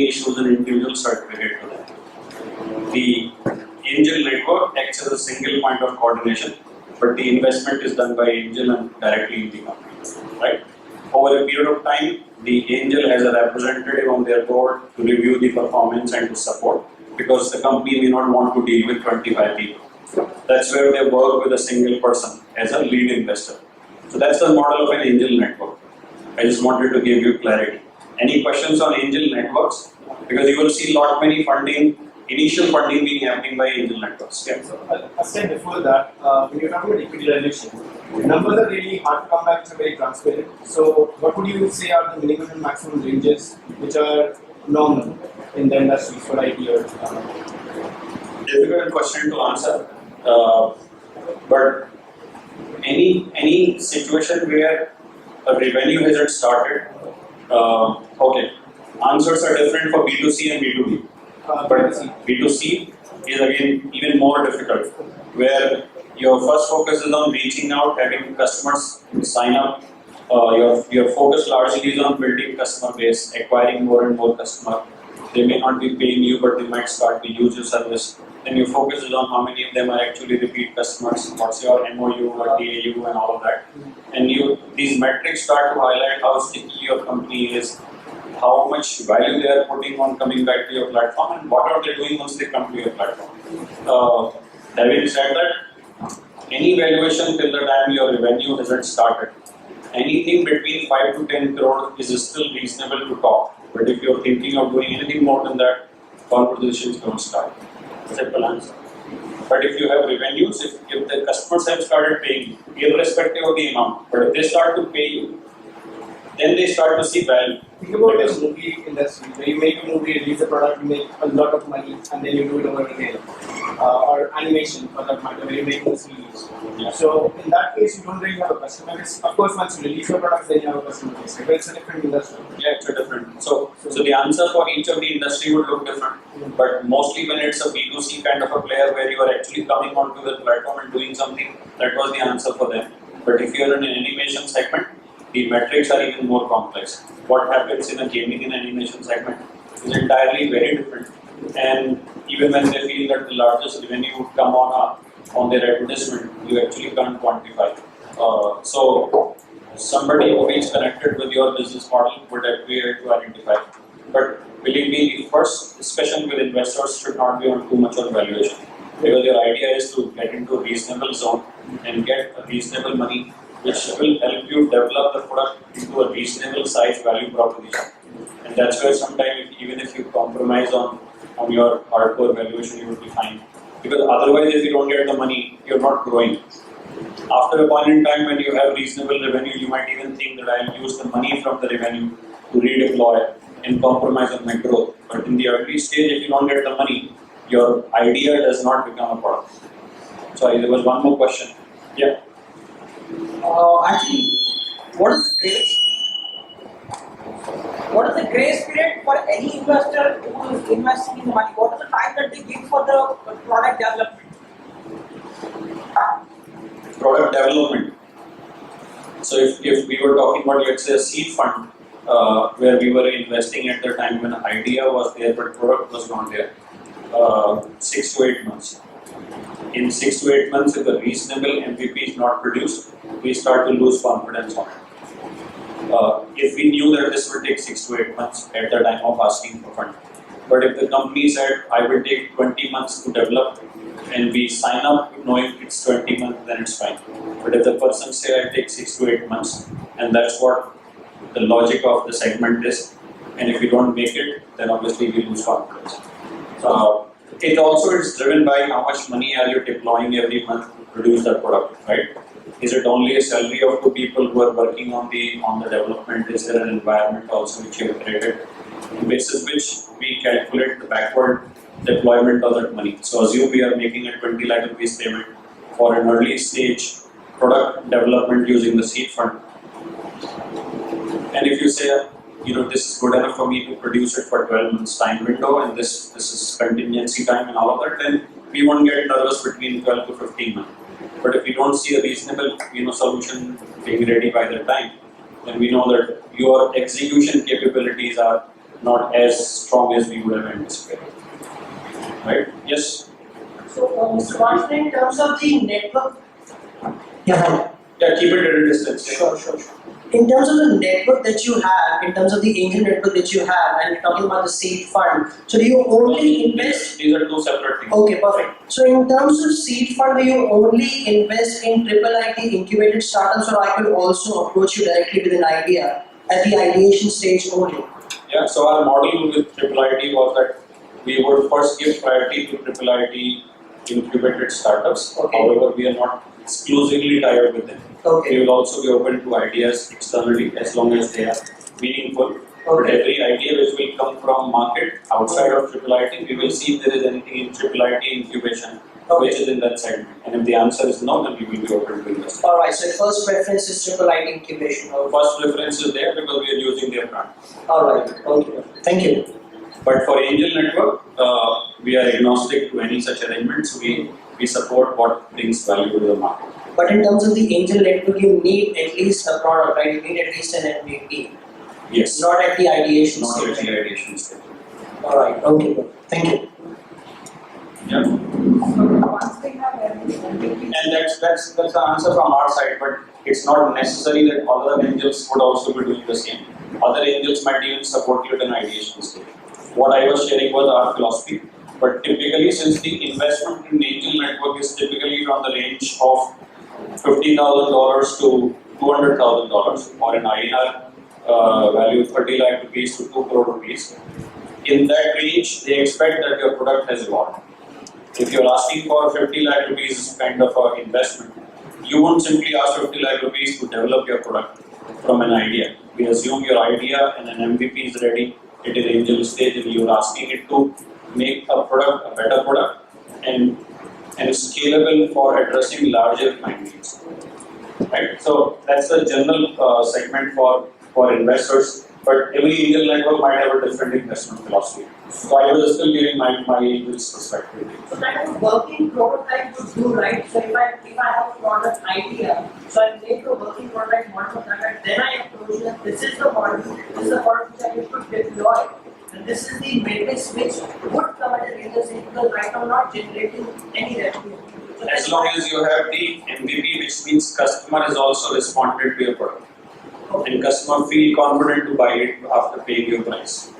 issues an individual certificate to them. The angel network acts as a single point of coordination, but the investment is done by angel and directly in the company, right? Over a period of time, the angel has a representative on their board to review the performance and to support, because the company may not want to deal with 25 people. That's where they work with a single person as a lead investor. So that's the model of an angel network. I just wanted to give you clarity. Any questions on angel networks? Because you will see many initial funding being happening by angel networks. Yeah, so I said before that, when you're talking about equity dilution, numbers are really hard to come back, it's very transparent. So what would you say are the minimum and maximum ranges which are normal in the industry for IT or difficult question to answer, but any situation where a revenue hasn't started, okay, answers are different for B2C and B2B. But B2C is again even more difficult, where your first focus is on reaching out, having customers sign up, your focus largely is on building customer base, acquiring more and more customer. They may not be paying you, but they might start to use your service. Then your focus is on how many of them are actually repeat customers, what's your MOU or DAU and all of that. And these metrics start to highlight how sticky your company is, how much value they are putting on coming back to your platform, and what are they doing once they come to your platform. Having said that, any valuation till the time your revenue hasn't started, anything between 5 to 10 crore is still reasonable to talk. But if you're thinking of doing anything more than that, conversations don't start. Simple answer. But if you have revenues, if the customers have started paying you, irrespective of the amount, but if they start to pay you, then they start to see value. Think about the movie industry, where you make a movie, release a product, you make a lot of money, and then you do it over again. Or animation, for that matter, where you make a series. Yeah. So in that case, you don't really have a customer base. Of course, once you release your products, then you have a customer base. But it's a different industry. Yeah, it's a different. So the answer for each of the industry would look different. But mostly when it's a B2C kind of a player where you are actually coming onto the platform and doing something, that was the answer for them. But if you are in an animation segment, the metrics are even more complex. What happens in a gaming and animation segment is entirely very different. And even when they feel that the largest revenue would come on their advertisement, you actually can't quantify. So somebody who is connected with your business model would appear to identify. But believe me, the first discussion with investors should not be on too much on valuation. Because your idea is to get into a reasonable zone and get a reasonable money, which will help you develop the product into a reasonable size value proposition. And that's where sometimes even if you compromise on your hardcore valuation, you will be fine. Because otherwise, if you don't get the money, you're not growing. After a point in time when you have reasonable revenue, you might even think that I'll use the money from the revenue to redeploy and compromise on my growth. But in the early stage, if you don't get the money, your idea does not become a product. Sorry, there was one more question. Yeah. Actually, what is the grace period for any investor who is investing in money? What is the time that they give for the product development? Product development. So if we were talking about, let's say, a seed fund, where we were investing at the time when idea was there but product was not there, 6 to 8 months. In 6 to 8 months, if a reasonable MVP is not produced, we start to lose confidence on it. If we knew that this would take 6 to 8 months at the time of asking for funding. But if the company said, I will take 20 months to develop, and we sign up knowing it's 20 months, then it's fine. But if the person says, I take 6 to 8 months, and that's what the logic of the segment is, and if we don't make it, then obviously we lose confidence. It also is driven by how much money are you deploying every month to produce that product, right? Is it only a salary of 2 people who are working on the development? Is there an environment also which you have created? On basis which we calculate the backward deployment of that money. So assume we are making a 20 lakh rupees payment for an early stage product development using the seed fund. And if you say, this is good enough for me to produce it for 12 months time window, and this is contingency time and all of that, then we won't get nervous between 12 to 15 months. But if we don't see a reasonable solution being ready by that time, then we know that your execution capabilities are not as strong as we would have anticipated. Right? Yes? So, Mr. Varshney, in terms of the network. Yeah, keep it at a distance. Sure. In terms of the network that you have, in terms of the angel network that you have, and you're talking about the seed fund, so do you only invest? These are 2 separate things. Okay, perfect. So in terms of seed fund, do you only invest in triple IT incubated startups, or I could also approach you directly with an idea at the ideation stage only? Yeah, so our model with triple IT was that we would first give priority to triple IT incubated startups. Okay. However, we are not exclusively tied with them. Okay. We will also be open to ideas externally as long as they are meaningful. Okay. But every idea which will come from market outside of triple IT, we will see if there is anything in triple IT incubation which is in that segment. And if the answer is no, then we will be open to invest. Alright, so first preference is triple IT incubation. First preference is there because we are using their brand. Alright, okay. Thank you. But for Angel Network, we are agnostic to any such arrangements. We support what brings value to the market. But in terms of the angel network, you need at least a product, right? You need at least an MVP. Yes. Not at the ideation Not stage. at the ideation stage. Alright, okay, good. Thank you. Yeah. And that's the answer from our side, but it's not necessary that other angels would also be doing the same. Other angels might even support you at an ideation stage. What I was sharing was our philosophy, but typically since the investment in angel network is typically from the range of $50,000 to $200,000 or in INR value 30 lakh rupees to 2 crore rupees. In that range, they expect that your product has evolved. If you're asking for 50 lakh rupees kind of an investment, you won't simply ask 50 lakh rupees to develop your product from an idea. We assume your idea and an MVP is ready at an angel stage and you're asking it to make a product, a better product and scalable for addressing larger client needs. Right? So that's the general segment for investors. But every angel network might have a different investment philosophy. So I was still giving my angel's perspective. So that is working prototype would do, right? So if I have a product idea, so I make a working prototype model of that, then I approach that this is the model, this is the product which I need to deploy. And this is the matrix which would come at a later stage because right now I'm not generating any revenue. So as long as you have the MVP, which means customer has also responded to your product. And customer feel confident to buy it after paying your price.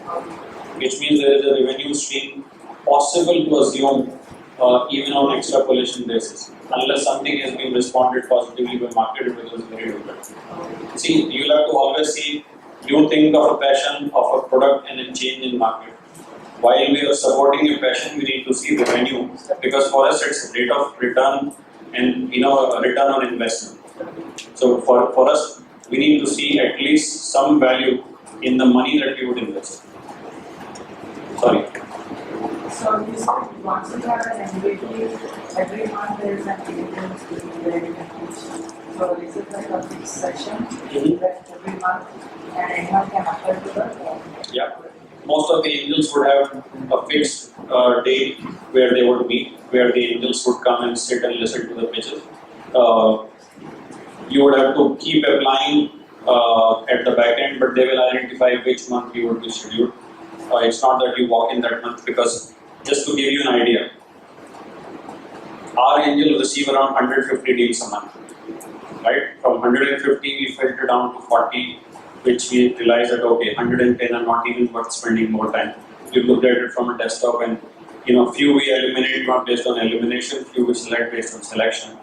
Which means there is a revenue stream possible to assume even on extrapolation basis, unless something has been responded positively by market, it becomes very difficult. See, you'll have to always see, you think of a passion of a product and a change in market. While we are supporting a passion, we need to see revenue because for us it's rate of return and return on investment. So for us, we need to see at least some value in the money that we would invest. Sorry. So you said once you have an MVP, every month there is an event where you can teach. So is it like a fixed session that every month and anyone can apply to that? Yeah. Most of the angels would have a fixed day where they would meet, where the angels would come and sit and listen to the pitches. You would have to keep applying at the back end, but they will identify which month you would be scheduled. It's not that you walk in that month because, just to give you an idea, our angel will receive around 150 deals a month. Right? From 150 we filter down to 40, which we realize that okay, 110 are not even worth spending more time. We looked at it from a desktop and few we eliminate not based on elimination, few we select based on selection.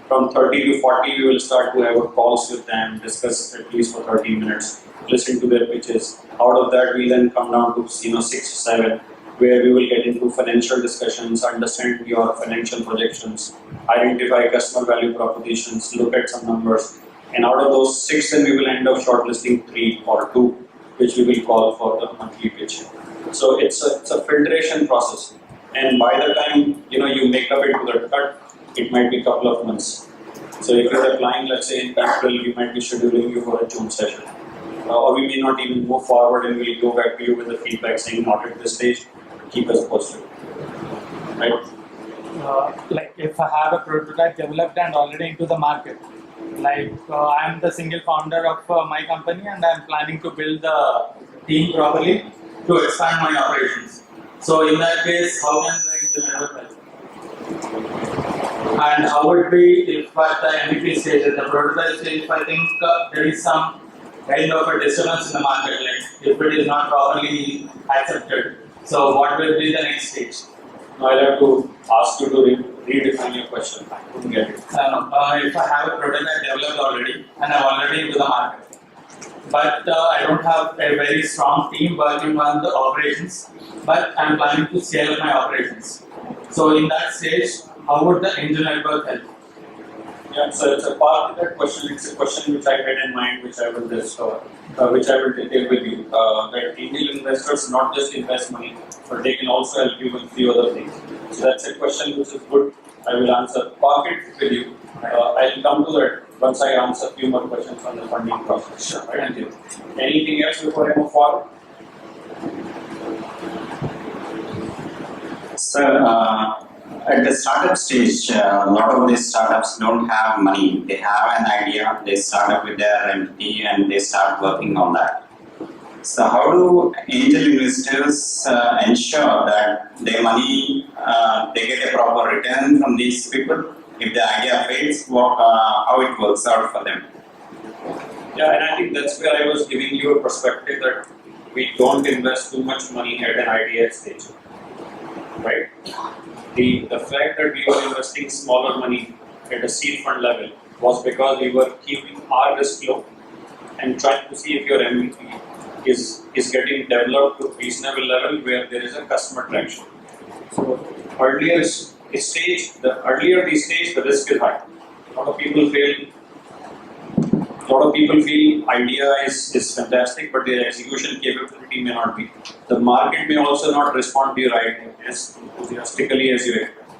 From 30 to 40 we will start to have a calls with them, discuss at least for 30 minutes, listen to their pitches. Out of that we then come down to 6 to 7 where we will get into financial discussions, understand your financial projections, identify customer value propositions, look at some numbers. And out of those 6, then we will end up shortlisting 3 or 2, which we will call for the monthly pitch. So it's a filtration process. And by the time you make up into the cut, it might be a couple of months. So if you're applying, let's say in April, we might be scheduling you for a June session. Or we may not even move forward and we'll go back to you with the feedback saying not at this stage, keep us posted. Right? Like if I have a prototype developed and already into the market, like I am the single founder of my company and I am planning to build the team properly to expand my operations. So in that case, how can the angel network help? And how would be if at the MVP stage, at the prototype stage, if I think there is some kind of a disturbance in the market, like if it is not properly accepted, so what will be the next stage? I'll have to ask you to redefine your question. I couldn't get it. If I have a prototype developed already and I'm already into the market, but I don't have a very strong team working on the operations, but I'm planning to scale up my operations. So in that stage, how would the angel network help? Yeah, so it's a part of that question. It's a question which I had in mind, which I will detail with you. That angel investors not just invest money, but they can also help you with few other things. So that's a question which is good. I will answer. Park it with you. I'll come to that once I answer a few more questions on the funding process. Sure. Right? Thank you. Anything else before I move forward? Sir, at the startup stage, a lot of these startups don't have money. They have an idea, they start up with their entity and they start working on that. So how do angel investors ensure that their money, they get a proper return from these people? If the idea fails, how it works out for them? Yeah, and I think that's where I was giving you a perspective that we don't invest too much money at an idea stage, right? The fact that we were investing smaller money at a seed fund level was because we were keeping our risk low and trying to see if your MVP is getting developed to a reasonable level where there is a customer traction. So earlier the stage, the risk is high. A lot of people feel idea is fantastic, but their execution capability may not be. The market may also not respond to your idea as enthusiastically as you expect.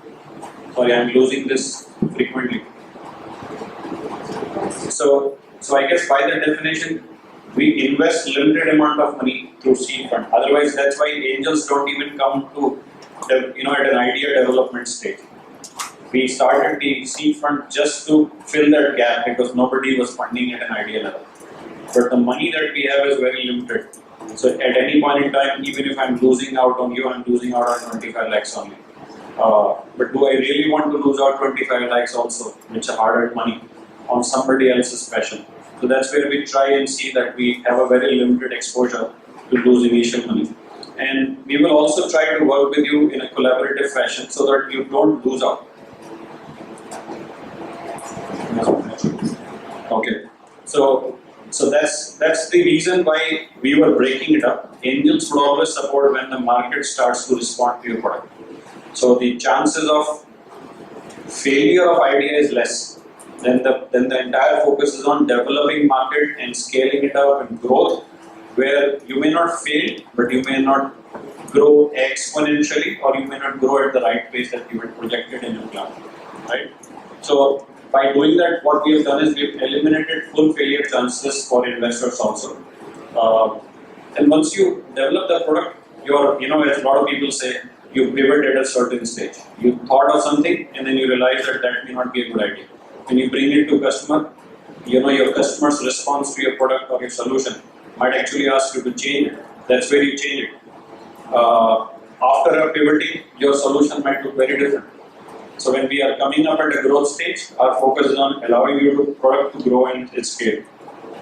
Sorry, I'm losing this frequently. So I guess by that definition, we invest limited amount of money through seed fund. Otherwise, that's why angels don't even come to, at an idea development stage. We started the seed fund just to fill that gap because nobody was funding at an idea level. But the money that we have is very limited. So at any point in time, even if I'm losing out on you, I'm losing out on 25 lakhs only. But do I really want to lose out 25 lakhs also, which are hard-earned money, on somebody else's passion? So that's where we try and see that we have a very limited exposure to lose initial money. And we will also try to work with you in a collaborative fashion so that you don't lose out. Okay, so that's the reason why we were breaking it up. Angels would always support when the market starts to respond to your product. So the chances of failure of idea is less. Then the entire focus is on developing market and scaling it up and growth, where you may not fail, but you may not grow exponentially, or you may not grow at the right pace that you had projected in your plan, right? So by doing that, what we have done is we've eliminated full failure chances for investors also. And once you develop the product, as a lot of people say, you pivot at a certain stage. You thought of something and then you realize that may not be a good idea. When you bring it to customer, your customer's response to your product or your solution might actually ask you to change it. That's where you change it. After a pivoting, your solution might look very different. So when we are coming up at a growth stage, our focus is on allowing your product to grow and its scale.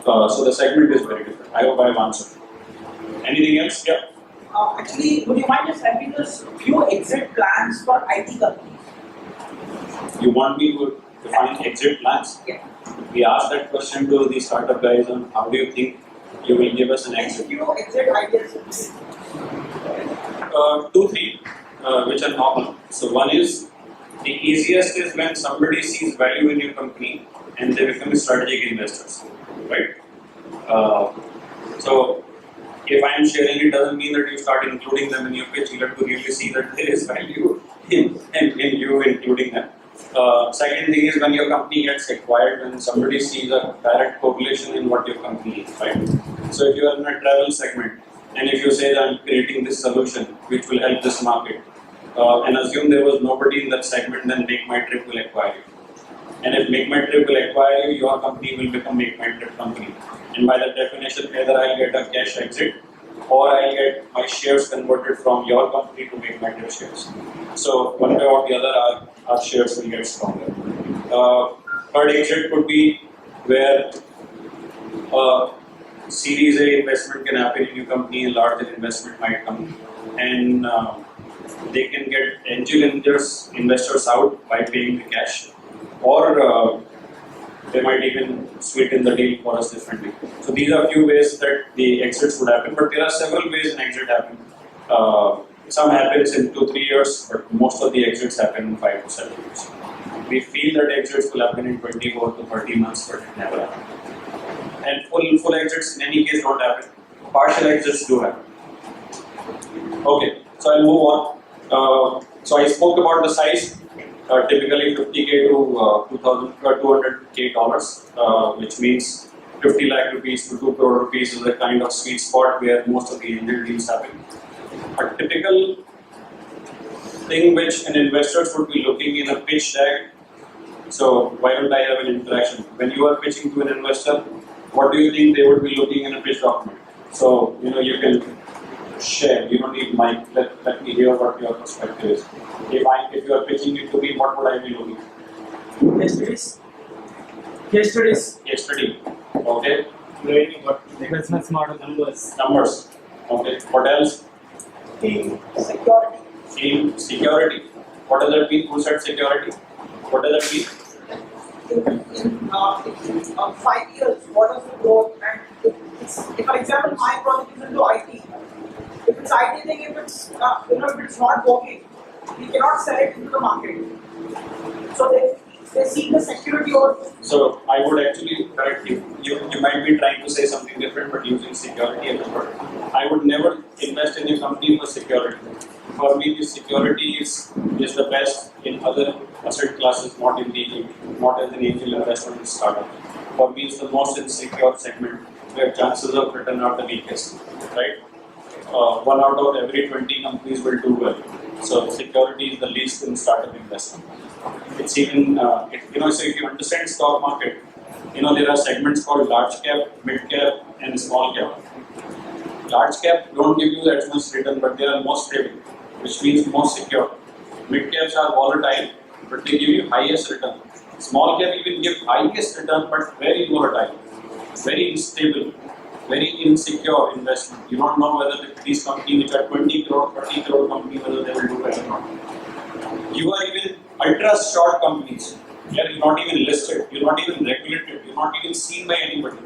So the segment is very different. I hope I have answered. Anything else? Yeah. Actually, would you mind just helping us few exit plans for IT companies? You want me to define exit plans? Yeah. We asked that question to the startup guys on how do you think you will give us an exit? Few exit ideas. 2, 3, which are normal. So one is, the easiest is when somebody sees value in your company and they become strategic investors, right? So if I am sharing, it doesn't mean that you start including them in your pitch. You have to really see that there is value in you including them. Second thing is when your company gets acquired, when somebody sees a direct correlation in what your company is, right? So if you are in a travel segment and if you say that I'm creating this solution which will help this market, and assume there was nobody in that segment, then Make My Trip will acquire you. And if Make My Trip will acquire you, your company will become Make My Trip company. And by that definition, either I'll get a cash exit or I'll get my shares converted from your company to Make My Trip shares. So one way or the other, our shares will get stronger. Third exit could be where Series A investment can happen in your company, a larger investment might come, and they can get angel investors out by paying the cash, or they might even sweeten the deal for us differently. So these are a few ways that the exits would happen, but there are several ways an exit happen. Some happens in 2-3 years, but most of the exits happen in 5 to 7 years. We feel that exits will happen in 24 to 30 months, but it never happens. And full exits in any case don't happen. Partial exits do happen. Okay, so I'll move on. So I spoke about the size, typically 50K to $200K dollars, which means 50 lakh rupees to 2 crore rupees is the kind of sweet spot where most of the angel deals happen. A typical thing which an investor would be looking in a pitch deck. So why don't I have an interaction? When you are pitching to an investor, what do you think they would be looking in a pitch document? So you can share. You don't need mic. Let me hear what your perspective is. If you are pitching it to me, what would I be looking? Case studies. Case studies. Case study. Okay. Business model. Numbers. Okay. What else? Team security. Team security. What does that mean? Who said security? What does that mean? In 5 years, what is the growth? And if for example, my project is into IT, if it's IT thing, if it's if it's not working, we cannot sell it into the market. So they see the security or. So I would actually correct you. You might be trying to say something different, but using security as a word. I would never invest in a company for security. For me, the security is the best in other asset classes, not as an angel investment in startup. For me, it's the most insecure segment where chances of return are the weakest, right? 1 out of every 20 companies will do well. So security is the least in startup investment. It's even, so if you understand stock market, there are segments called large cap, mid cap, and small cap. Large cap don't give you that much return, but they are most stable, which means most secure. Mid caps are volatile, but they give you highest return. Small cap even give highest return, but very volatile, very unstable, very insecure investment. You don't know whether these companies which are 20 crore, 30 crore companies, whether they will do well or not. You are even ultra short companies. You're not even listed, you're not even regulated, you're not even seen by anybody.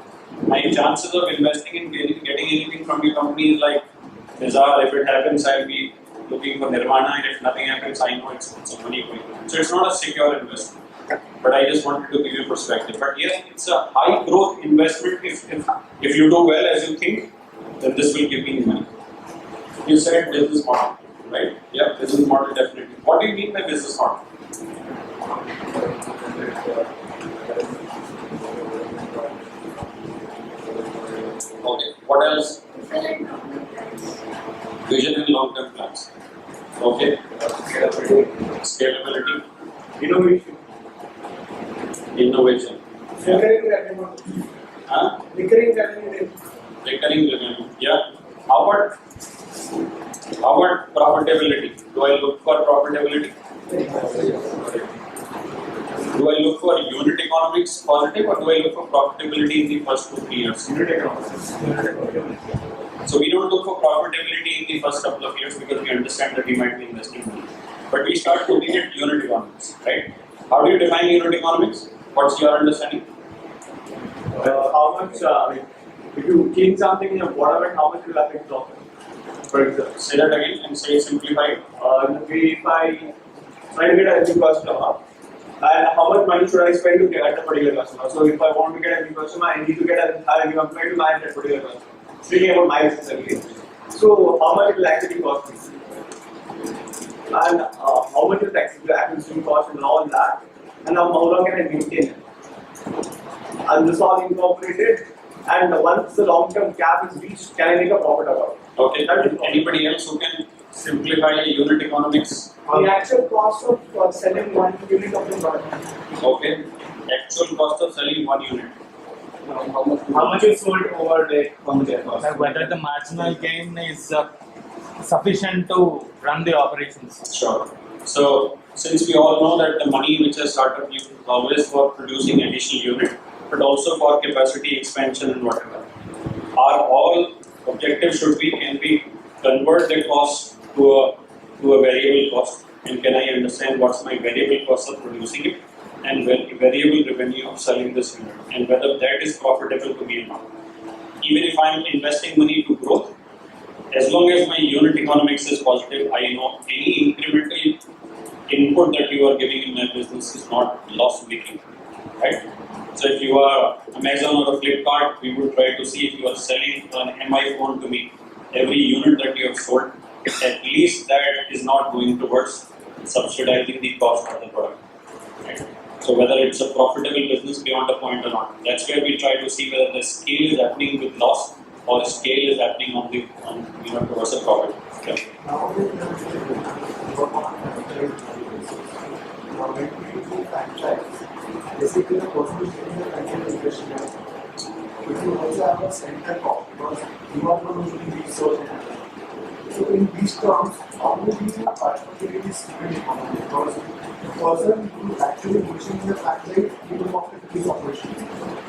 My chances of investing in getting anything from your company is like bizarre. If it happens, I'll be looking for nirvana, and if nothing happens, I know it's a money going. So it's not a secure investment. But I just wanted to give you perspective. But yes, it's a high growth investment. If you do well as you think, then this will give me money. You said business model, right? Yeah, business model definitely. What do you mean by business model? Okay, what else? Vision and long-term plans. Okay. Scalability. Innovation. Recurring revenue. Recurring revenue. Recurring revenue. Yeah. How about profitability? Do I look for profitability? Do I look for unit economics positive, or do I look for profitability in the first 2-3 years? Unit economics. So we don't look for profitability in the first couple of years because we understand that we might be investing money. But we start looking at unit economics, right? How do you define unit economics? What's your understanding? How much, if you change something in your bottom, how much will affect profit? For example, say that again and say it simplified. If I try to get a new customer, and how much money should I spend to get a particular customer? So if I want to get a new customer, I need to get a new employee to manage that particular customer. Speaking about my business again. So how much it will actually cost me? And how much is the acquisition cost and all that? And how long can I maintain it? And this all incorporated. And once the long-term cap is reached, can I make a profit about it? Okay. Anybody else who can simplify unit economics? The actual cost of selling 1 unit of the product. Okay. Actual cost of selling 1 unit. How much is sold over the cost? Like whether the marginal gain is sufficient to run the operations. Sure. So since we all know that the money which a startup uses is always for producing additional unit, but also for capacity expansion and whatever. Our all objective should be, can we convert the cost to a variable cost, and can I understand what's my variable cost of producing it and variable revenue of selling this unit, and whether that is profitable to me or not. Even if I'm investing money to growth, as long as my unit economics is positive, I know any incremental input that you are giving in my business is not loss making, right? So if you are Amazon or a Flipkart, we would try to see if you are selling an MI phone to me, every unit that you have sold, at least that is not going towards subsidizing the cost of the product. Right? So whether it's a profitable business beyond a point or not, that's where we try to see whether the scale is happening with loss or scale is happening towards a profit. Okay. say to the person who is getting the content investment, if you also have a center cost because you are not using these sources. So in these terms, how would you participate in this economy? Because the person who is actually using the factory, he will not get this operation.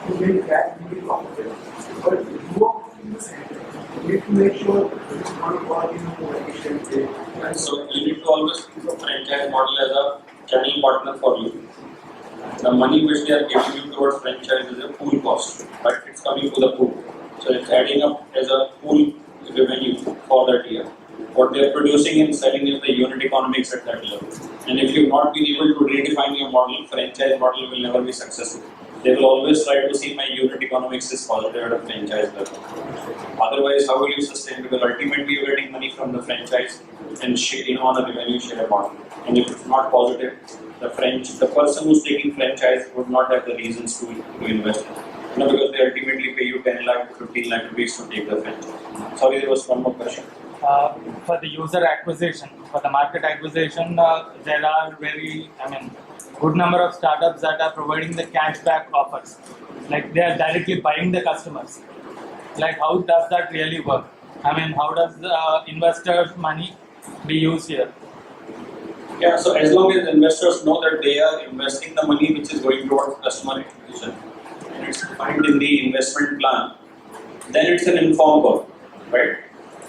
He will get really profitable. But if you are in the center, you need to make sure that it is not working in a efficient way. So you need to always think of franchise model as a channel partner for you. The money which they are giving you towards franchise is a pool cost, but it's coming to the pool. So it's adding up as a pool revenue for that year. What they are producing and selling is the unit economics at that level. And if you've not been able to redefine your model, franchise model will never be successful. They will always try to see my unit economics is positive at a franchise level. Otherwise, how will you sustain? Because ultimately you're getting money from the franchise and sharing on a revenue share model. And if it's not positive, the person who's taking franchise would not have the reasons to invest in it. Because they ultimately pay you 10 lakh to 15 lakh rupees to take the franchise. Sorry, there was one more question. For the user acquisition, for the market acquisition, there are good number of startups that are providing the cashback offers. Like they are directly buying the customers. Like how does that really work? How does the investors' money be used here? Yeah, so as long as investors know that they are investing the money which is going towards customer acquisition and it's defined in the investment plan, then it's an informed call, right?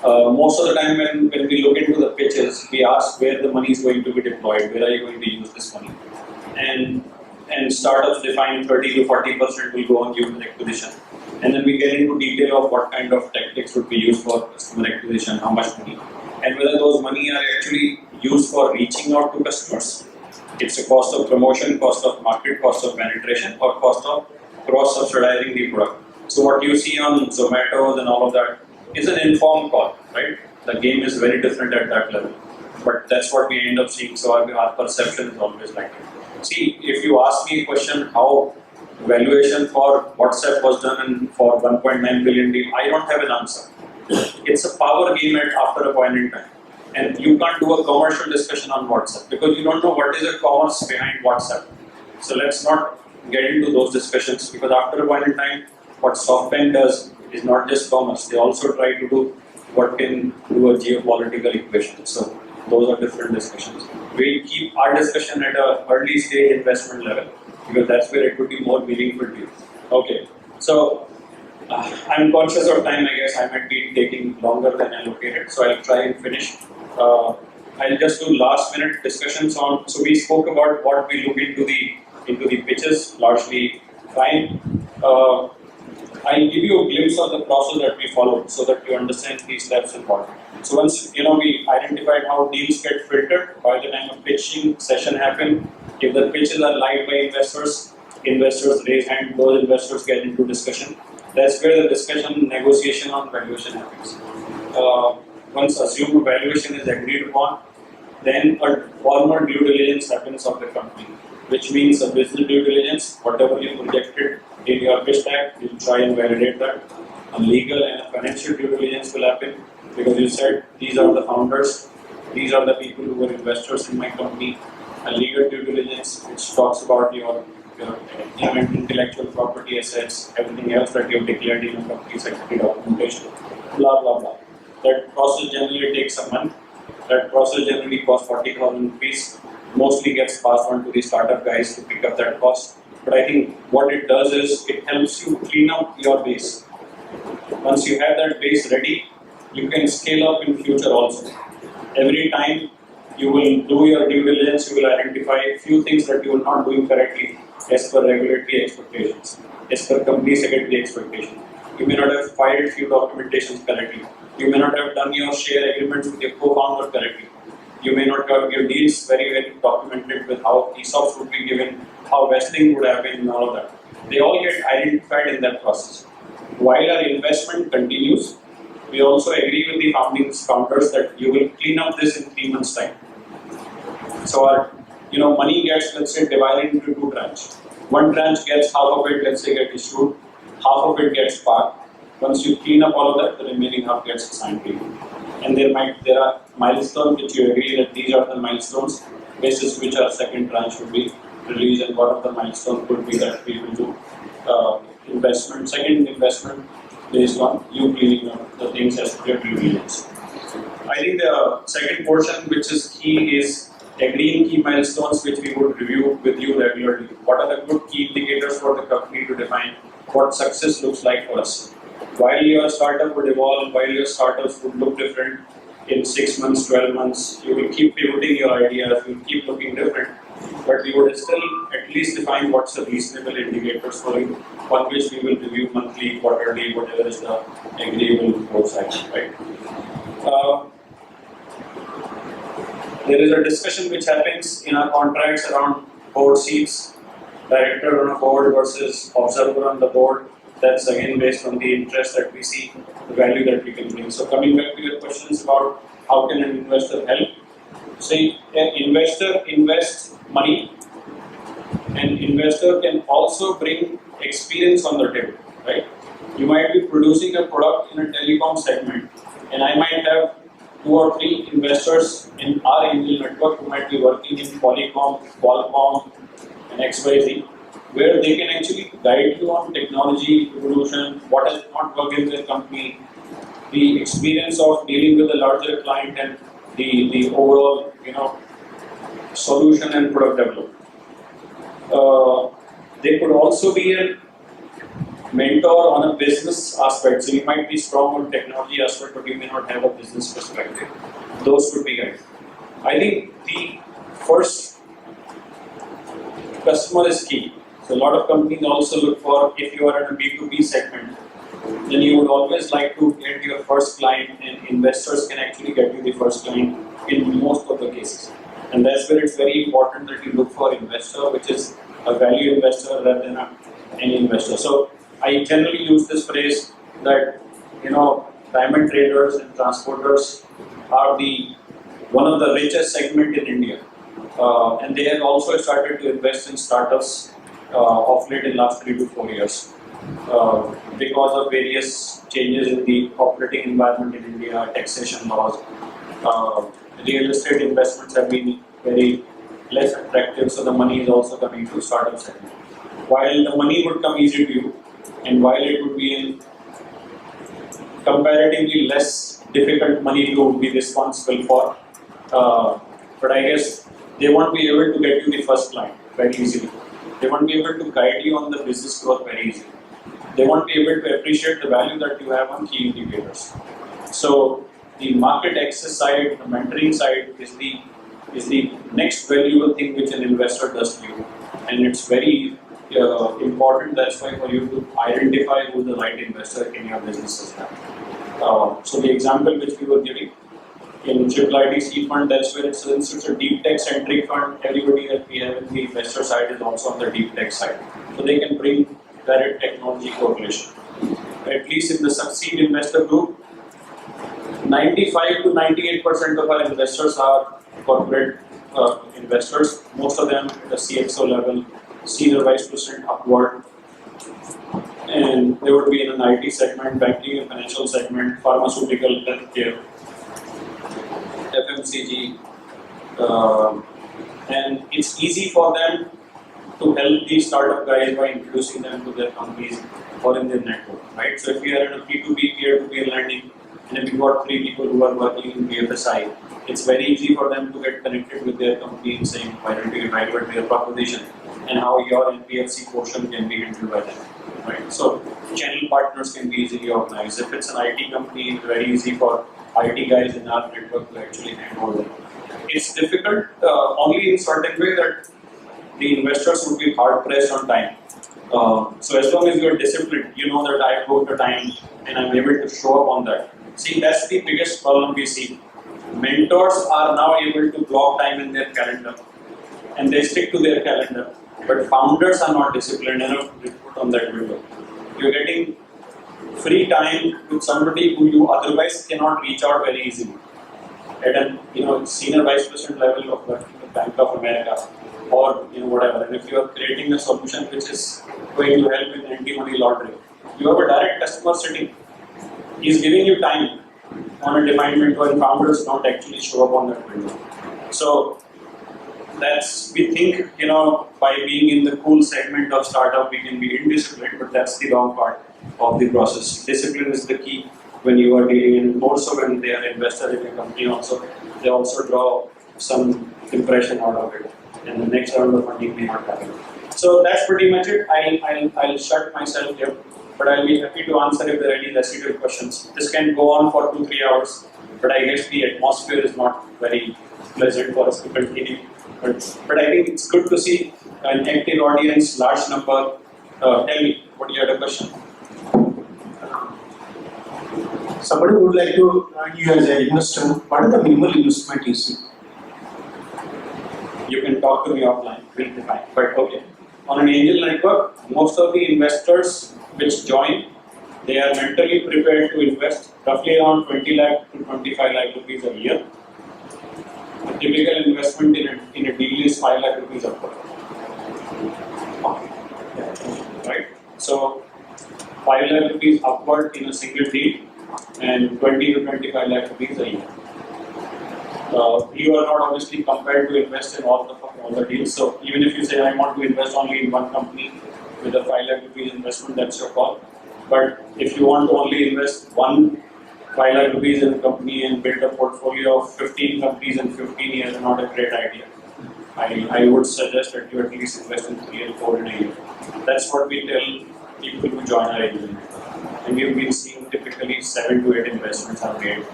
Most of the time when we look into the pitches, we ask where the money is going to be deployed, where are you going to use this money? And startups define 30 to 40% will go on user acquisition. And then we get into detail of what kind of tactics would be used for customer acquisition, how much money, and whether those money are actually used for reaching out to customers. It's a cost of promotion, cost of market, cost of penetration, or cost of cross-subsidizing the product. So what you see on Zomato and all of that is an informed call, right? The game is very different at that level. But that's what we end up seeing, so our perception is always like that. See, if you ask me a question, how valuation for WhatsApp was done and for 1.9 billion deal, I don't have an answer. It's a power game after a point in time. And you can't do a commercial discussion on WhatsApp because you don't know what is the commerce behind WhatsApp. So let's not get into those discussions because after a point in time, what SoftBank does is not just commerce. They also try to do what can do a geopolitical equation. So those are different discussions. We'll keep our discussion at an early stage investment level because that's where it would be more meaningful to you. Okay, so I'm conscious of time. I guess I might be taking longer than allocated, so I'll try and finish. I'll just do last minute discussions on. So we spoke about what we look into the pitches, largely fine. I'll give you a glimpse of the process that we followed so that you understand these steps important. So once we identified how deals get filtered, by the time a pitching session happens, if the pitches are liked by investors raise hand, those investors get into discussion. That's where the discussion, negotiation on valuation happens. Once assumed valuation is agreed upon, then a formal due diligence happens of the company, which means a business due diligence, whatever you projected in your pitch deck, you'll try and validate that. A legal and a financial due diligence will happen because you said these are the founders, these are the people who were investors in my company. A legal due diligence which talks about your intellectual property assets, everything else that you have declared in your company secretary documentation, blah blah blah. That process generally takes a month. That process generally costs 40,000 rupees. Mostly gets passed on to the startup guys to pick up that cost. But I think what it does is it helps you clean up your base. Once you have that base ready, you can scale up in future also. Every time you will do your due diligence, you will identify a few things that you are not doing correctly as per regulatory expectations, as per company secretary expectations. You may not have filed few documentations correctly. You may not have done your share agreements with your co-founder correctly. You may not have your deals very well documented with how ESOPs would be given, how vesting would happen and all of that. They all get identified in that process. While our investment continues, we also agree with the founders that you will clean up this in 3 months' time. So our money gets, let's say, divided into 2 tranches. One tranche gets half of it, let's say, get issued, half of it gets parked. Once you clean up all of that, the remaining half gets assigned to you. And there are milestones which you agree that these are the milestones basis which our second tranche should be release, and one of the milestones could be that we will do investment, second investment based on you cleaning up the things as per your due diligence. I think the second portion, which is key, is agreeing key milestones which we would review with you regularly. What are the good key indicators for the company to define what success looks like for us? While your startup would evolve, while your startups would look different in 6 months, 12 months, you will keep pivoting your ideas, you will keep looking different, but we would still at least define what's the reasonable indicators for you, on which we will review monthly, quarterly, whatever is the agreeable course action, right? There is a discussion which happens in our contracts around board seats, director on a board versus observer on the board. That's again based on the interest that we see, the value that we can bring. So coming back to your questions about how can an investor help? See, an investor invests money, an investor can also bring experience on the table, right? You might be producing a product in a telecom segment, and I might have 2 or 3 investors in our angel network who might be working in Polycom, Qualcomm, and XYZ, where they can actually guide you on technology evolution, what has not worked in their company, the experience of dealing with a larger client, and the overall, solution and product development. They could also be a mentor on a business aspect. So you might be strong on technology aspect, but you may not have a business perspective. Those could be guys. I think the first customer is key. So a lot of companies also look for, if you are in a B2B segment, then you would always like to get your first client, and investors can actually get you the first client in most of the cases. And that's where it's very important that you look for investor, which is a value investor rather than any investor. So I generally use this phrase that, diamond traders and transporters are one of the richest segment in India. And they have also started to invest in startups of late in last 3 to 4 years. Because of various changes in the operating environment in India, taxation laws, real estate investments have been very less attractive, so the money is also coming to startup segment. While the money would come easy to you, and while it would be in comparatively less difficult money to be responsible for, but I guess they won't be able to get you the first client very easily. They won't be able to guide you on the business growth very easily. They won't be able to appreciate the value that you have on key indicators. So the market access side, the mentoring side is the next valuable thing which an investor does to you, and it's very important. That's why for you to identify who the right investor in your business is. So the example which we were giving in IIIT seed fund, that's where since it's a deep tech centric fund, everybody that we have in the investor side is also on the deep tech side. So they can bring direct technology correlation. At least in the succeed investor group, 95 to 98% of our investors are corporate investors, most of them at the CXO level, senior vice president upward, and they would be in an IT segment, banking and financial segment, pharmaceutical, healthcare, FMCG, and it's easy for them to help these startup guys by introducing them to their companies or in their network, right? So if you are in a P2P, peer-to-peer lending, and if you've got 3 people who are working in BFSI, it's very easy for them to get connected with their company and saying, why don't you evaluate their proposition and how your NPFC portion can be handled by them, right? So channel partners can be easily organized. If it's an IT company, it's very easy for IT guys in our network to actually handle them. It's difficult only in certain way that the investors would be hard pressed on time. So as long as you're disciplined, you know that I booked the time and I'm able to show up on that. See, that's the biggest problem we see. Mentors are now able to block time in their calendar and they stick to their calendar, but founders are not disciplined enough to put on that window. You're getting free time with somebody who you otherwise cannot reach out very easily at an senior vice president level of working with Bank of America or whatever. And if you are creating a solution which is going to help in anti-money laundering, you have a direct customer sitting. He's giving you time on a defined window, and founders don't actually show up on that window. So we think, by being in the cool segment of startup, we can be indisciplined, but that's the wrong part of the process. Discipline is the key when you are dealing in, more so when they are invested in a company also. They also draw some impression out of it, and the next round of funding may not happen. So that's pretty much it. I'll shut myself here, but I'll be happy to answer if there are any residual questions. This can go on for 2-3 hours, but I guess the atmosphere is not very pleasant for us to continue. But I think it's good to see an active audience, large number. Tell me, what you had a question? Somebody would like to learn you as an investor. What is the minimal investment you see? You can talk to me offline, we'll define. But okay. On an angel network, most of the investors which join, they are mentally prepared to invest roughly around 20 lakh to 25 lakh rupees a year. A typical investment in a deal is 5 lakh rupees upward. Right? So 5 lakh rupees upward in a single deal and 20 to 25 lakh rupees a year. You are not obviously compelled to invest in all the deals. So even if you say I want to invest only in one company with a 5 lakh rupees investment, that's your call. But if you want to only invest 5 lakh rupees in a company and build a portfolio of 15 companies in 15 years, not a great idea. I would suggest that you at least invest in 3 and 4 in a year. That's what we tell people who join our agency. And we've been seeing typically 7 to 8 investments are made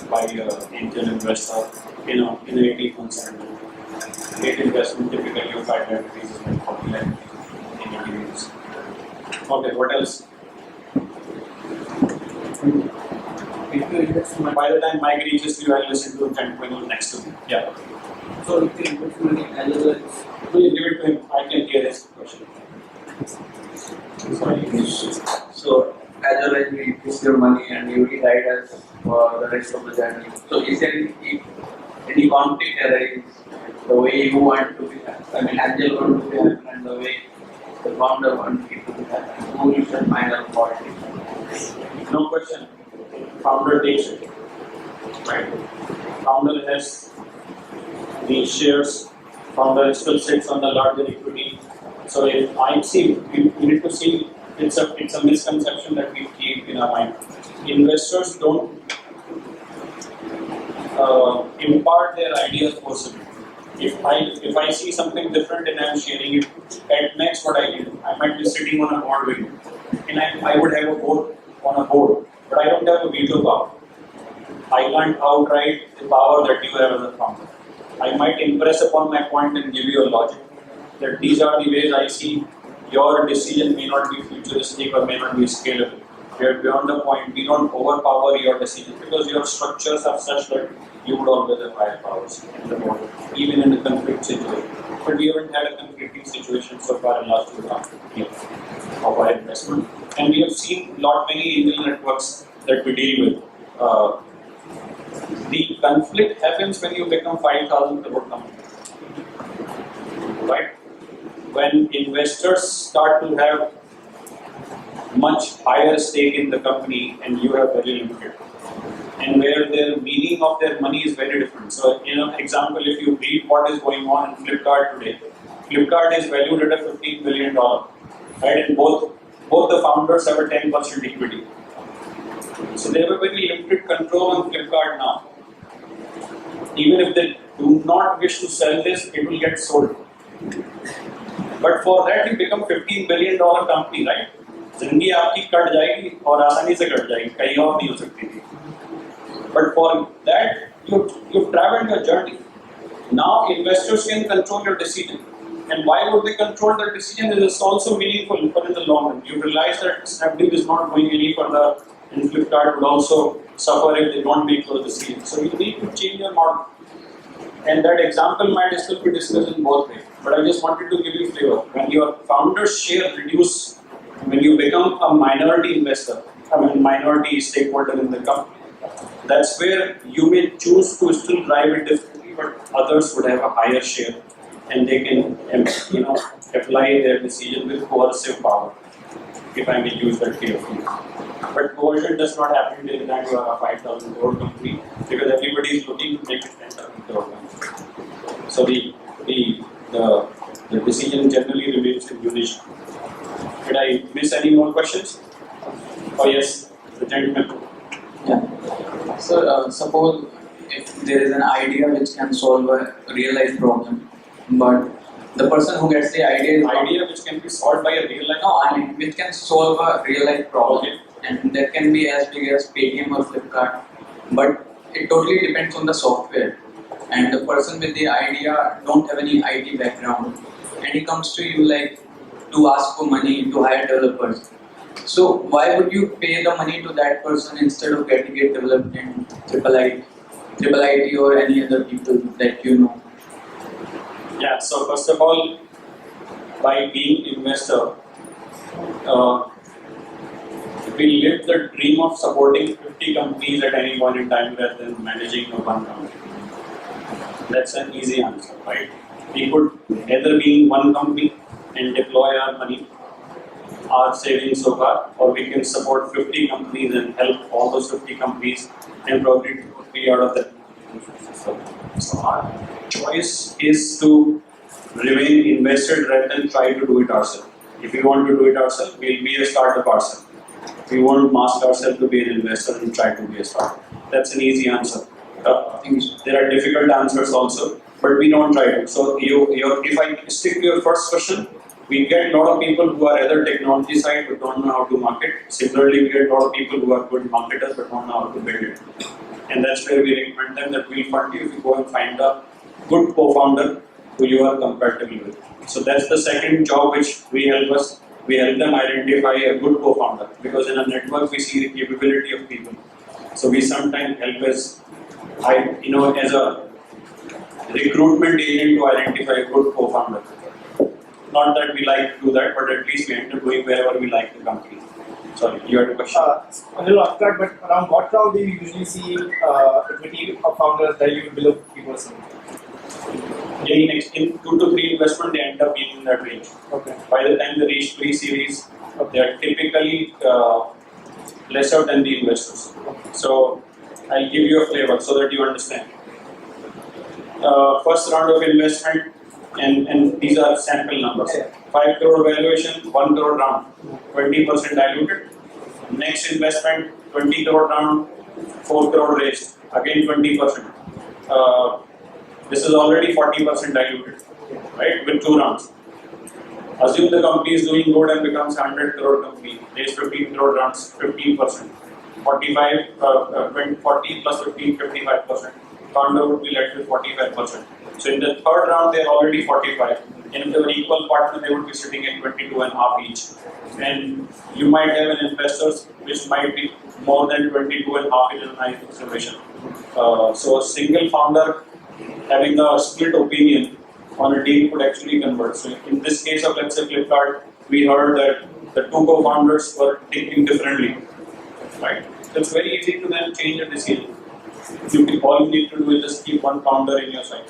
by an angel investor, in 18 months. 8 investment typically of 5 lakh rupees is like 40 lakh in 18 months. Okay, what else? By the time Mike reaches you, I'll listen to him and when he's next to me. Yeah. So if you invest money as well as will give it to him, I can hear his question. So as well as you invest your money and you will guide us for the rest of the journey. So is there any conflict arise the way you want to be, angel want to be happen and the way the founder wants it to be happen? Who is the final party? No question. Founder takes it. Right? Founder has the shares. Founder still sits on the larger equity. So if I see, we need to see, it's a misconception that we keep in our mind. Investors don't impart their ideas forcibly. If I see something different and I'm sharing it, at next what I do, I might be sitting on a board with you, and I would have a vote on a board, but I don't have a veto power. I can't outright the power that you have as a founder. I might impress upon my point and give you a logic that these are the ways I see your decision may not be futuristic or may not be scalable. We are beyond the point. We don't overpower your decision because your structures are such that you would always have higher powers in the board, even in a conflict situation. But we haven't had a conflicting situation so far in the last 2.5 years of our investment. And we have seen many angel networks that we deal with. The conflict happens when you become 5,000 crore company. Right? When investors start to have much higher stake in the company and you have very limited, and where their meaning of their money is very different. So, example, if you read what is going on in Flipkart today, Flipkart is valued at a $15 billion, right? And both the founders have a 10% equity. So they have a very limited control on Flipkart now. Even if they do not wish to sell this, it will get sold. But for that, you become $15 billion company, right? जिंदगी आपकी cut जाएगी और आसानी से cut जाएगी, कहीं और नहीं हो सकती थी. But for that, you've traveled your journey. Now investors can control your decision. And why would they control their decision? It is also meaningful for in the long run. You realize that Snapdeal is not going any further, and Flipkart would also suffer if they don't make those decisions. So you need to change your model. And that example might still be discussed in both ways. But I just wanted to give you flavor. When your founder's share reduce, when you become a minority investor, minority stakeholder in the company, that's where you may choose to still drive it differently, but others would have a higher share, and they can, apply their decision with coercive power, if I may use that carefully. But coercion does not happen till that you are a 5,000 crore company, because everybody is looking to make it 10,000 crore company. So the the decision generally remains in unison. Did I miss any more questions? Oh yes, the gentleman. Yeah. So suppose if there is an idea which can solve a real life problem, but the person who gets the idea is Idea which can be solved by a real life. no, I mean which can solve a real life problem, and that can be as big as Paytm or Flipkart, but it totally depends on the software. And the person with the idea don't have any IT background, and he comes to you like to ask for money to hire developers. So why would you pay the money to that person instead of getting it developed in triple IT or any other people that you know? Yeah, so first of all, by being investor, we live the dream of supporting 50 companies at any point in time rather than managing one company. That's an easy answer, right? We could either be in one company and deploy our money, our savings so far, or we can support 50 companies and help all those 50 companies and probably be out of that. So our choice is to remain invested rather than try to do it ourselves. If we want to do it ourselves, we'll be a startup ourselves. We won't mask ourselves to be an investor and try to be a startup. That's an easy answer. There are difficult answers also, but we don't try to. So if I stick to your first question, we get a lot of people who are either technology side but don't know how to market. Similarly, we get a lot of people who are good marketers but don't know how to build it. And that's where we recommend them that we'll fund you if you go and find a good co-founder who you are compatible with. So that's the second job which we help them identify a good co-founder, because in a network we see the capability of people. So we sometimes help as a recruitment agent to identify a good co-founder. Not that we like to do that, but at least we end up doing wherever we like the company. Sorry, you had a question? A little off track, but around what round do you usually see equity of founders valued below 50%? In 2 to 3 investment, they end up being in that range. Okay. By the time they reach pre-series, they are typically lesser than the investors. So I'll give you a flavor so that you understand. First round of investment, and these are sample numbers. 5 crore valuation, 1 crore round, 20% diluted. Next investment, 20 crore round, 4 crore raised, again 20%. This is already 40% diluted, right, with 2 rounds. Assume the company is doing good and becomes 100 crore company, raise 15 crore rounds, 15%. 40 plus 15, 55%. Founder would be left with 45%. So in the third round, they are already 45. And if they were equal partner, they would be sitting at 22.5 each. And you might have an investors which might be more than 22.5 in a nice observation. So a single founder having a split opinion on a deal could actually convert. So in this case of, let's say, Flipkart, we heard that the 2 co-founders were thinking differently, right? So it's very easy to then change a decision. All you need to do is just keep one founder in your side.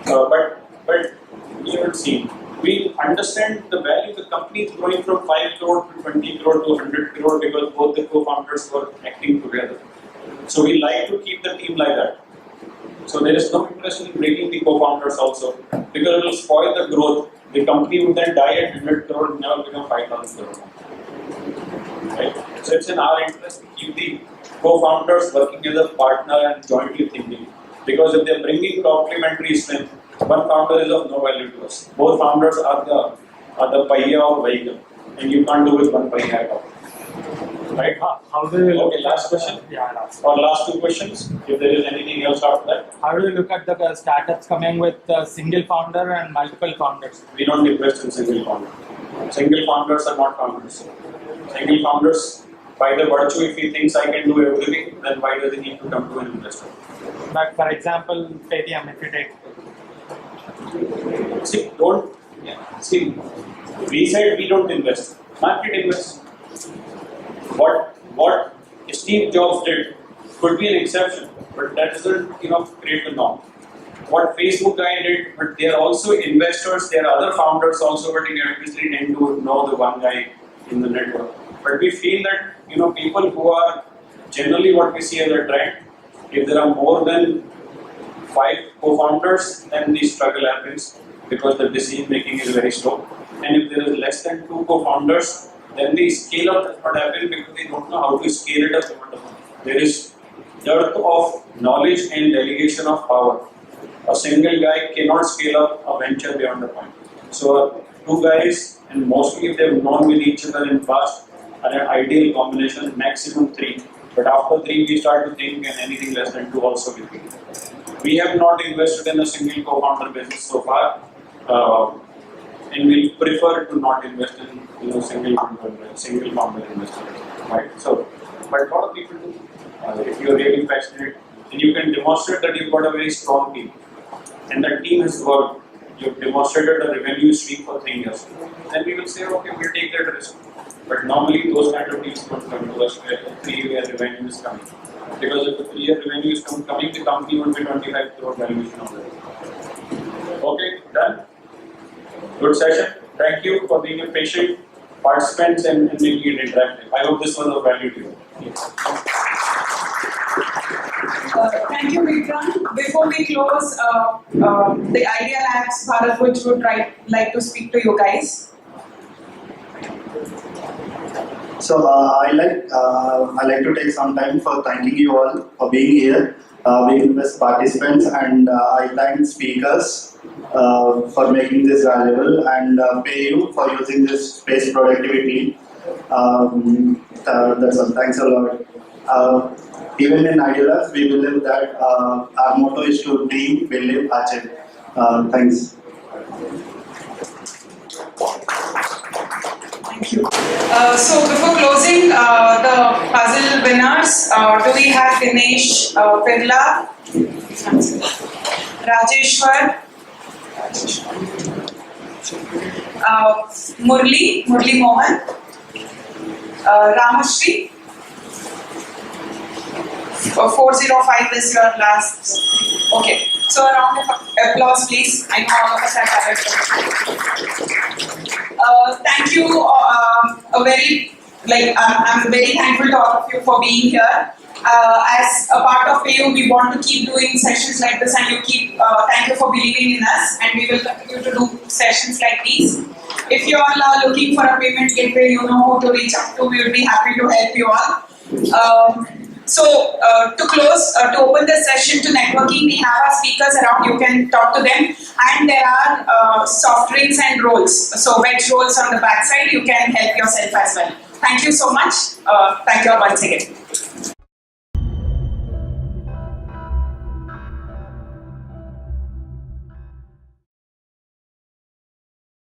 But you would see, we understand the value of the company is growing from 5 crore to 20 crore to 100 crore because both the co-founders were acting together. So we like to keep the team like that. So there is no interest in breaking the co-founders also, because it will spoil the growth. The company would then die at 100 crore and never become 5,000 crore. Right? So it's in our interest to keep the co-founders working as a partner and jointly thinking. Because if they are bringing complementary strength, one founder is of no value to us. Both founders are the pahya of vehicle, and you can't do with one pahya at all. Right? How do you Okay, last question? Yeah, last. Or last 2 questions, if there is anything else after that. How do you look at the startups coming with single founder and multiple founders? We don't invest in single founder. Single founders are not founders. Single founders, by the virtue, if he thinks I can do everything, then why does he need to come to an investor? But for example, Paytm, if you take. See, we said we don't invest. Market invests. What Steve Jobs did could be an exception, but that doesn't create the norm. What Facebook guy did, but they are also investors. There are other founders also, but you obviously tend to know the one guy in the network. But we feel that people who are generally what we see as a trend, if there are more than 5 co-founders, then the struggle happens. because the decision making is very slow. And if there is less than 2 co-founders, then the scale up does not happen because they don't know how to scale it up beyond the point. There is dearth of knowledge and delegation of power. A single guy cannot scale up a venture beyond the point. So 2 guys, and mostly if they've known with each other in past, are an ideal combination, maximum 3. But after 3, we start to think, and anything less than 2 also will be. We have not invested in a single co-founder business so far, and we prefer to not invest in single founder investors. Right? So, but a lot of people do. If you are really passionate, and you can demonstrate that you've got a very strong team, and that team has worked. You've demonstrated a revenue stream for 3 years. Then we will say, okay, we'll take that risk. But normally those kind of deals don't come to us where 3-year revenue is coming. Because if the 3-year revenue is coming, the company would be 25 crore valuation already. Okay, done. Good session. Thank you for being a patient participants and making it interactive. I hope this was of value to you. Thank you, Vikrant. Before we close, the Idea Labs Bharat would like to speak to you guys. So I like to take some time for thanking you all for being here, being best participants, and I thank speakers for making this valuable, and pay you for using this space productivity. That's all. Thanks a lot. Even in Idea Labs, we believe that our motto is to dream, believe, achieve. Thanks. Thank you. So before closing, the puzzle winners, do we have Dinesh Pirla, Rajeshwar, Murli Mohan, Ramashri. 405 is your last. Okay. So a round of applause, please. I know all of us are tired. Thank you. I'm very thankful to all of you for being here. As a part of PayU, we want to keep doing sessions like this, and thank you for believing in us, and we will continue to do sessions like these. If you all are looking for a payment gateway, you know who to reach out to. We will be happy to help you all. To close, to open the session to networking, we have our speakers around. You can talk to them, and there are soft drinks and rolls. So veg rolls on the back side. You can help yourself as well. Thank you so much. Thank you all once again.